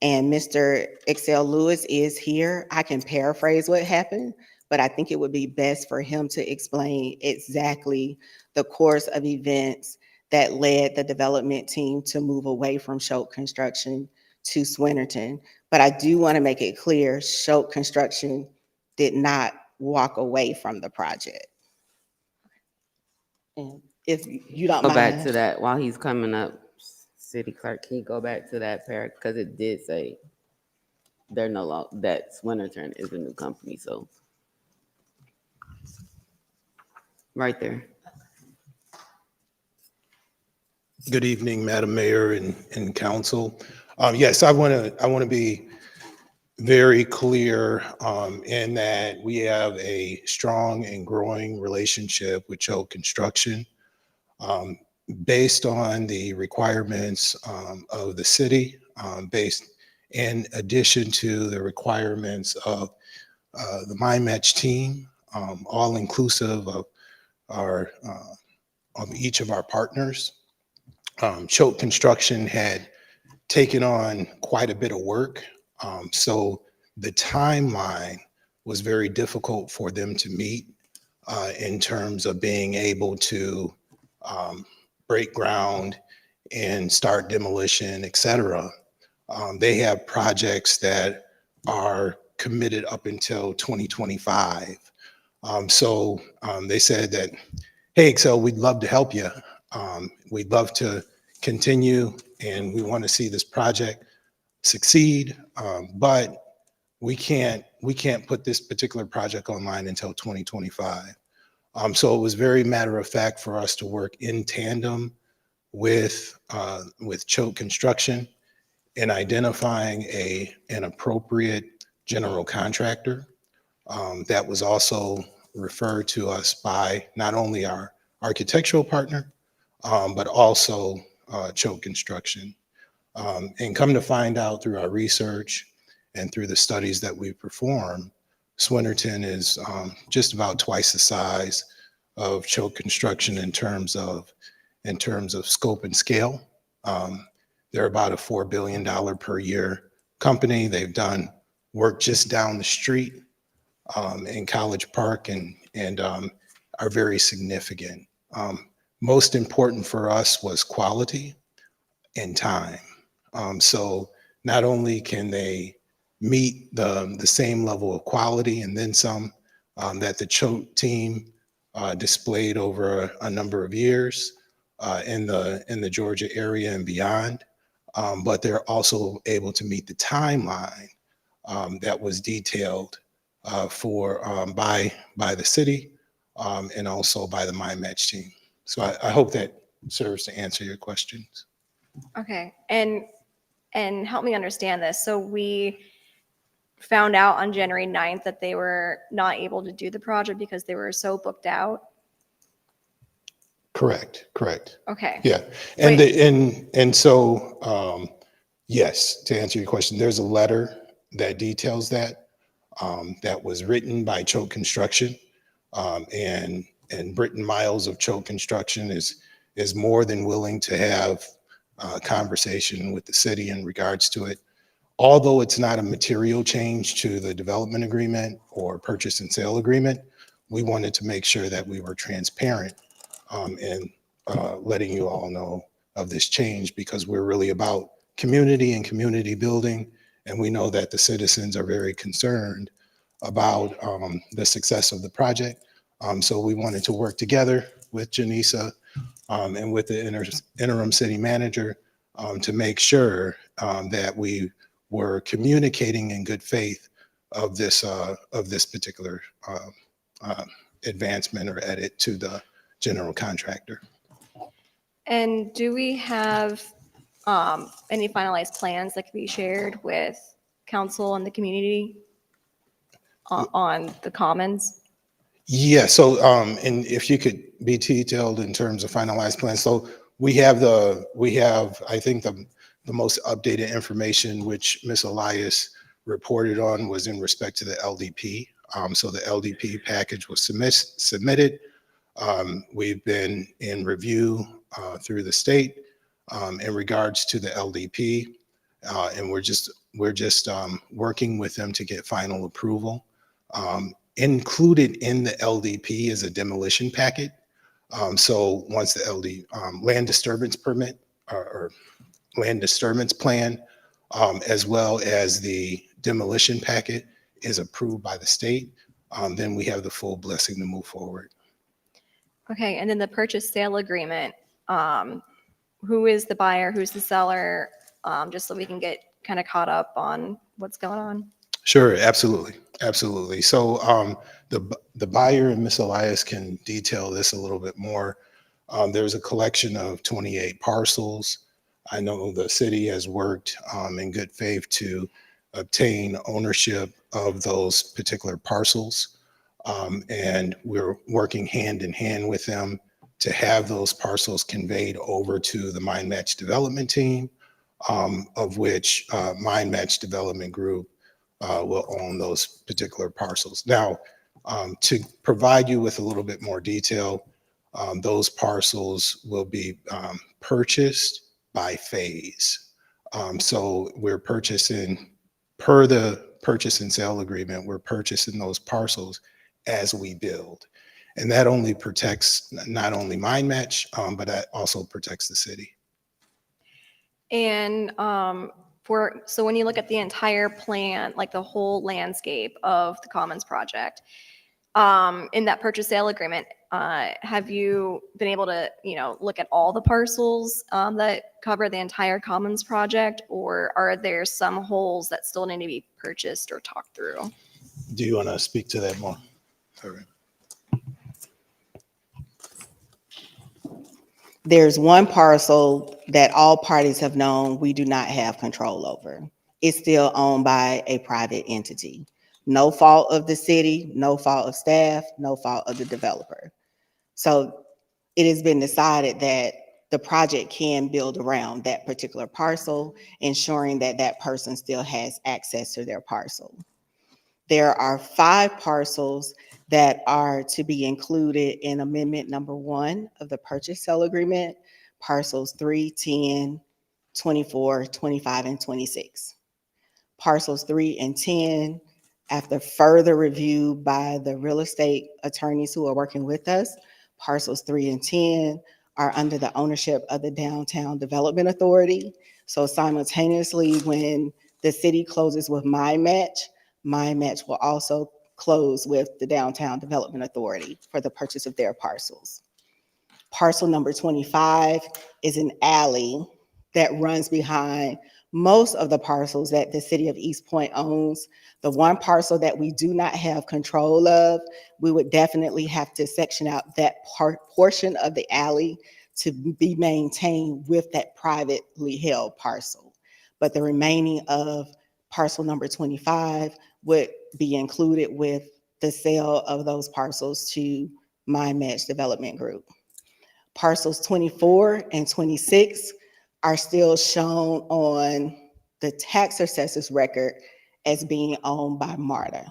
And Mr. Excel Lewis is here. I can paraphrase what happened, but I think it would be best for him to explain exactly the course of events that led the development team to move away from Show Construction to Swinnerton. But I do want to make it clear, Show Construction did not walk away from the project. And if you don't Go mind. back to that while he's coming up. City Clerk, can you go back to that paragraph? Because it did say they're no longer, that Swinnerton is a new company, so. Right there. Good evening, Madam Mayor and Council. Yes, I want to be very clear in that we have a strong and growing relationship with Choate Construction. Based on the requirements of the city, based in addition to the requirements of the MyMatch team, all inclusive of our of each of our partners. Choate Construction had taken on quite a bit of work, so the timeline was very difficult for them to meet in terms of being able to break ground and start demolition, et cetera. They have projects that are committed up until 2025. So they said that, hey, Excel, we'd love to help you. We'd love to continue and we want to see this project succeed, but we can't put this particular project online until 2025. So it was very matter of fact for us to work in tandem with Choate Construction in identifying an appropriate general contractor that was also referred to us by not only our architectural partner, but also Choate Construction. And come to find out through our research and through the studies that we perform, Swinnerton is just about twice the size of Choate Construction in terms of scope and scale. They're about a $4 billion per year company. They've done work just down the street in College Park and are very significant. Most important for us was quality and time. So not only can they meet the same level of quality and then some that the Choate team displayed over a number of years in the Georgia area and beyond, but they're also able to meet the timeline that was detailed by the city and also by the MyMatch team. So I hope that serves to answer your questions. Okay, and help me understand this. So we found out on January 9th that they were not able to do the project because they were so booked out. Correct. Okay. Yeah, and so yes, to answer your question, there's a letter that details that that was written by Choate Construction, and Britton Miles of Choate Construction is more than willing to have a conversation with the city in regards to it. Although it's not a material change to the development agreement or purchase and sale agreement, we wanted to make sure that we were transparent and letting you all know of this change because we're really about community and community building. And we know that the citizens are very concerned about the success of the project. So we wanted to work together with Janisa and with the interim city manager to make sure that we were communicating in good faith of this particular advancement or edit to the general contractor. And do we have any finalized plans that can be shared with council and the community on the commons? Yeah, so and if you could be detailed in terms of finalized plans. So we have I think the most updated information which Ms. Elias reported on was in respect to the LDP. So the LDP package was submitted. We've been in review through the state in regards to the LDP, and we're just working with them to get final approval. Included in the LDP is a demolition packet. So once the land disturbance permit or land disturbance plan, as well as the demolition packet is approved by the state, then we have the full blessing to move forward. Okay, and then the purchase sale agreement, who is the buyer, who's the seller, just so we can get kind of caught up on what's going on? Sure, absolutely. So the buyer and Ms. Elias can detail this a little bit more. There's a collection of 28 parcels. I know the city has worked in good faith to obtain ownership of those particular parcels. And we're working hand in hand with them to have those parcels conveyed over to the Mind Match Development Team, of which Mind Match Development Group will own those particular parcels. Now, to provide you with a little bit more detail, those parcels will be purchased by phase. So we're purchasing, per the purchase and sale agreement, we're purchasing those parcels as we build. And that only protects not only Mind Match, but that also protects the city. And so when you look at the entire plan, like the whole landscape of the Commons project, in that purchase sale agreement, have you been able to, look at all the parcels that cover the entire Commons project, or are there some holes that still need to be purchased or talked through? Do you want to speak to that more? All right. There's one parcel that all parties have known we do not have control over. It's still owned by a private entity. No fault of the city, no fault of staff, no fault of the developer. So it has been decided that the project can build around that particular parcel, ensuring that that person still has access to their parcel. There are 5 parcels that are to be included in amendment number 1 of the purchase sale agreement, parcels 3, 10, 24, 25, and 26. Parcels 3 and 10, after further review by the real estate attorneys who are working with us, parcels 3 and 10 are under the ownership of the Downtown Development Authority. So simultaneously, when the city closes with Mind Match will also close with the Downtown Development Authority for the purchase of their parcels. Parcel number 25 is an alley that runs behind most of the parcels that the city of East Point owns. The one parcel that we do not have control of, we would definitely have to section out that portion of the alley to be maintained with that privately held parcel. But the remaining of parcel number 25 would be included with the sale of those parcels to Mind Match Development Group. Parcels 24 and 26 are still shown on the tax assessor's record as being owned by MARTA.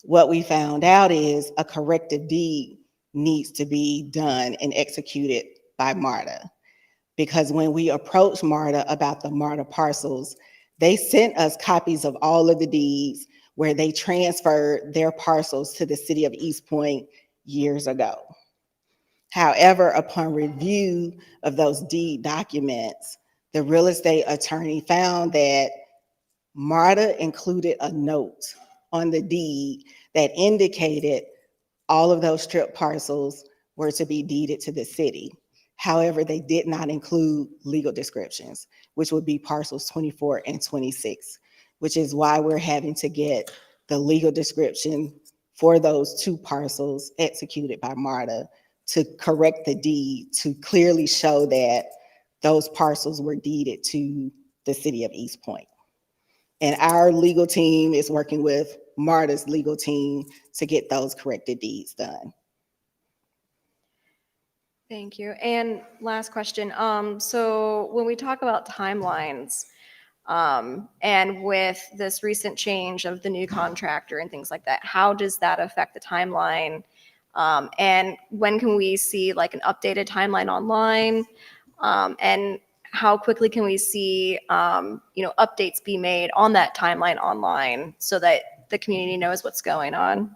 What we found out is a corrective deed needs to be done and executed by MARTA. Because when we approached MARTA about the MARTA parcels, they sent us copies of all of the deeds where they transferred their parcels to the city of East Point years ago. However, upon review of those deed documents, the real estate attorney found that MARTA included a note on the deed that indicated all of those strip parcels were to be deeded to the city. However, they did not include legal descriptions, which would be parcels 24 and 26, which is why we're having to get the legal description for those 2 parcels executed by MARTA to correct the deed, to clearly show that those parcels were deeded to the city of East Point. And our legal team is working with MARTA's legal team to get those corrected deeds done. Thank you. And last question. So when we talk about timelines, and with this recent change of the new contractor and things like that, how does that affect the timeline? And when can we see like an updated timeline online? And how quickly can we see, updates be made on that timeline online so that the community knows what's going on?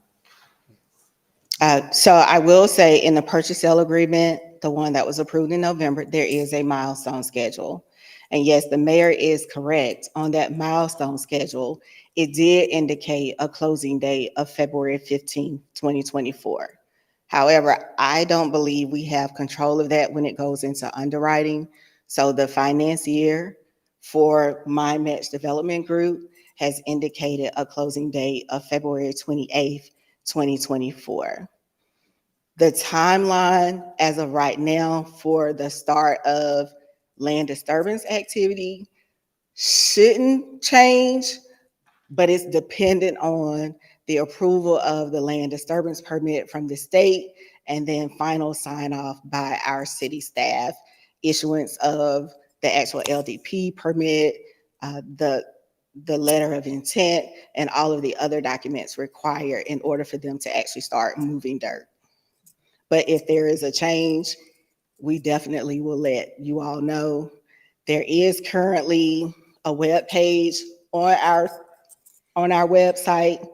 So I will say in the purchase sale agreement, the one that was approved in November, there is a milestone schedule. And yes, the mayor is correct on that milestone schedule. It did indicate a closing date of February 15, 2024. However, I don't believe we have control of that when it goes into underwriting. So the financier for Mind Match Development Group has indicated a closing date of February 28th, 2024. The timeline as of right now for the start of land disturbance activity, shouldn't change, but it's dependent on the approval of the land disturbance permit from the state and then final sign off by our city staff, issuance of the actual LDP permit, the letter of intent, and all of the other documents required in order for them to actually start moving dirt. But if there is a change, we definitely will let you all know. There is currently a web page on our website.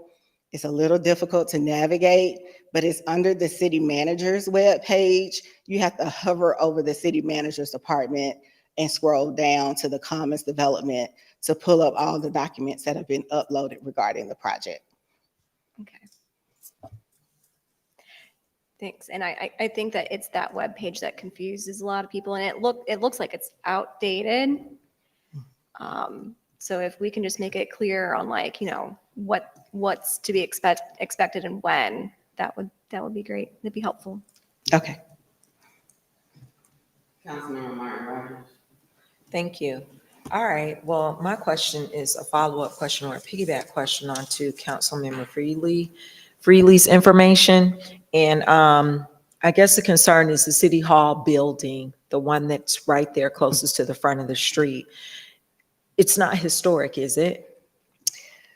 It's a little difficult to navigate, but it's under the city manager's web page. You have to hover over the city manager's department and scroll down to the commons development to pull up all the documents that have been uploaded regarding the project. Okay. Thanks. And I think that it's that web page that confuses a lot of people, and it looks like it's outdated. So if we can just make it clear on, like, you know, what's to be expected and when, that would be great. That'd be helpful. Okay. Councilmember Martin Rogers. Thank you. All right, well, my question is a follow-up question or a piggyback question onto Councilmember Freely's information. And I guess the concern is the City Hall building, the one that's right there closest to the front of the street. It's not historic, is it?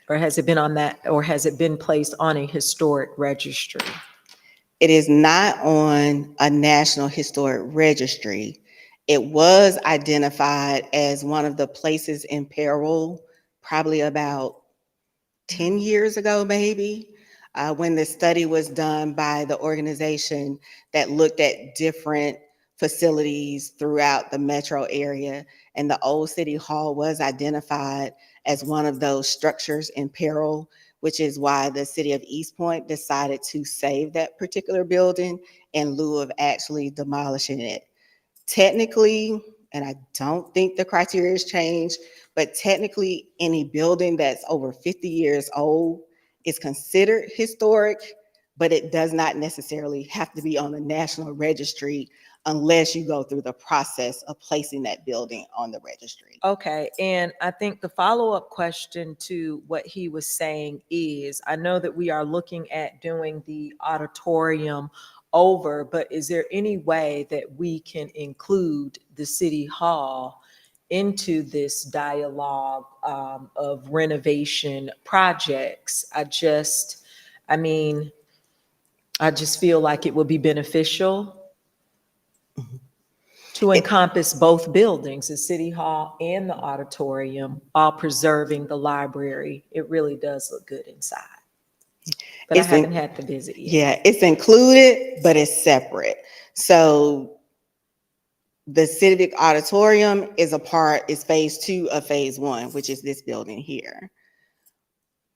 Or has it been on that, or has it been placed on a historic registry? It is not on a National Historic Registry. It was identified as one of the places in peril probably about 10 years ago, maybe, when the study was done by the organization that looked at different facilities throughout the metro area. And the old City Hall was identified as one of those structures in peril, which is why the city of East Point decided to save that particular building in lieu of actually demolishing it. Technically, and I don't think the criteria has changed, but technically any building that's over 50 years old is considered historic, but it does not necessarily have to be on the National Registry unless you go through the process of placing that building on the registry. Okay, and I think the follow-up question to what he was saying is, I know that we are looking at doing the auditorium over, but is there any way that we can include the City Hall into this dialogue of renovation projects? I just feel like it would be beneficial to encompass both buildings, the City Hall and the auditorium, while preserving the library. It really does look good inside. But I haven't had to visit yet. Yeah, it's included, but it's separate. So the Civic Auditorium is phase 2 of phase 1, which is this building here.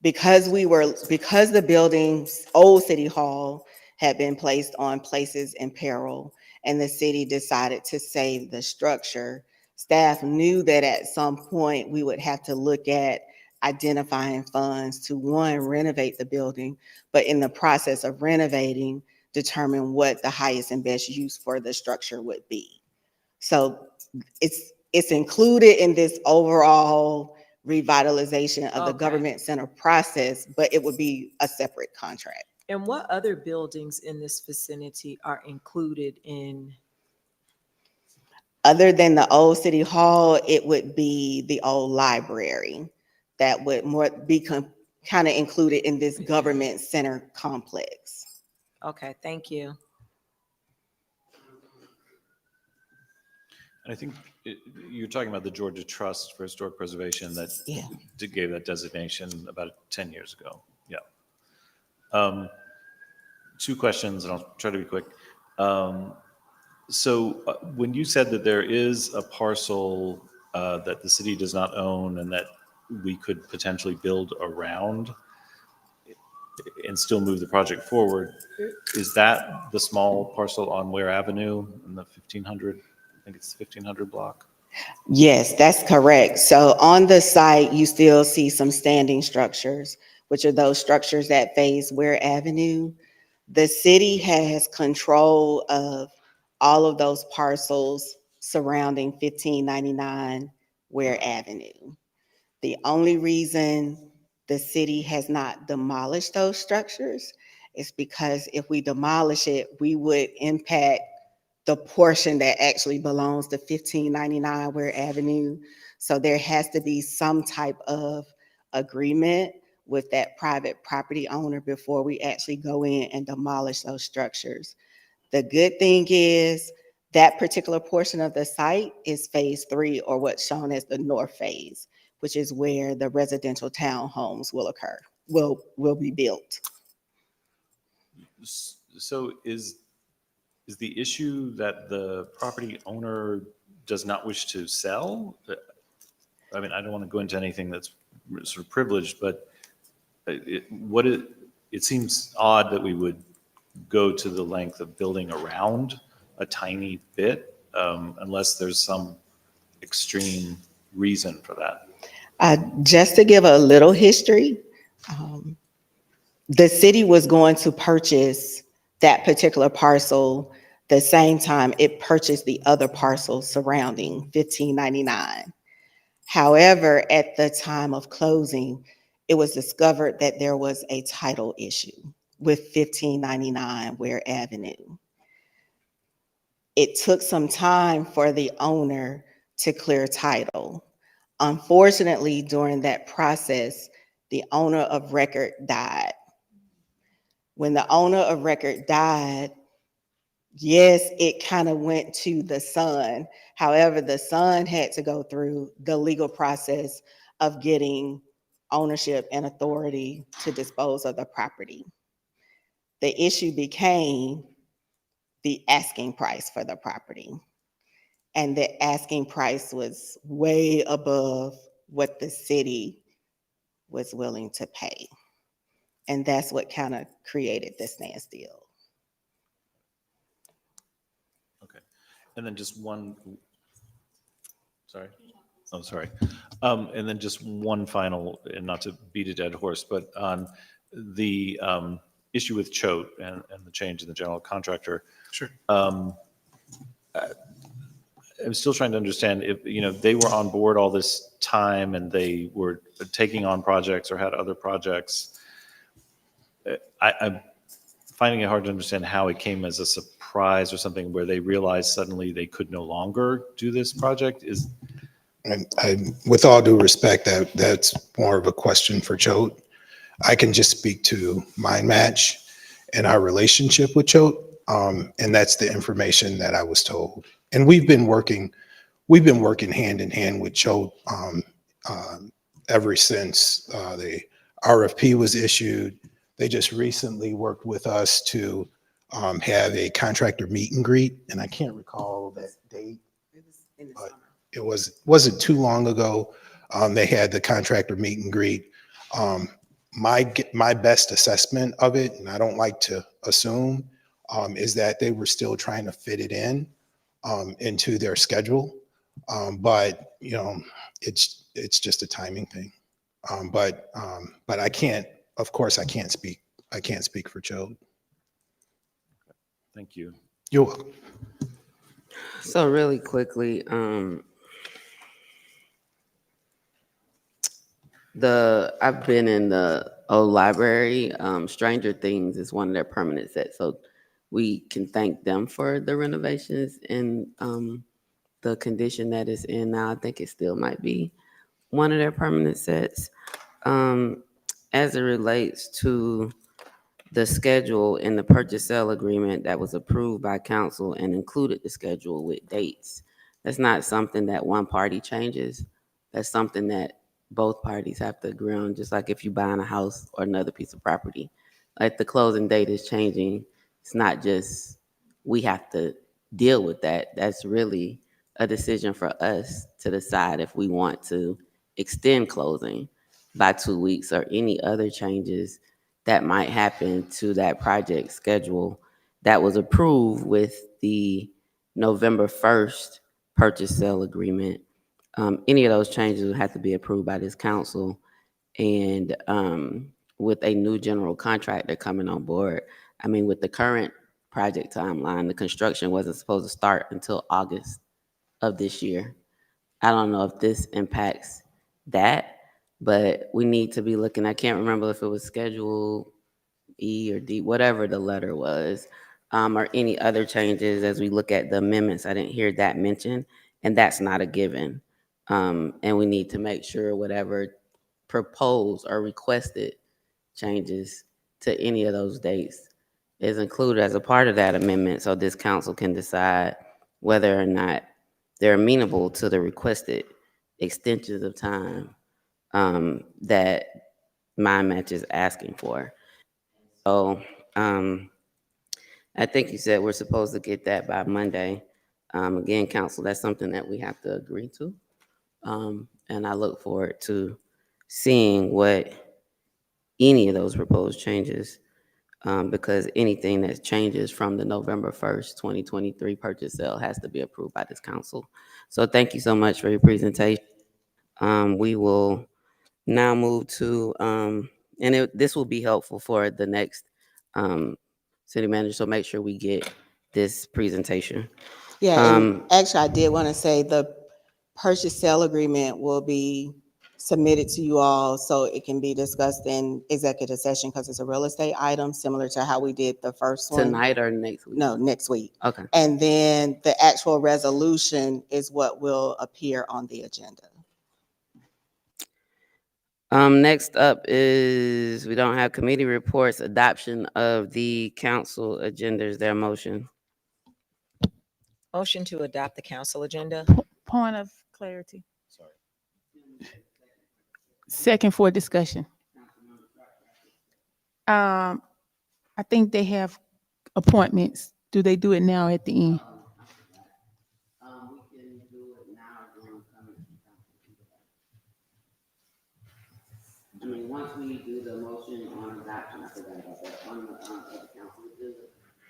Because the building's old City Hall had been placed on places in peril, and the city decided to save the structure, staff knew that at some point we would have to look at identifying funds to, one, renovate the building, but in the process of renovating, determine what the highest and best use for the structure would be. So it's included in this overall revitalization of the government center process, but it would be a separate contract. And what other buildings in this vicinity are included in? Other than the old City Hall, it would be the old library that would more be kind of included in this government center complex. Okay, thank you. I think you're talking about the Georgia Trust for Historic Preservation that gave that designation about 10 years ago. Yeah. 2 questions, and I'll try to be quick. So when you said that there is a parcel that the city does not own and that we could potentially build around and still move the project forward, is that the small parcel on Ware Avenue in the 1500? I think it's 1500 block. Yes, that's correct. So on the site, you still see some standing structures, which are those structures that face Ware Avenue. The city has control of all of those parcels surrounding 1599 Ware Avenue. The only reason the city has not demolished those structures is because if we demolish it, we would impact the portion that actually belongs to 1599 Ware Avenue. So there has to be some type of agreement with that private property owner before we actually go in and demolish those structures. The good thing is that particular portion of the site is phase 3, or what's shown as the north phase, which is where the residential townhomes will occur, will be built. So is the issue that the property owner does not wish to sell? I mean, I don't want to go into anything that's sort of privileged, but it seems odd that we would go to the length of building around a tiny bit unless there's some extreme reason for that. Just to give a little history, the city was going to purchase that particular parcel the same time it purchased the other parcels surrounding 1599. However, at the time of closing, it was discovered that there was a title issue with 1599 Ware Avenue. It took some time for the owner to clear title. Unfortunately, during that process, the owner of record died. When the owner of record died, yes, it kind of went to the son. However, the son had to go through the legal process of getting ownership and authority to dispose of the property. The issue became the asking price for the property. And the asking price was way above what the city was willing to pay. And that's what kind of created this standstill. Okay. And then just one, sorry. Oh, sorry. And then just one final, and not to beat a dead horse, but on the issue with Choate and the change in the general contractor. Sure. I'm still trying to understand if, they were on board all this time and they were taking on projects or had other projects. I'm finding it hard to understand how it came as a surprise or something where they realized suddenly they could no longer do this project. With all due respect, that's more of a question for Choate. I can just speak to Mind Match and our relationship with Choate, and that's the information that I was told. And we've been working hand in hand with Choate ever since the RFP was issued. They just recently worked with us to have a contractor meet and greet, and I can't recall that date. But it wasn't too long ago. They had the contractor meet and greet. My best assessment of it, and I don't like to assume, is that they were still trying to fit it in into their schedule. But it's just a timing thing. But I can't. Of course, I can't speak for Choate. Thank you. You're welcome. So really quickly, I've been in the old library. Stranger Things is one of their permanent sets, so we can thank them for the renovations and the condition that it's in now. I think it still might be one of their permanent sets. As it relates to the schedule in the purchase sale agreement that was approved by council and included the schedule with dates, that's not something that one party changes. That's something that both parties have to agree on, just like if you're buying a house or another piece of property. Like the closing date is changing. It's not just we have to deal with that. That's really a decision for us to decide if we want to extend closing by 2 weeks or any other changes that might happen to that project schedule that was approved with the November 1st purchase sale agreement. Any of those changes would have to be approved by this council. And with a new general contractor coming on board, I mean, with the current project timeline, the construction wasn't supposed to start until August of this year. I don't know if this impacts that, but we need to be looking, I can't remember if it was Schedule E or D, whatever the letter was, or any other changes as we look at the amendments. I didn't hear that mentioned, and that's not a given. And we need to make sure whatever proposed or requested changes to any of those dates is included as a part of that amendment, so this council can decide whether or not they're amenable to the requested extensions of time that Mind Match is asking for. So I think you said we're supposed to get that by Monday. Again, council, that's something that we have to agree to. And I look forward to seeing what any of those proposed changes, because anything that changes from the November 1st, 2023 purchase sale has to be approved by this council. So thank you so much for your presentation. We will now move to, this will be helpful for the next city manager, so make sure we get this presentation. Yeah, and actually, I did want to say the purchase sale agreement will be submitted to you all so it can be discussed in executive session because it's a real estate item, similar to how we did the first one. Tonight or next week? No, next week. Okay. And then the actual resolution is what will appear on the agenda. Next up is, we don't have committee reports, adoption of the council agenda. Is there a motion? Motion to adopt the council agenda. Point of clarity. Second for discussion. I think they have appointments. Do they do it now at the end? I mean, once we do the motion on adoption, I forgot about that, on the council agenda,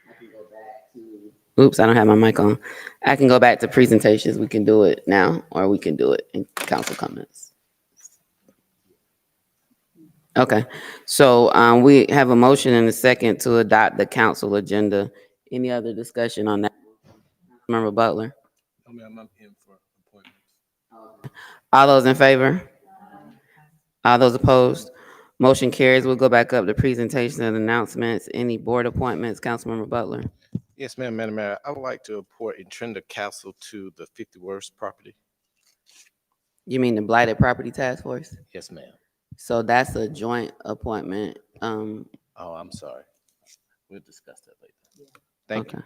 I can go back to. Oops, I don't have my mic on. I can go back to presentations. We can do it now, or we can do it in council comments. Okay, so we have a motion and a second to adopt the council agenda. Any other discussion on that? Member Butler? I mean, I'm in for appointments. All those in favor? All those opposed? Motion carries. We'll go back up to presentation and announcements. Any board appointments, Councilmember Butler? Yes, ma'am, Madam Mayor. I would like to appoint Trenda Castle to the 50 Worst property. You mean the Blighted Property Task Force? Yes, ma'am. So that's a joint appointment. Oh, I'm sorry. We'll discuss that later. Thank you.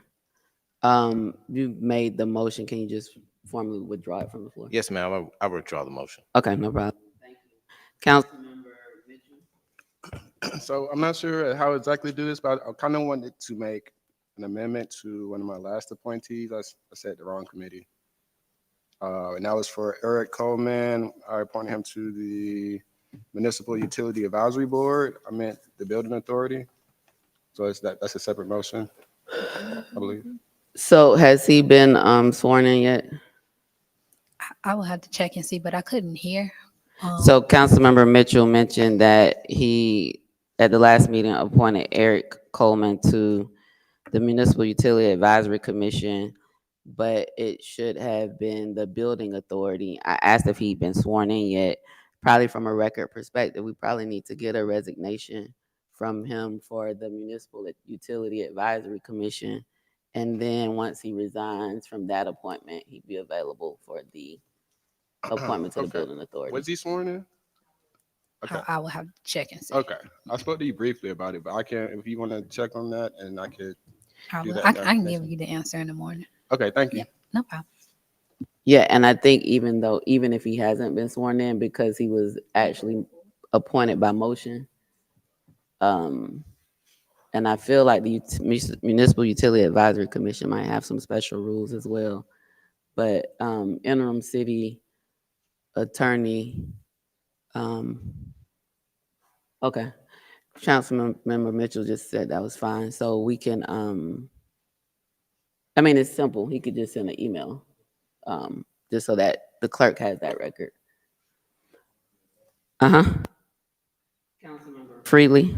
You made the motion. Can you just formally withdraw it from the floor? Yes, ma'am. I withdraw the motion. Okay, no problem. Thank you. Councilmember Mitchell? So I'm not sure how exactly to do this, but I kind of wanted to make an amendment to one of my last appointees. I said the wrong committee. And that was for Eric Coleman. I appointed him to the Municipal Utility Advisory Board. I meant the Building Authority. So that's a separate motion, I believe. So has he been sworn in yet? I will have to check and see, but I couldn't hear. So Councilmember Mitchell mentioned that he, at the last meeting, appointed Eric Coleman to the Municipal Utility Advisory Commission, but it should have been the Building Authority. I asked if he'd been sworn in yet. Probably from a record perspective, we probably need to get a resignation from him for the Municipal Utility Advisory Commission. And then once he resigns from that appointment, he'd be available for the appointment to the Building Authority. Was he sworn in? Okay. I will have to check and see. Okay. I spoke to you briefly about it, but I can't, if you want to check on that, and I could I do will. that. I can give you the answer in the morning. Okay, thank you. Yeah, no problem. Yeah, and I think even if he hasn't been sworn in, because he was actually appointed by motion, and I feel like the Municipal Utility Advisory Commission might have some special rules as well. But interim city attorney, okay. Councilmember Mitchell just said that was fine. So we can, I mean, it's simple. He could just send an email, just so that the clerk has that record. Councilmember Freely.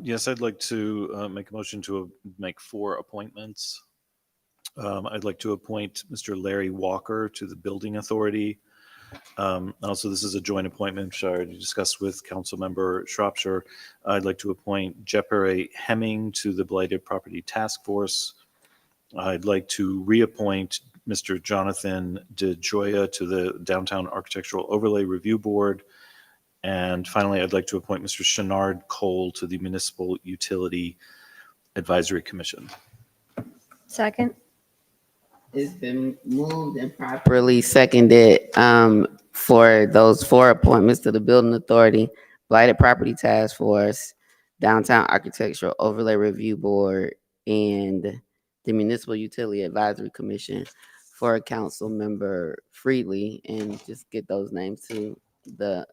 Yes, I'd like to make a motion to make 4 appointments. I'd like to appoint Mr. Larry Walker to the Building Authority, Also, this is a joint appointment, which I already discussed with Councilmember Shropshire. I'd like to appoint Jepere Hemming to the Blighted Property Task Force. I'd like to reappoint Mr. Jonathan DeJoya to the Downtown Architectural Overlay Review Board. And finally, I'd like to appoint Mr. Shenard Cole to the Municipal Utility Advisory Commission. Second. It's been moved and properly seconded for those 4 appointments to the Building Authority, Blighted Property Task Force, Downtown Architectural Overlay Review Board, and the Municipal Utility Advisory Commission for Council Member Freely, and just get those names to the,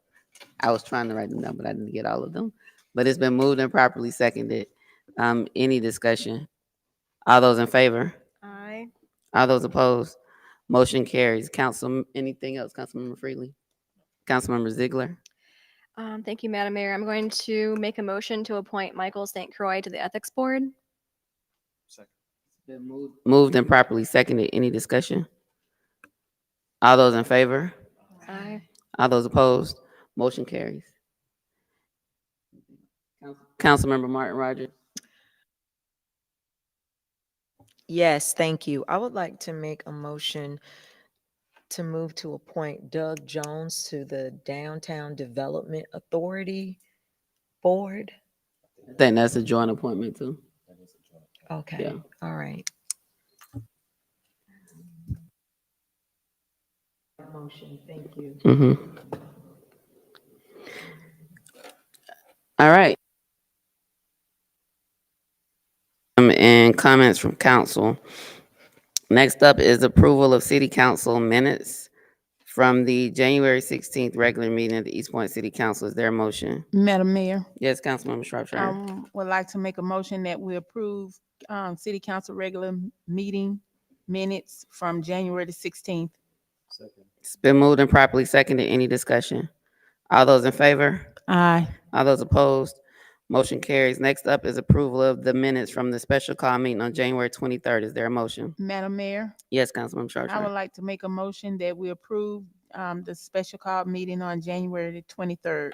I was trying to write them down, but I didn't get all of them. But it's been moved and properly seconded. Any discussion? All those in favor? Aye. All those opposed? Motion carries. Council, anything else, Councilmember Freely? Councilmember Ziegler? Thank you, Madam Mayor. I'm going to make a motion to appoint Michael St. Croix to the Ethics Board. Moved and properly seconded. Any discussion? All those in favor? Aye. All those opposed? Motion carries. Councilmember Martin Rogers? Yes, thank you. I would like to make a motion to move to appoint Doug Jones to the Downtown Development Authority Board. I think that's a joint appointment too. Okay, Yeah. all right. Motion, thank you. All right. And comments from council. Next up is approval of city council minutes from the January 16th regular meeting of the East Point City Council. Is there a motion? Madam Mayor, Yes, Councilmember Shropshire. would like to make a motion that we approve city council regular meeting minutes from January the 16th. It's been moved and properly seconded. Any discussion? All those in favor? Aye. All those opposed? Motion carries. Next up is approval of the minutes from the special call meeting on January 23rd. Is there a motion? Madam Mayor, Yes, Councilmember I would Shropshire. like to make a motion that we approve the special call meeting on January the 23rd.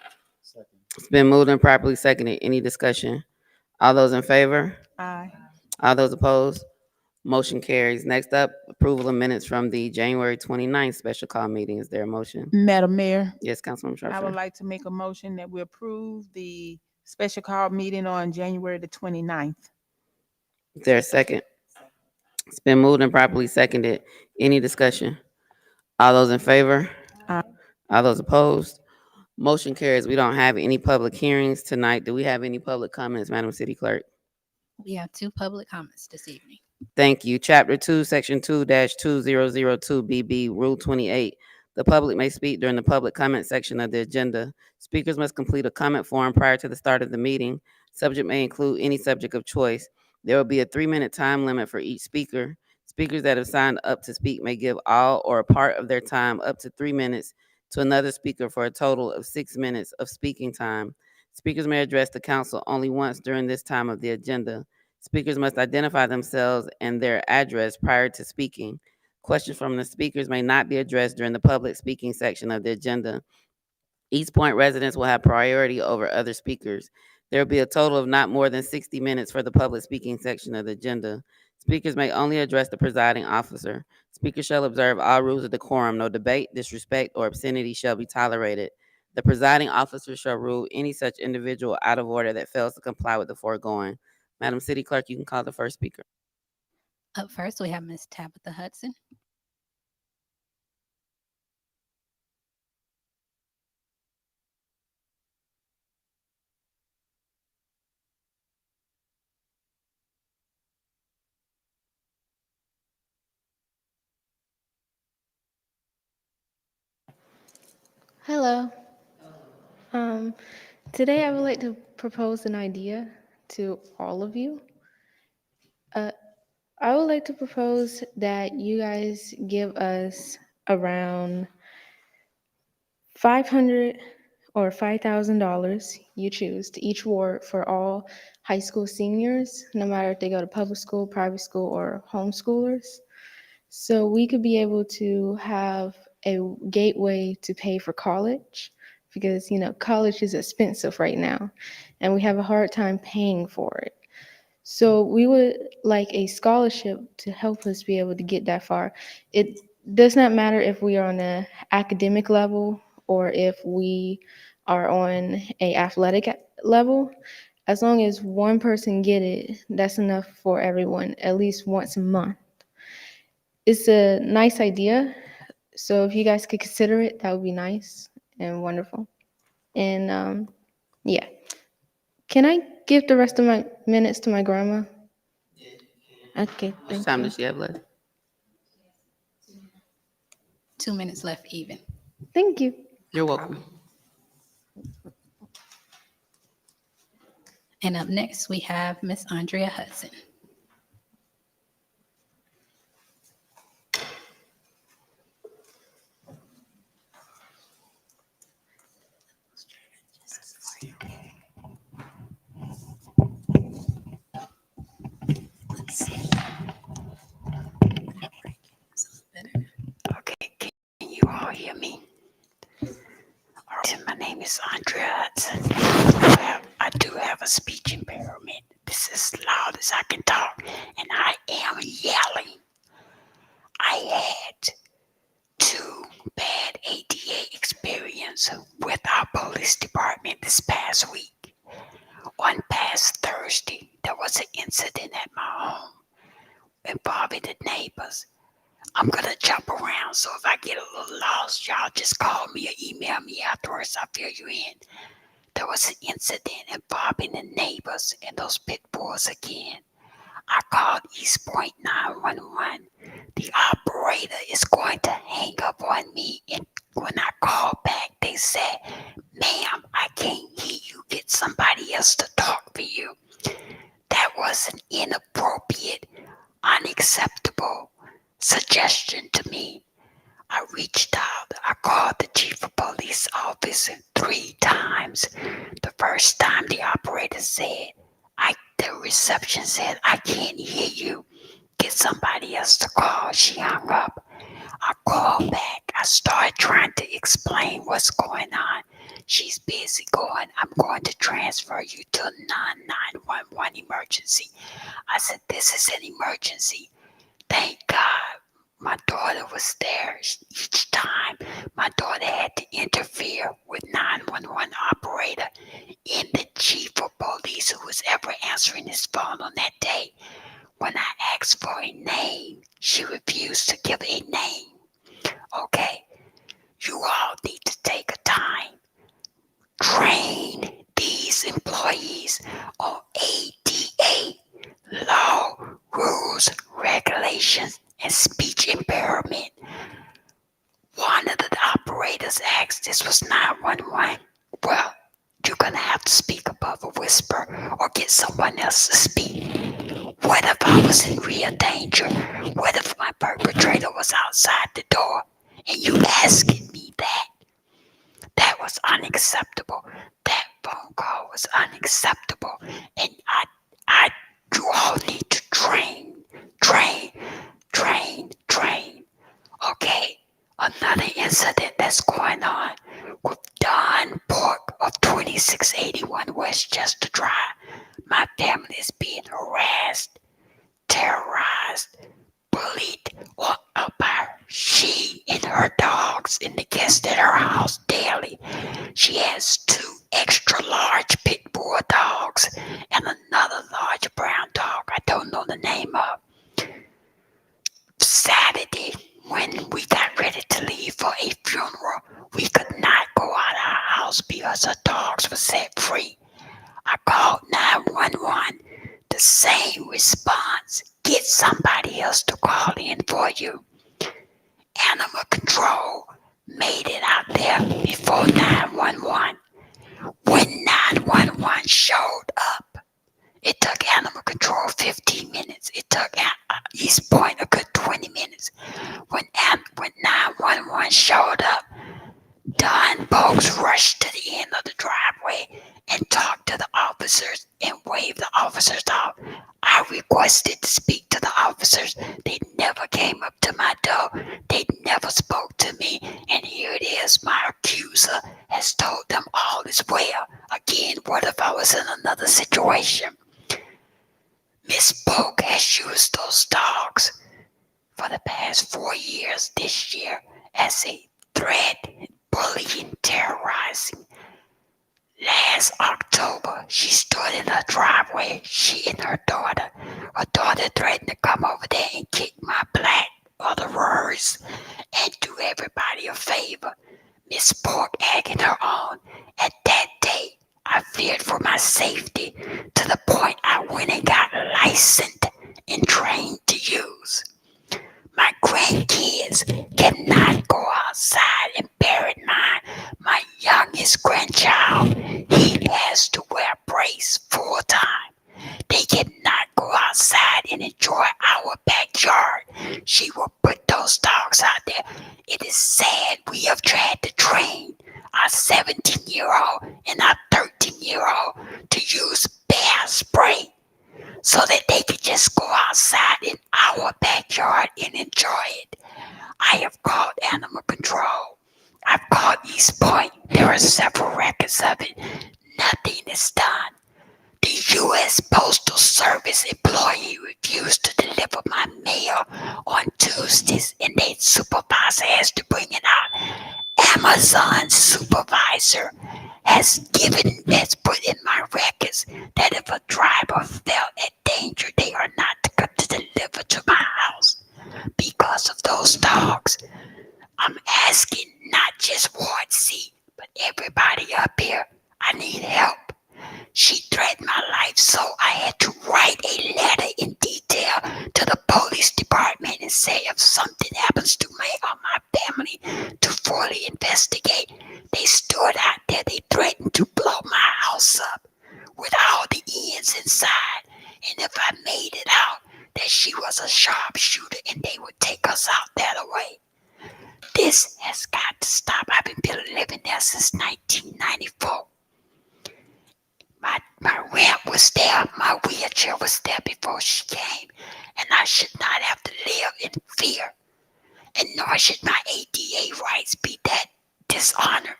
It's been moved and properly seconded. Any discussion? All those in favor? Aye. All those opposed? Motion carries. Next up, approval of minutes from the January 29th special call meeting. Is there a motion? Madam Mayor, Yes, Councilmember I would Shropshire. like to make a motion that we approve the special call meeting on January the 29th. Is there a second? It's been moved and properly seconded. Any discussion? All those in favor? Aye. All those opposed? Motion carries. We don't have any public hearings tonight. Do we have any public comments, Madam City Clerk? We have 2 public comments this evening. Thank you. Chapter 2, Section 2-2002 BB, Rule 28. The public may speak during the public comment section of the agenda. Speakers must complete a comment form prior to the start of the meeting. Subject may include any subject of choice. There will be a 3-minute time limit for each speaker. Speakers that have signed up to speak may give all or a part of their time up to 3 minutes to another speaker for a total of 6 minutes of speaking time. Speakers may address the council only once during this time of the agenda. Speakers must identify themselves and their address prior to speaking. Questions from the speakers may not be addressed during the public speaking section of the agenda. East Point residents will have priority over other speakers. There will be a total of not more than 60 minutes for the public speaking section of the agenda. Speakers may only address the presiding officer. Speakers shall observe all rules of decorum. No debate, disrespect, or obscenity shall be tolerated. The presiding officer shall rule any such individual out of order that fails to comply with the foregoing. Madam City Clerk, you can call the first speaker. Up first, we have Ms. Tabitha Hudson. Hello. Today I would like to propose an idea to all of you. I would like to propose that you guys give us around $500 or $5,000, you choose, to each ward for all high school seniors, no matter if they go to public school, private school, or homeschoolers. So we could be able to have a gateway to pay for college because, college is expensive right now and we have a hard time paying for it. So we would like a scholarship to help us be able to get that far. It does not matter if we are on an academic level or if we are on a athletic level. As long as one person get it, that's enough for everyone, at least once a month. It's a nice idea. So if you guys could consider it, that would be nice and wonderful. And yeah. Can I give the rest of my minutes to my grandma? Okay, How much thank time you. does she have left? 2 minutes left even. Thank you. You're welcome. And up next, we have Miss Andrea Hudson. Okay, can you all hear me? All right, my name is Andrea Hudson. I do have a speech impairment. This is as loud as I can talk, and I am yelling. I had 2 bad ADA experience with our police department this past week. On past Thursday, there was an incident at my home involving the neighbors. I'm gonna jump around, so if I get a little lost, y'all just call me or email me afterwards. I'll fill you in. There was an incident involving the neighbors and those pit bulls again. I called East Point 911. The operator is going to hang up on me, and when I called back, they said, "Ma'am, I can't hear you. Get somebody else to talk for you." That was an inappropriate, unacceptable suggestion to me. I reached out. I called the chief of police office 3 times. The first time the operator said, the reception said, "I can't hear you. Get somebody else to call." She hung up. I called back. I started trying to explain what's going on. She's busy going, "I'm going to transfer you to 911 emergency." I said, "This is an emergency." Thank God my daughter was there. Each time my daughter had to interfere with 911 operator and the chief of police who was ever answering his phone on that day. When I asked for a name, she refused to give a name. Okay, you all need to take a time. Train these employees on ADA law, rules, regulations, and speech impairment. One of the operators asked, this was 911. "Well, you're gonna have to speak above a whisper or get someone else to speak. What if I was in real danger? What if my perpetrator was outside the door and you asking me that?" That was unacceptable. That phone call was unacceptable. And you all need to train. Okay, another incident that's going on with Don Pork of 2681 Westchester Drive. My family is being harassed, terrorized, bullied, or by she and her dogs and the guests at her house daily. She has 2 extra large pit bull dogs and another large brown dog I don't know the name of. Saturday, when we got ready to leave for a funeral, we could not go out of our house because her dogs were set free. I called 911. The same response. Get somebody else to call in for you. Animal control made it out there before 911. When 911 showed up, it took animal control 15 minutes. It took East Point a good 20 minutes. When 911 showed up, Don Bogues rushed to the end of the driveway and talked to the officers and waved the officers off. I requested to speak to the officers. They never came up to my door. They never spoke to me, and here it is. My accuser has told them all is well. Again, what if I was in another situation? Miss Polk has used those dogs for the past 4 years this year as a threat, bullying, terrorizing. Last October, she stood in her driveway, she and her daughter. Her daughter threatened to come over there and kick my black other words and do everybody a favor. Miss Polk egging her on. At that day, I feared for my safety to the point I went and got licensed and trained to use. My grandkids cannot go outside, and bear in mind, my youngest grandchild, he has to wear a brace full time. They cannot go outside and enjoy our backyard. She will put those dogs out there. It is sad we have tried to train our 17-year-old and our 13-year-old to use bear spray so that they could just go outside in our backyard and enjoy it. I have called Animal Control. I've called East Point. There are several records of it. Nothing is done. The U.S. Postal Service employee refused to deliver my mail on Tuesdays, and their supervisor has to bring it out. Amazon's supervisor has put in my records that if a driver felt at danger, they are not to deliver to my house because of those dogs. I'm asking not just Ward C, but everybody up here. I need help. She threatened my life, so I had to write a letter in detail to the police department and say if something happens to me or my family to fully investigate. They stood out there. They threatened to blow my house up with all the ends inside. And if I made it out that she was a sharpshooter and they would take us out that way. This has got to stop. I've been living there since 1994. My ramp was there, my wheelchair was there before she came, and I should not have to live in fear, and nor should my ADA rights be that dishonored.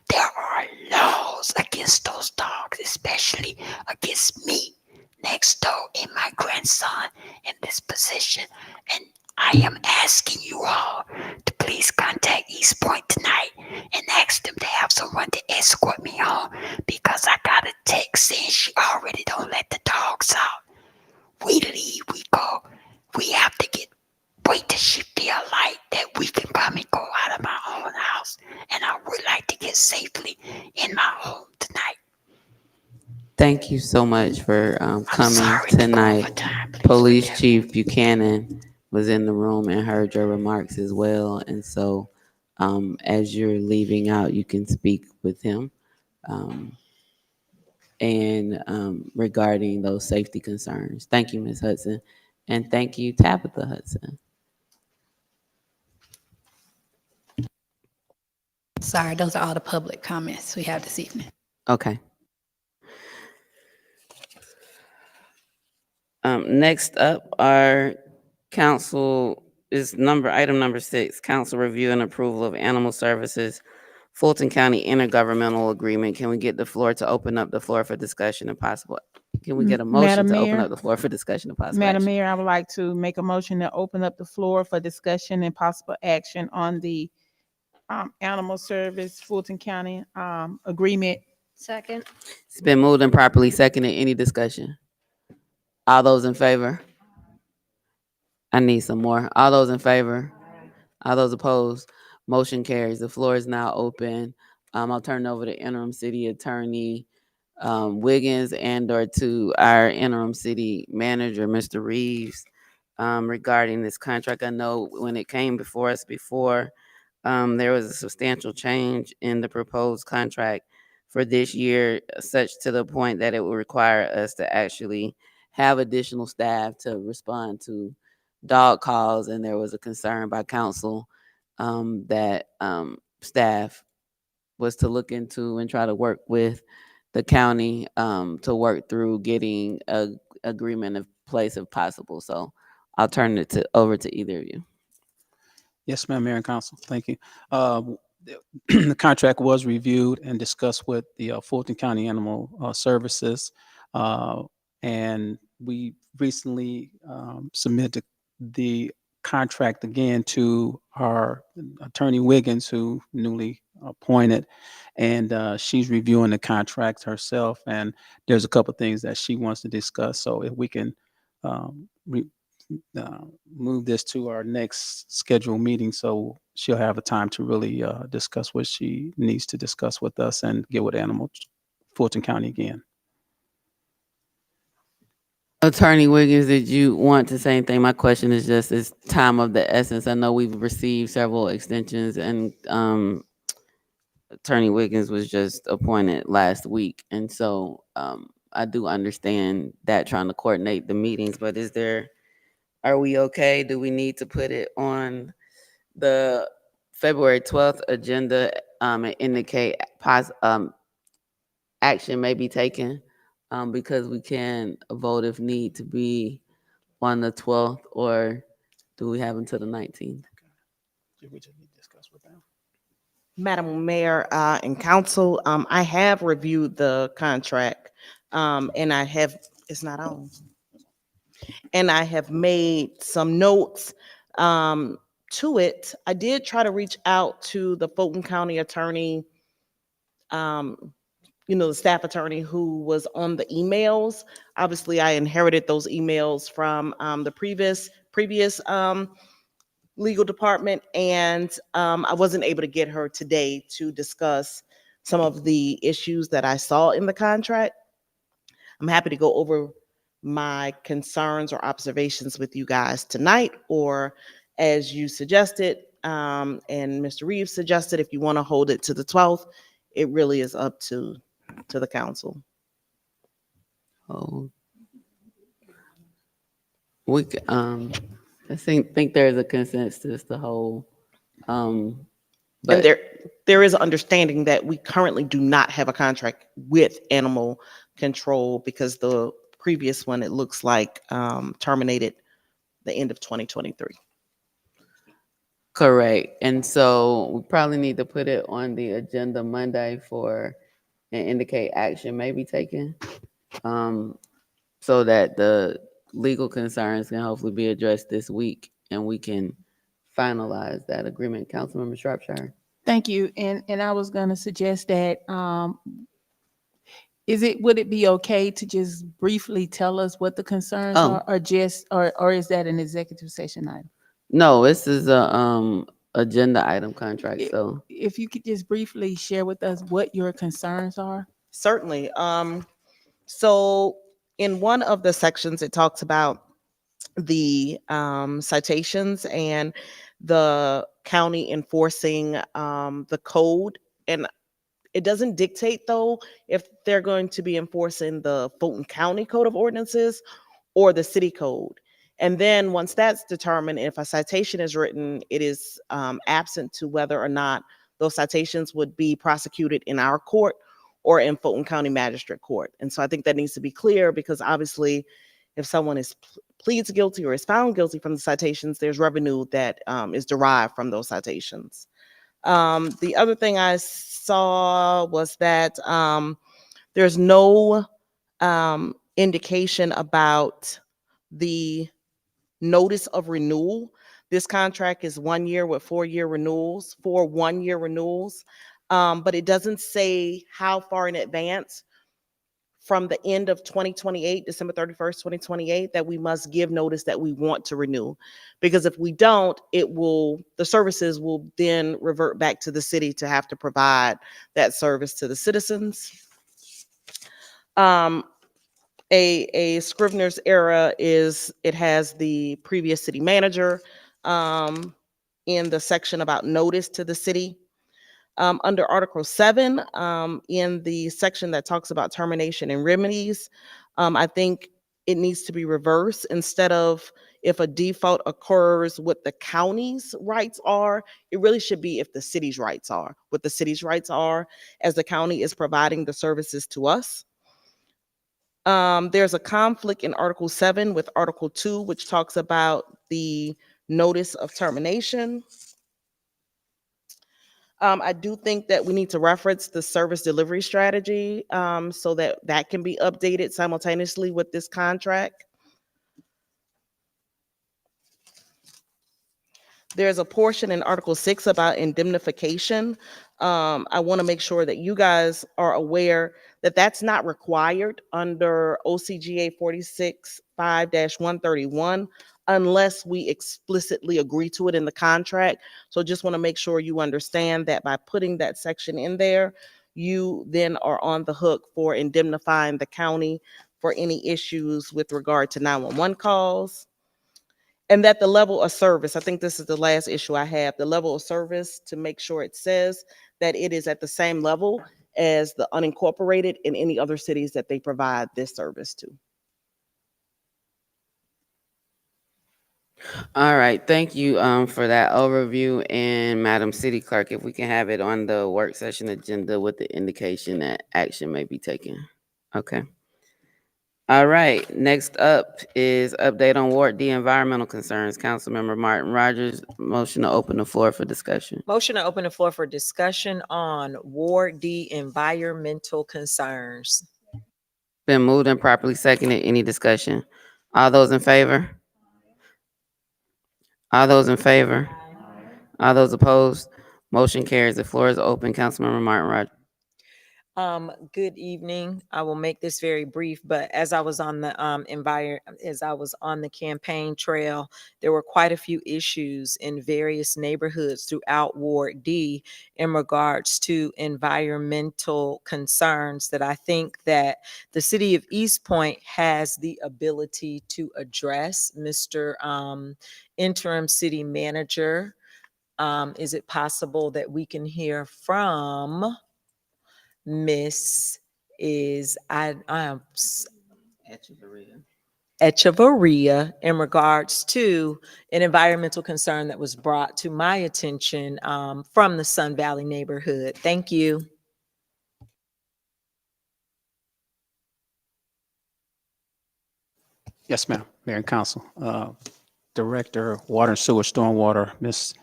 There are laws against those dogs, especially against me next door and my grandson in this position, and I am asking you all to please contact East Point tonight and ask them to have someone to escort me home because I got a text saying she already don't let the dogs out. We leave, we go. We have to wait till she feel like that we can come and go out of my own house. And I would like to get safely in my home tonight. Thank you so much for coming sorry to go tonight. over time. Please Police forgive Chief Buchanan was in the room and heard your remarks as well. And so as you're leaving out, you can speak with him regarding those safety concerns. Thank you, Ms. Hudson. And thank you, Tabitha Hudson. Sorry, those are all the public comments we have this evening. Okay. Next up, our council is item number 6, council review and approval of animal services, Fulton County intergovernmental agreement. Can we get the floor to open up the floor for discussion and possible? Can we get a motion Madam to open Mayor? up the floor for discussion and possible Madam action? Mayor, I would like to make a motion to open up the floor for discussion and possible action on the animal service Fulton County agreement. Second. It's been moved and properly seconded. Any discussion? All those in favor? I need some more. All those in favor? All those opposed? Motion carries. The floor is now open. I'll turn it over to interim city attorney Wiggins or to our interim city manager, Mr. Reeves, regarding this contract. I know when it came before us before, there was a substantial change in the proposed contract for this year, such to the point that it would require us to actually have additional staff to respond to dog calls, and there was a concern by council that staff was to look into and try to work with the county to work through getting a agreement in place if possible. So I'll turn it over to either of you. Yes, ma'am, Mayor and Council. Thank you. The contract was reviewed and discussed with the Fulton County Animal Services. And we recently submitted the contract again to our Attorney Wiggins, who newly appointed. And she's reviewing the contract herself. And there's a couple of things that she wants to discuss. So if we can move this to our next scheduled meeting, so she'll have a time to really discuss what she needs to discuss with us and get with Fulton County again. Attorney Wiggins, did you want to say anything? My question is just, is time of the essence. I know we've received several extensions, and Attorney Wiggins was just appointed last week. And so I do understand that, trying to coordinate the meetings, but are we okay? Do we need to put it on the February 12th agenda and indicate action may be taken? Because we can vote if need to be on the 12th, or do we have until the 19th? Madam Mayor and Council, I have reviewed the contract, and it's not on. And I have made some notes to it. I did try to reach out to the Fulton County attorney, the staff attorney who was on the emails. Obviously, I inherited those emails from the previous legal department, and I wasn't able to get her today to discuss some of the issues that I saw in the contract. I'm happy to go over my concerns or observations with you guys tonight, or as you suggested, and Mr. Reeves suggested, if you want to hold it to the 12th, it really is up to the council. Oh, we I think there's a consensus to hold. And But there is an understanding that we currently do not have a contract with animal control, because the previous one, it looks like, terminated the end of 2023. correct. And so we probably need to put it on the agenda Monday and indicate action may be taken, so that the legal concerns can hopefully be addressed this week and we can finalize that agreement. Councilmember Shropshire. Thank you. And I was going to suggest that, would it be okay to just briefly tell us what the concerns are, or is that an executive session item? No, this is a agenda item contract. So If you could just briefly share with us what your concerns are. Certainly. So in one of the sections, it talks about the citations and the county enforcing the code. And it doesn't dictate, though, if they're going to be enforcing the Fulton County Code of Ordinances or the city code. And then once that's determined, if a citation is written, it is absent to whether or not those citations would be prosecuted in our court or in Fulton County Magistrate Court. And so I think that needs to be clear, because obviously if someone pleads guilty or is found guilty from the citations, there's revenue that is derived from those citations. The other thing I saw was that there's no indication about the notice of renewal. This contract is 1 year with 4-year renewals, 4 1-year renewals. But it doesn't say how far in advance from the end of 2028, December 31st, 2028, that we must give notice that we want to renew. Because if we don't, the services will then revert back to the city to have to provide that service to the citizens. A Scrivener's error is it has the previous city manager in the section about notice to the city. Under Article 7, in the section that talks about termination and remedies, I think it needs to be reversed. Instead of if a default occurs, what the county's rights are, it really should be if the city's rights are, what the city's rights are as the county is providing the services to us. There's a conflict in Article 7 with Article 2, which talks about the notice of termination. I do think that we need to reference the service delivery strategy so that that can be updated simultaneously with this contract. There's a portion in Article 6 about indemnification. I want to make sure that you guys are aware that that's not required under OCGA 46.5-131 unless we explicitly agree to it in the contract. So just want to make sure you understand that by putting that section in there, you then are on the hook for indemnifying the county for any issues with regard to 911 calls. And that the level of service, I think this is the last issue I have, the level of service, to make sure it says that it is at the same level as the unincorporated in any other cities that they provide this service to. All right, thank you for that overview. And Madam City Clerk, if we can have it on the work session agenda with the indication that action may be taken. Okay. All right, next up is update on Ward D environmental concerns. Councilmember Martin Rogers, motion to open the floor for discussion. Motion to open the floor for discussion on Ward D environmental concerns. Been moved and properly seconded. Any discussion? All those in favor? All those in favor? All those opposed? Motion carries. The floor is open. Councilmember Martin Rogers. Good evening. I will make this very brief, but as I was on the campaign trail, there were quite a few issues in various neighborhoods throughout Ward D in regards to environmental concerns that I think that the city of East Point has the ability to address. Mr. Interim City Manager, is it possible that we can hear from Miss Echevarria in regards to an environmental concern that was brought to my attention from the Sun Valley neighborhood? Thank you. Yes, ma'am. Mayor and Council. Director, Water and Sewer Stormwater, Ms.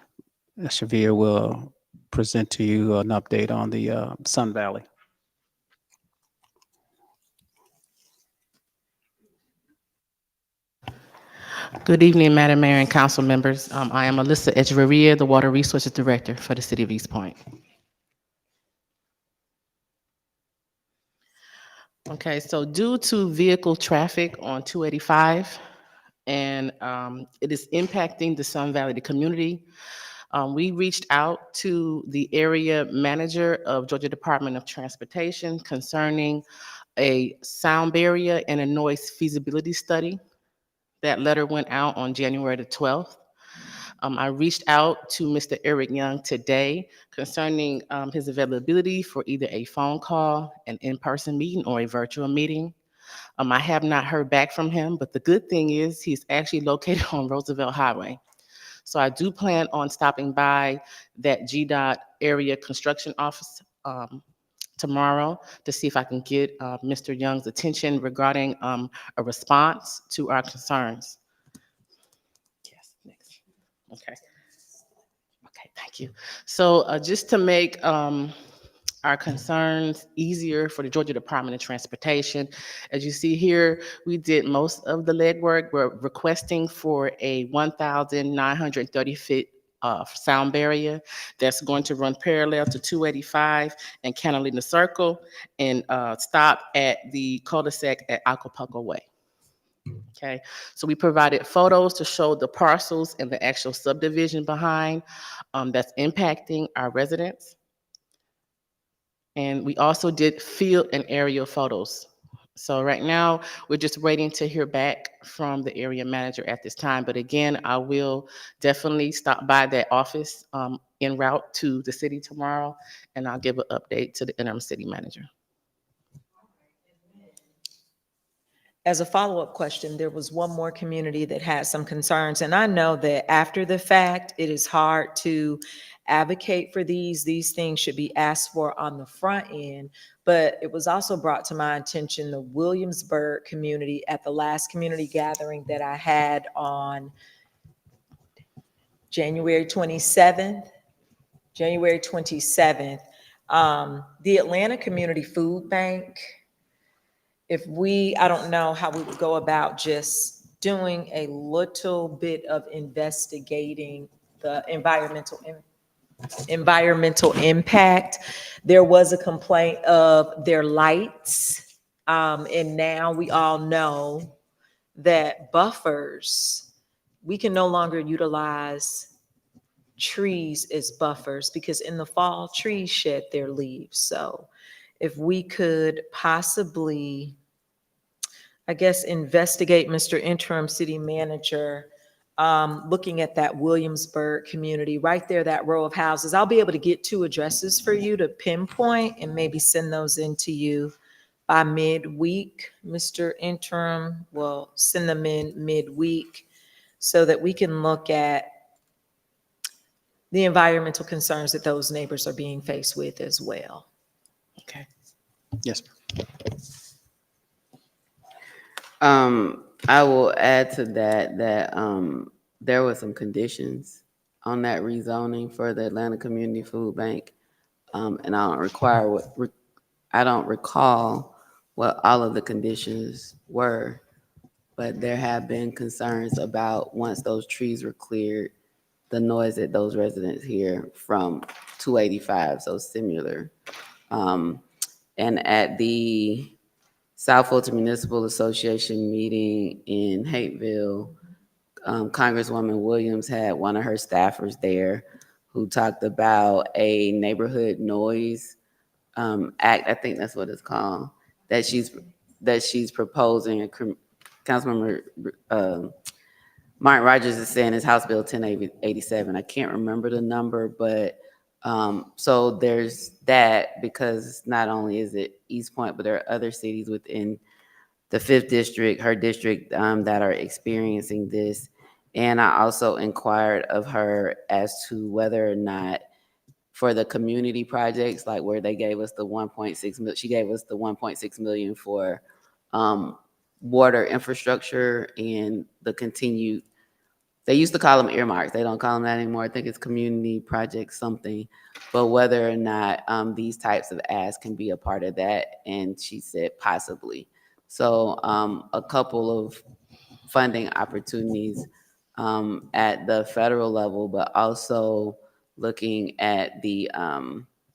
Shavir will present to you an update on the Sun Valley. Good evening, Madam Mayor and council members. I am Alyssa Echevarria, the Water Resources Director for the City of East Point. Okay, so due to vehicle traffic on 285, and it is impacting the Sun Valley, the community, we reached out to the area manager of Georgia Department of Transportation concerning a sound barrier and a noise feasibility study. That letter went out on January the 12th. I reached out to Mr. Eric Young today concerning his availability for either a phone call, an in-person meeting, or a virtual meeting. I have not heard back from him, but the good thing is he's actually located on Roosevelt Highway. So I do plan on stopping by that GDOT area construction office tomorrow to see if I can get Mr. Young's attention regarding a response to our concerns. Yes, next. Okay. Okay, thank you. So just to make our concerns easier for the Georgia Department of Transportation, as you see here, we did most of the legwork. We're requesting for a 1,930 feet sound barrier that's going to run parallel to 285 and Catalina Circle and stop at the cul-de-sac at Acapulco Way. Okay, so we provided photos to show the parcels and the actual subdivision behind that's impacting our residents. And we also did field and aerial photos. So right now, we're just waiting to hear back from the area manager at this time. But again, I will definitely stop by that office en route to the city tomorrow, and I'll give an update to the interim city manager. As a follow-up question, there was one more community that had some concerns, and I know that after the fact, it is hard to advocate for these. These things should be asked for on the front end, but it was also brought to my attention the Williamsburg community at the last community gathering that I had on January 27th. January 27th. The Atlanta Community Food Bank, I don't know how we would go about just doing a little bit of investigating the environmental impact. There was a complaint of their lights. And now we all know that buffers, we can no longer utilize trees as buffers because in the fall, trees shed their leaves. So if we could possibly, I guess, investigate, Mr. Interim City Manager, looking at that Williamsburg community, right there, that row of houses. I'll be able to get 2 addresses for you to pinpoint and maybe send those in to you by midweek. Mr. Interim will send them in midweek so that we can look at the environmental concerns that those neighbors are being faced with as well. Okay. Yes. I will add to that there were some conditions on that rezoning for the Atlanta Community Food Bank. And I don't recall what all of the conditions were, but there have been concerns about once those trees were cleared, the noise that those residents hear from 285, so similar. And at the South Fulton Municipal Association meeting in Hapeville, Congresswoman Williams had one of her staffers there who talked about a neighborhood noise act, I think that's what it's called, that she's proposing. Councilmember Martin Rogers is saying it's House Bill 1087. I can't remember the number, but so there's that, because not only is it East Point, but there are other cities within the 5th district, her district, that are experiencing this. And I also inquired of her as to whether or not for the community projects, like where they gave us the 1.6 million, she gave us the 1.6 million for water infrastructure and the continued, they used to call them earmarks. They don't call them that anymore. I think it's community project something, but whether or not these types of asks can be a part of that. And she said possibly. So a couple of funding opportunities at the federal level, but also looking at the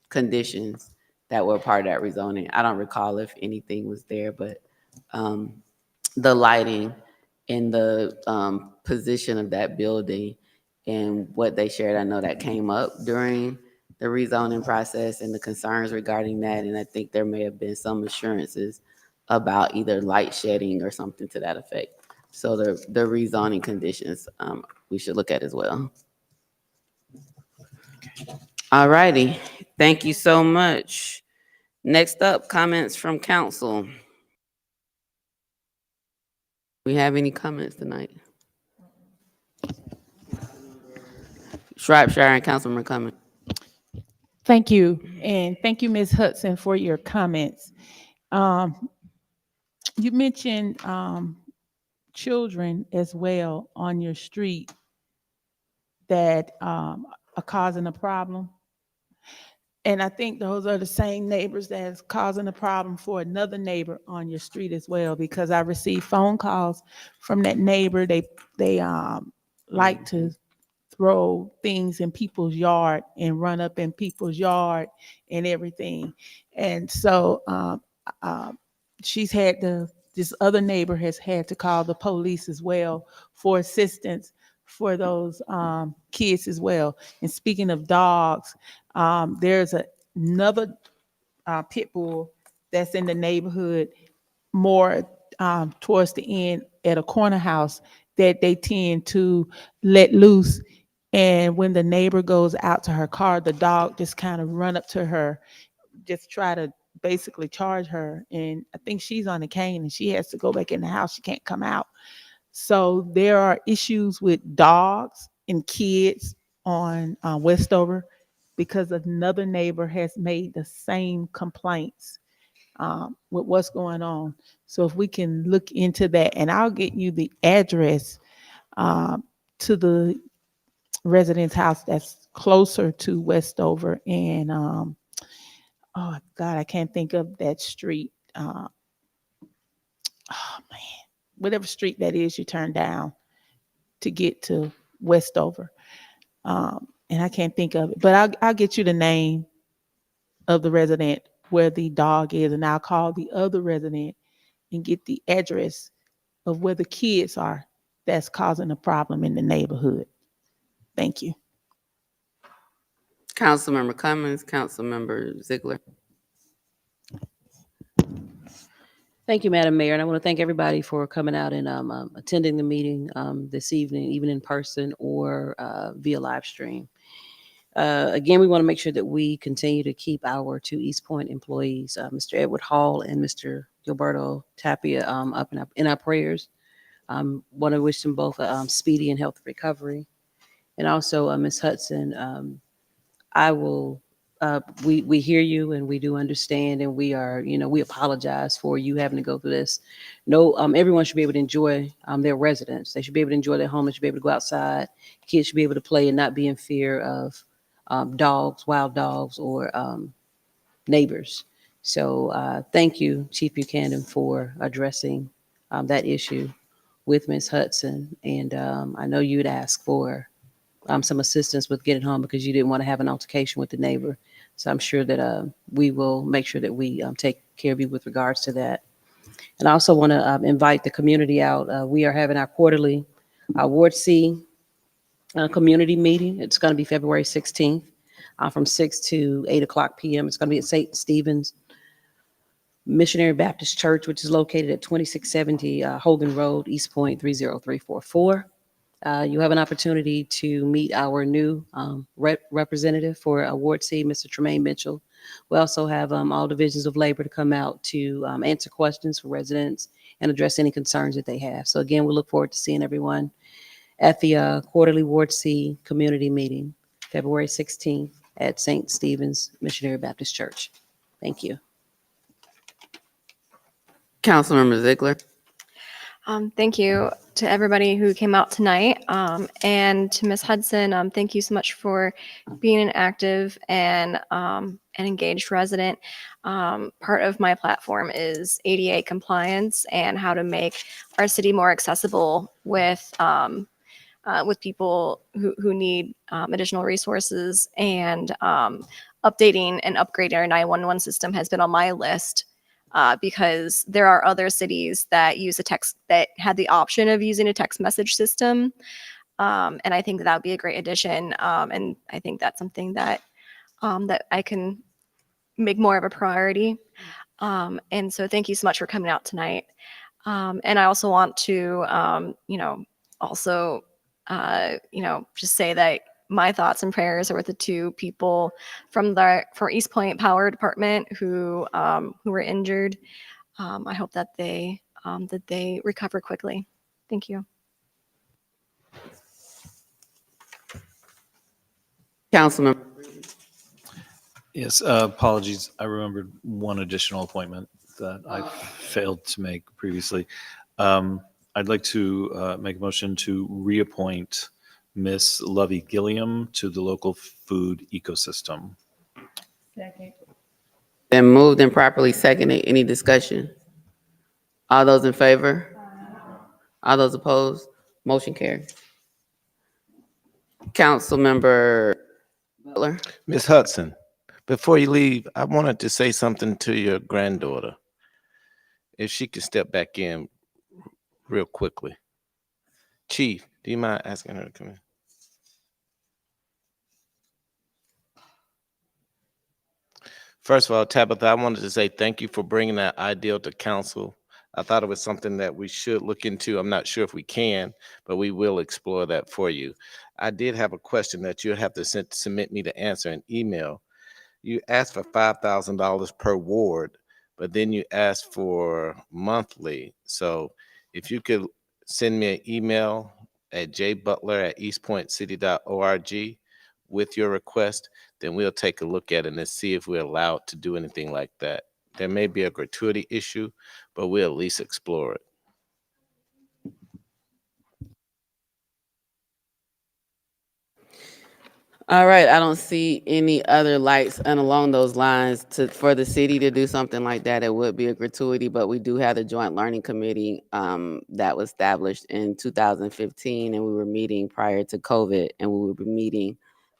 conditions that were part of that rezoning. I don't recall if anything was there, but the lighting and the position of that building and what they shared, I know that came up during the rezoning process and the concerns regarding that. And I think there may have been some assurances about either light shedding or something to that effect. So the rezoning conditions we should look at as well. All righty. Thank you so much. Next up, comments from council. We have any comments tonight? Shropshire and Councilman Cummings. Thank you. And thank you, Ms. Hudson, for your comments. You mentioned children as well on your street that are causing a problem. And I think those are the same neighbors that's causing a problem for another neighbor on your street as well, because I received phone calls from that neighbor. They like to throw things in people's yard and run up in people's yard and everything. And so this other neighbor has had to call the police as well for assistance for those kids as well. And speaking of dogs, there's another pit bull that's in the neighborhood more towards the end at a corner house that they tend to let loose. And when the neighbor goes out to her car, the dog just kind of run up to her, just try to basically charge her. And I think she's on a cane and she has to go back in the house. She can't come out. So there are issues with dogs and kids on Westover because another neighbor has made the same complaints with what's going on. So if we can look into that, and I'll get you the address to the resident's house that's closer to Westover and, oh God, I can't think of that street. Oh man, whatever street that is you turn down to get to Westover. And I can't think of it, but I'll get you the name of the resident where the dog is, and I'll call the other resident and get the address of where the kids are that's causing a problem in the neighborhood. Thank you. Councilmember Cummings, Councilmember Ziegler. Thank you, Madam Mayor, and I want to thank everybody for coming out and attending the meeting this evening, even in person or via live stream. Again, we want to make sure that we continue to keep our two East Point employees, Mr. Edward Hall and Mr. Gilberto Tapia, up in our prayers. Want to wish them both a speedy and healthy recovery. And also, Ms. Hudson, we hear you and we do understand, and we are, we apologize for you having to go through this. No, everyone should be able to enjoy their residence. They should be able to enjoy their home. They should be able to go outside. Kids should be able to play and not be in fear of dogs, wild dogs, or neighbors. So thank you, Chief Buchanan, for addressing that issue with Ms. Hudson. And I know you'd ask for some assistance with getting home because you didn't want to have an altercation with the neighbor. So I'm sure that we will make sure that we take care of you with regards to that. And I also want to invite the community out. We are having our quarterly Ward C community meeting. It's going to be February 16th from 6 to 8 o'clock p.m. It's going to be at St. Stephen's Missionary Baptist Church, which is located at 2670 Hogan Road, East Point 30344. You have an opportunity to meet our new representative for Ward C, Mr. Tremaine Mitchell. We also have all divisions of labor to come out to answer questions for residents and address any concerns that they have. So again, we look forward to seeing everyone at the quarterly Ward C community meeting, February 16th at St. Stephen's Missionary Baptist Church. Thank you. Councilmember Ziegler. Thank you to everybody who came out tonight. And to Ms. Hudson, thank you so much for being an active and an engaged resident. Part of my platform is ADA compliance and how to make our city more accessible with people who need additional resources, and updating and upgrading our 911 system has been on my list. Because there are other cities that use that had the option of using a text message system. And I think that would be a great addition. And I think that's something that that I can make more of a priority. And so thank you so much for coming out tonight. And I also want to, just say that my thoughts and prayers are with the two people from East Point Power Department who were injured. I hope that they recover quickly. Thank you. Councilmember. Yes, apologies. I remembered one additional appointment that I failed to make previously. I'd like to make a motion to reappoint Miss Lovey Gilliam to the local food ecosystem. Second. Been moved and properly seconded. Any discussion? All those in favor? All those opposed? Motion carried. Councilmember Butler. Ms. Hudson, before you leave, I wanted to say something to your granddaughter. If she could step back in real quickly. Chief, do you mind asking her to come in? First of all, Tabitha, I wanted to say thank you for bringing that ideal to council. I thought it was something that we should look into. I'm not sure if we can, but we will explore that for you. I did have a question that you'll have to submit me to answer in email. You asked for $5,000 per ward, but then you asked for monthly. So if you could send me an email at jbutler@eastpointcity.org with your request, then we'll take a look at it and see if we're allowed to do anything like that. There may be a gratuity issue, but we'll at least explore it. All right, I don't see any other lights, and along those lines, for the city to do something like that, it would be a gratuity, but we do have the Joint Learning Committee that was established in 2015, and we were meeting prior to COVID, and we will be meeting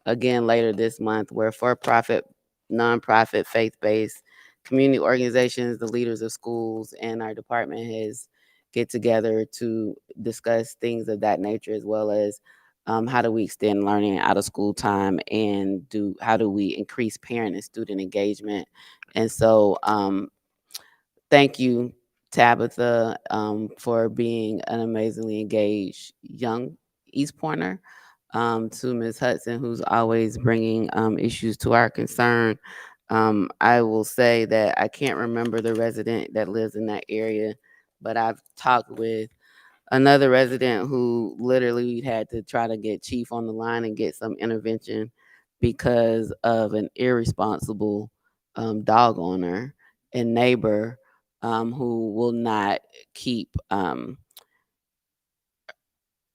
again later this month, where for-profit, nonprofit, faith-based community organizations, the leaders of schools, and our department heads get together to discuss things of that nature, as well as how do we extend learning out of school time, and how do we increase parent and student engagement? And so thank you, Tabitha, for being an amazingly engaged young East Pointer. To Ms. Hudson, who's always bringing issues to our concern. I will say that I can't remember the resident that lives in that area, but I've talked with another resident who literally had to try to get chief on the line and get some intervention because of an irresponsible dog owner and neighbor who will not keep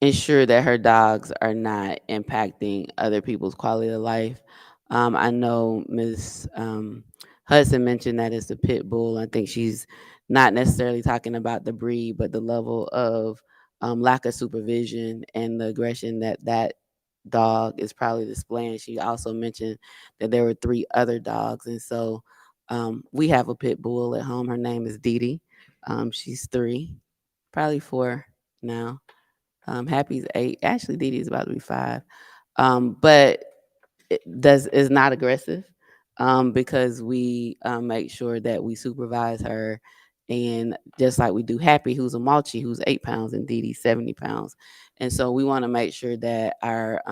ensure that her dogs are not impacting other people's quality of life. I know Ms. Hudson mentioned that it's a pit bull. I think she's not necessarily talking about the breed, but the level of lack of supervision and the aggression that that dog is probably displaying. She also mentioned that there were 3 other dogs. And so we have a pit bull at home. Her name is Dee Dee. She's 3, probably 4 now. Happy's 8. Actually, Dee Dee's about to be 5. But is not aggressive because we make sure that we supervise her. And just like we do Happy, who's a Malchi, who's 8 pounds, and Dee Dee's 70 pounds. And so we want to make sure that our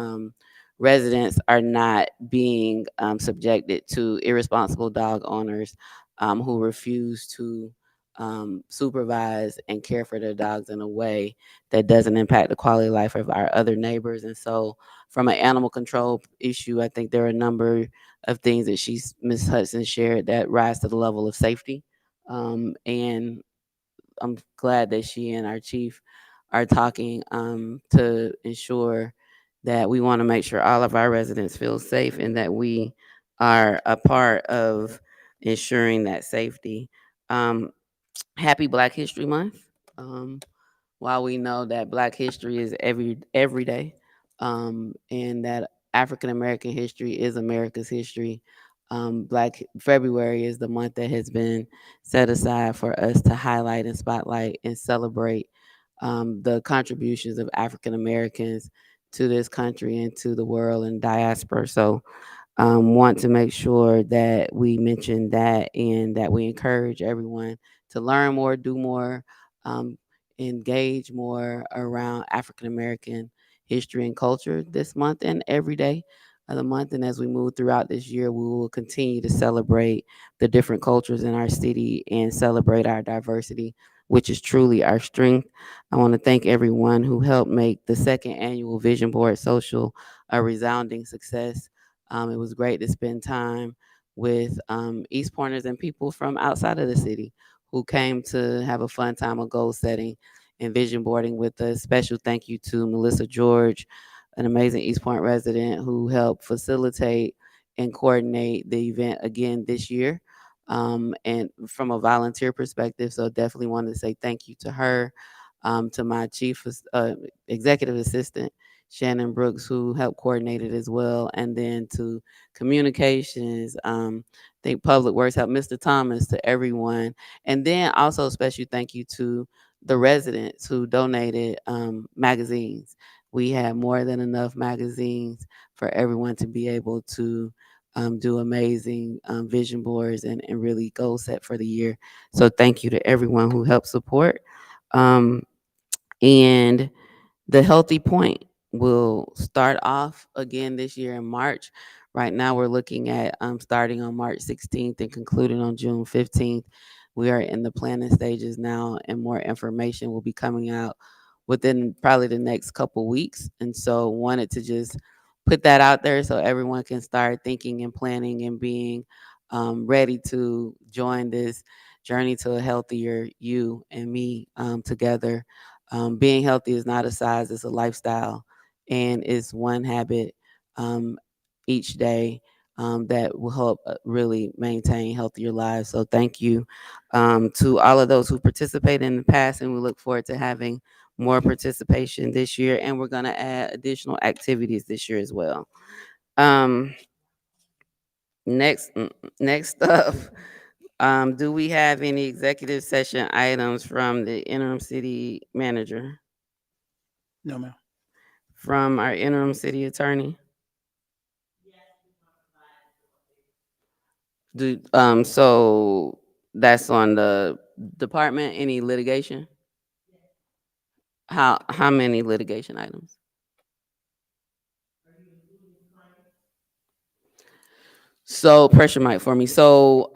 residents are not being subjected to irresponsible dog owners who refuse to supervise and care for their dogs in a way that doesn't impact the quality of life of our other neighbors. And so from an animal control issue, I think there are a number of things that Ms. Hudson shared that rise to the level of safety. And I'm glad that she and our chief are talking to ensure that we want to make sure all of our residents feel safe and that we are a part of ensuring that safety. Happy Black History Month. While we know that Black history is every day, and that African American history is America's history, Black February is the month that has been set aside for us to highlight and spotlight and celebrate the contributions of African Americans to this country and to the world and diaspora. So want to make sure that we mention that and that we encourage everyone to learn more, do more, engage more around African American history and culture this month and every day of the month. And as we move throughout this year, we will continue to celebrate the different cultures in our city and celebrate our diversity, which is truly our strength. I want to thank everyone who helped make the 2nd annual Vision Board Social a resounding success. It was great to spend time with East Pointers and people from outside of the city who came to have a fun time of goal setting and vision boarding with us. Special thank you to Melissa George, an amazing East Point resident who helped facilitate and coordinate the event again this year. And from a volunteer perspective, so definitely wanted to say thank you to her, to my chief executive assistant, Shannon Brooks, who helped coordinate it as well, and then to communications, I think Public Works helped, Mr. Thomas, to everyone. And then also a special thank you to the residents who donated magazines. We had more than enough magazines for everyone to be able to do amazing vision boards and really goal set for the year. So thank you to everyone who helped support. And the Healthy Point will start off again this year in March. Right now, we're looking at starting on March 16th and concluding on June 15th. We are in the planning stages now, and more information will be coming out within probably the next couple weeks. And so wanted to just put that out there so everyone can start thinking and planning and being ready to join this journey to a healthier you and me together. Being healthy is not a size, it's a lifestyle, and it's one habit each day that will help really maintain healthier lives. So thank you to all of those who participated in the past, and we look forward to having more participation this year, and we're going to add additional activities this year as well. Next up, do we have any executive session items from the interim city manager, No, ma'am. from our interim city attorney? So that's on the department, any litigation? How many litigation items? So pressure mic for me. So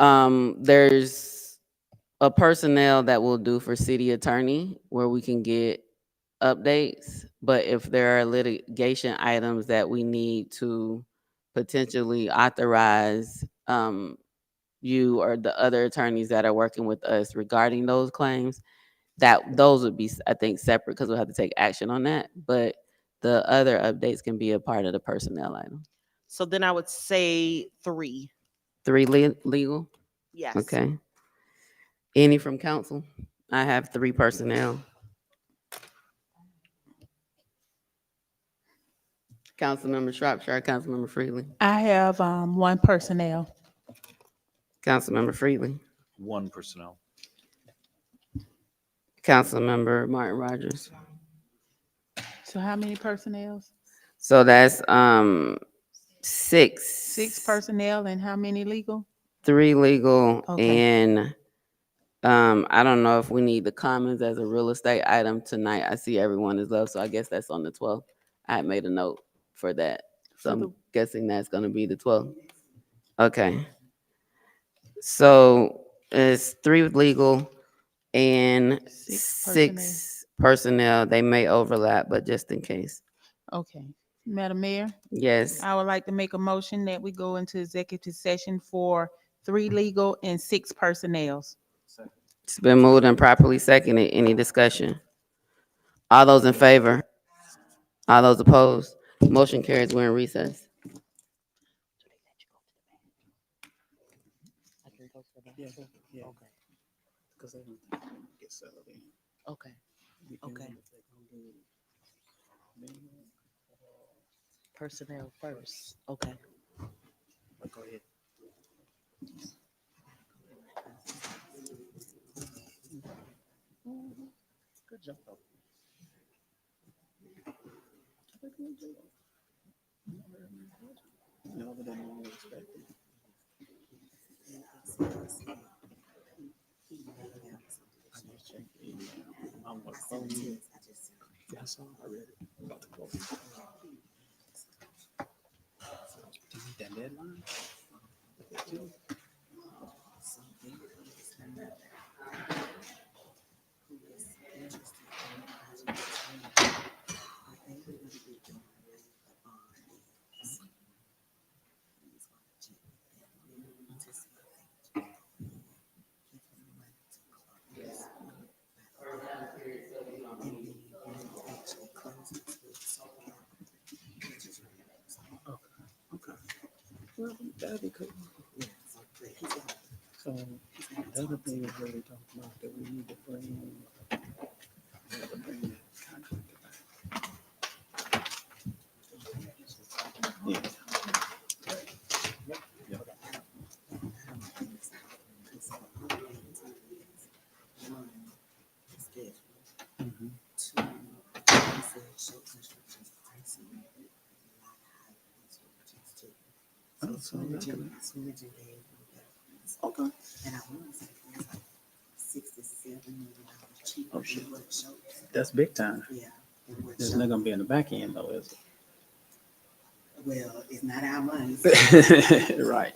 there's a personnel that will do for city attorney where we can get updates. But if there are litigation items that we need to potentially authorize you or the other attorneys that are working with us regarding those claims, that those would be, I think, separate because we'll have to take action on that. But the other updates can be a part of the personnel item. So then I would say 3. 3 legal? Yes. Okay. Any from council? I have 3 personnel. Councilmember Shropshire, Councilmember Freely. I have 1 personnel. Councilmember Freely. 1 personnel. Councilmember Martin Rogers. So how many personnels? So that's 6. 6 personnel and how many legal? 3 legal, Okay. and I don't know if we need the commons as a real estate item tonight. I see everyone is left, so I guess that's on the 12th. I had made a note for that, so I'm guessing that's going to be the 12th. Okay. So it's 3 legal and 6 personnel. They may overlap, but just in case. Okay. Madam Mayor, Yes. I would like to make a motion that we go into executive session for 3 legal and 6 personnels. It's been moved and properly seconded. Any discussion? All those in favor? All those opposed? Motion carries. We're in recess. Okay. Okay. Personnel first. Okay. Go ahead. Good job. Well, that'd be cool. So the other thing is really talking about that we need to bring that contract back. Yeah. Oh, so okay. And I want to say it's like $67 million cheaper. Oh, shit. That's big time. Yeah. It's not gonna be in the back end though, is Well, it's not our money. it? Right.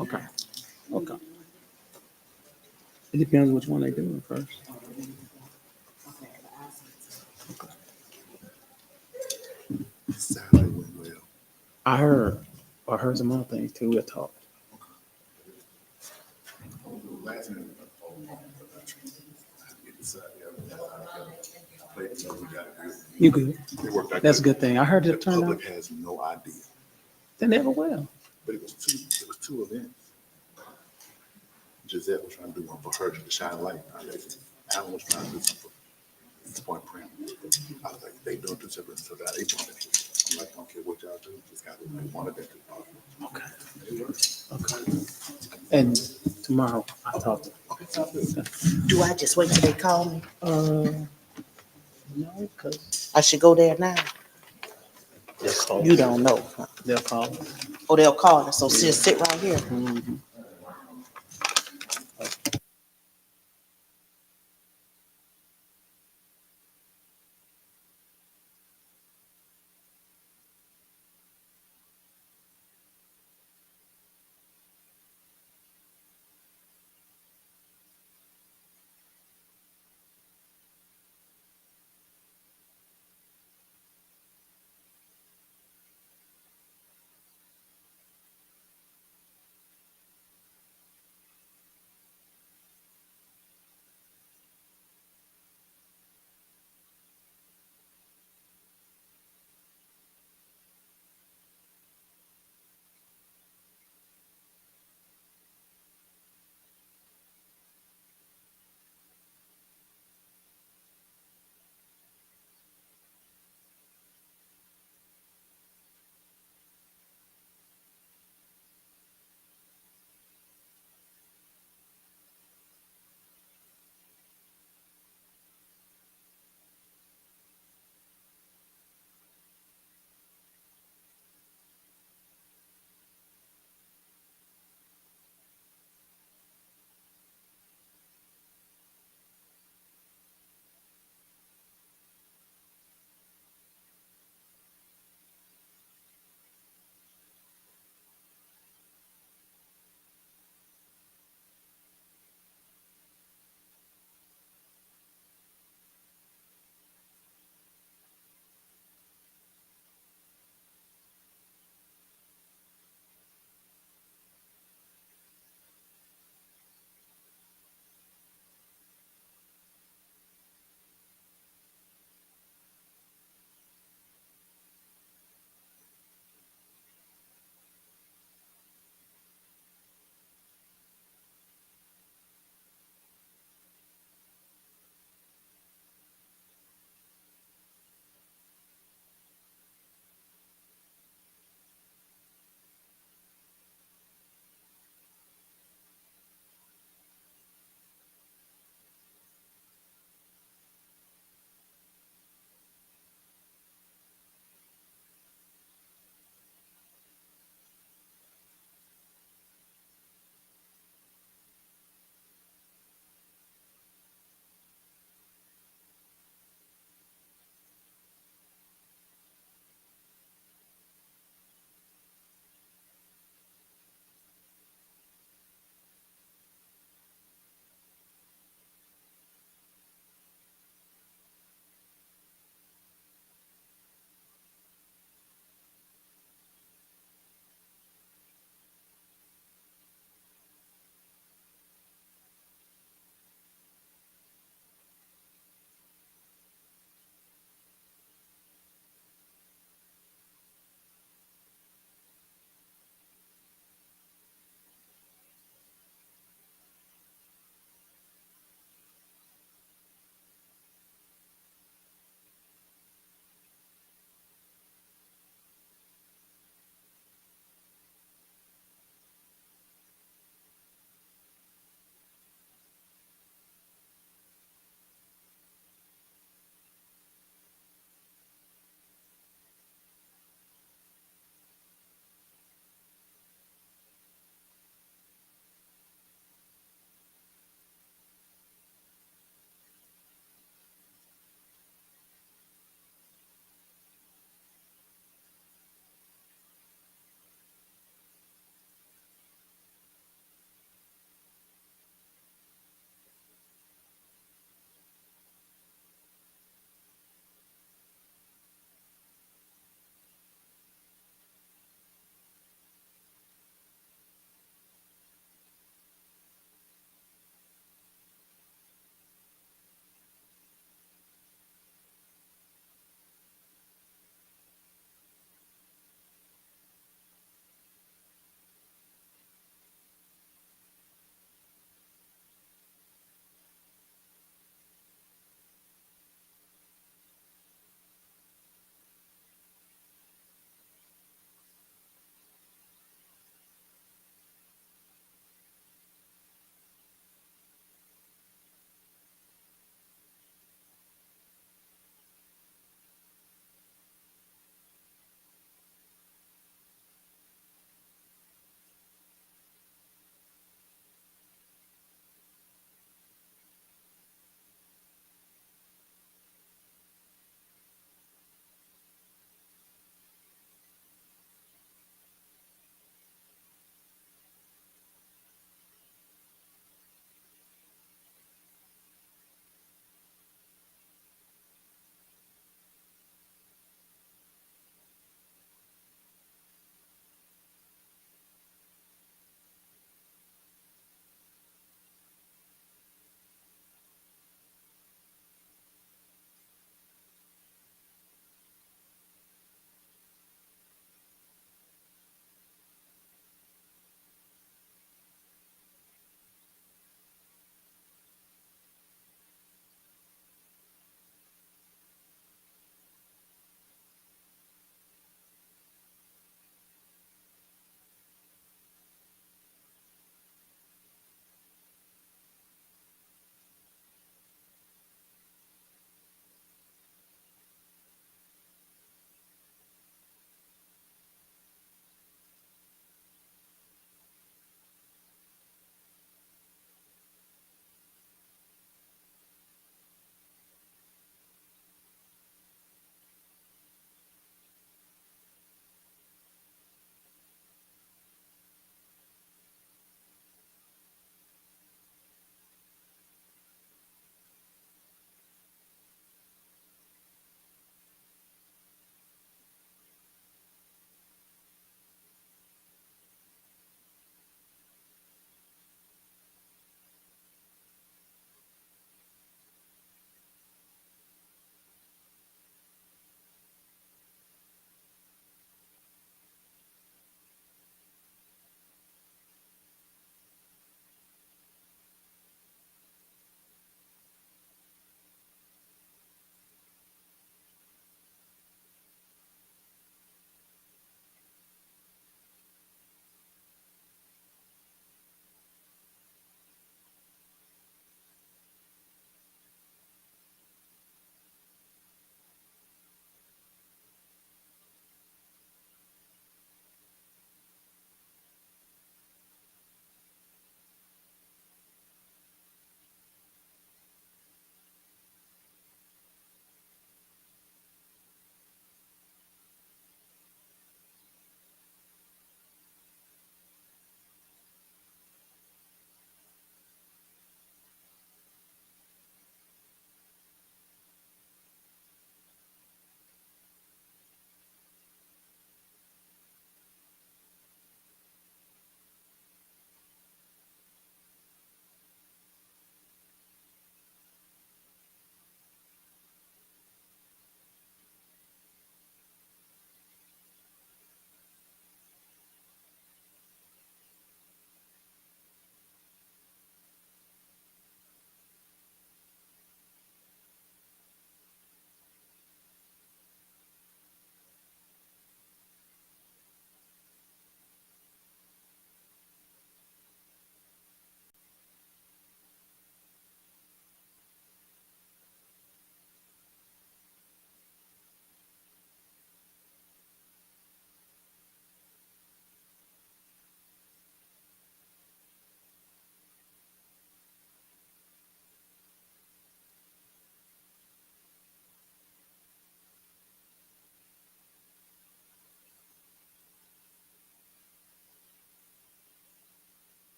Okay. Okay. It depends which one they do first. I heard some other things too. We'll talk. You good? That's a good thing. I heard it turned out. Public has no idea. They never will. But it was two events. Gisette was trying to do one for her to shine light. Alan was trying to do something for Point Print. I was like, they doing two separate, so that they wanted it. I'm like, I don't care what y'all do, just gotta make one of them two possible. Okay. It works. Okay. And tomorrow, I'll talk to Do I just wait till they call me? No, because I should go there now. they'll call. You don't know. Huh? They'll call. Oh, they'll call us, so just sit right here. Mhm.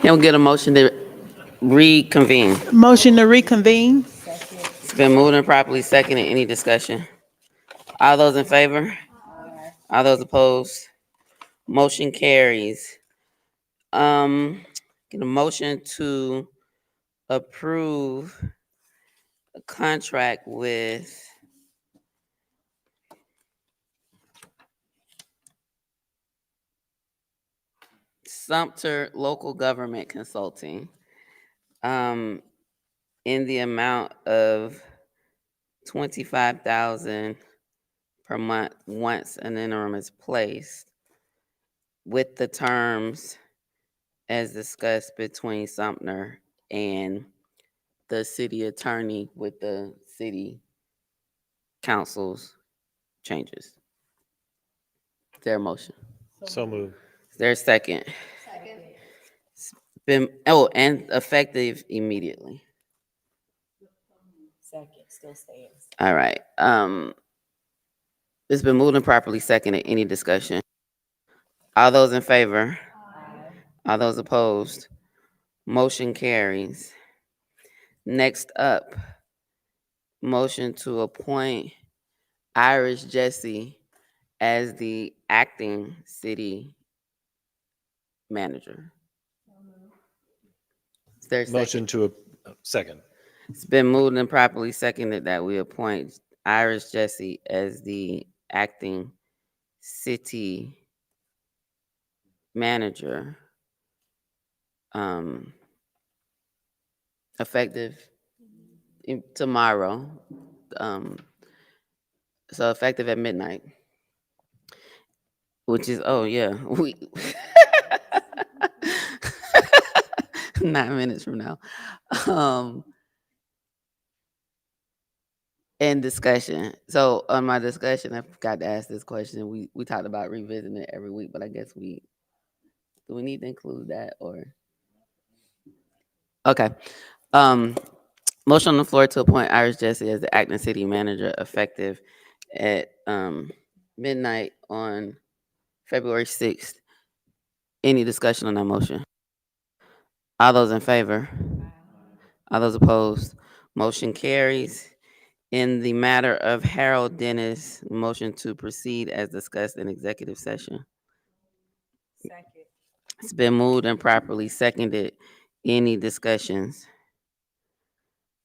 Can we get a motion to reconvene? Motion to reconvene. It's been moved and properly seconded. Any discussion? All those in favor? All those opposed? Motion carries. Get a motion to approve a contract with Sumter Local Government Consulting, in the amount of $25,000 per month once an interim is placed, with the terms as discussed between Sumter and the city attorney with the city council's changes. Is there a motion? So moved. Is there a second? Second. It's been, and effective immediately. Second, still stands. All right. It's been moved and properly seconded. Any discussion? All those in favor? All those opposed? Motion carries. Next up, motion to appoint Iris Jesse as the acting city manager. Is there a second? Motion to a second. It's been moved and properly seconded that we appoint Iris Jesse as the acting city manager, effective tomorrow, so effective at midnight, which is, oh yeah, we 9 minutes from now. In discussion. So on my discussion, I forgot to ask this question. We talked about revisiting it every week, but I guess do we need to include that or? Okay. Motion on the floor to appoint Iris Jesse as the acting city manager effective at midnight on February 6th. Any discussion on that motion? All those in favor? All those opposed? Motion carries. In the matter of Harold Dennis, motion to proceed as discussed in executive session. Second. It's been moved and properly seconded. Any discussions?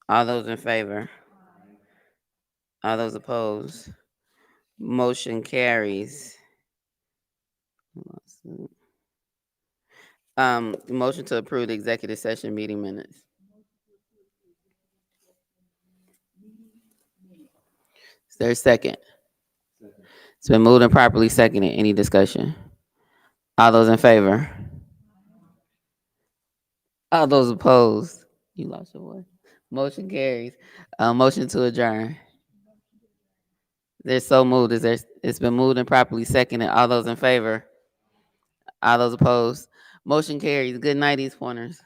All those in favor? All those opposed? Motion carries. Motion to approve the executive session meeting minutes. Is there a second? It's been moved and properly seconded. Any discussion? All those in favor? All those opposed? You lost your voice. Motion carries. Motion to adjourn. They're so moved. It's been moved and properly seconded. All those in favor? All those opposed? Motion carries. Good night, East Pointers.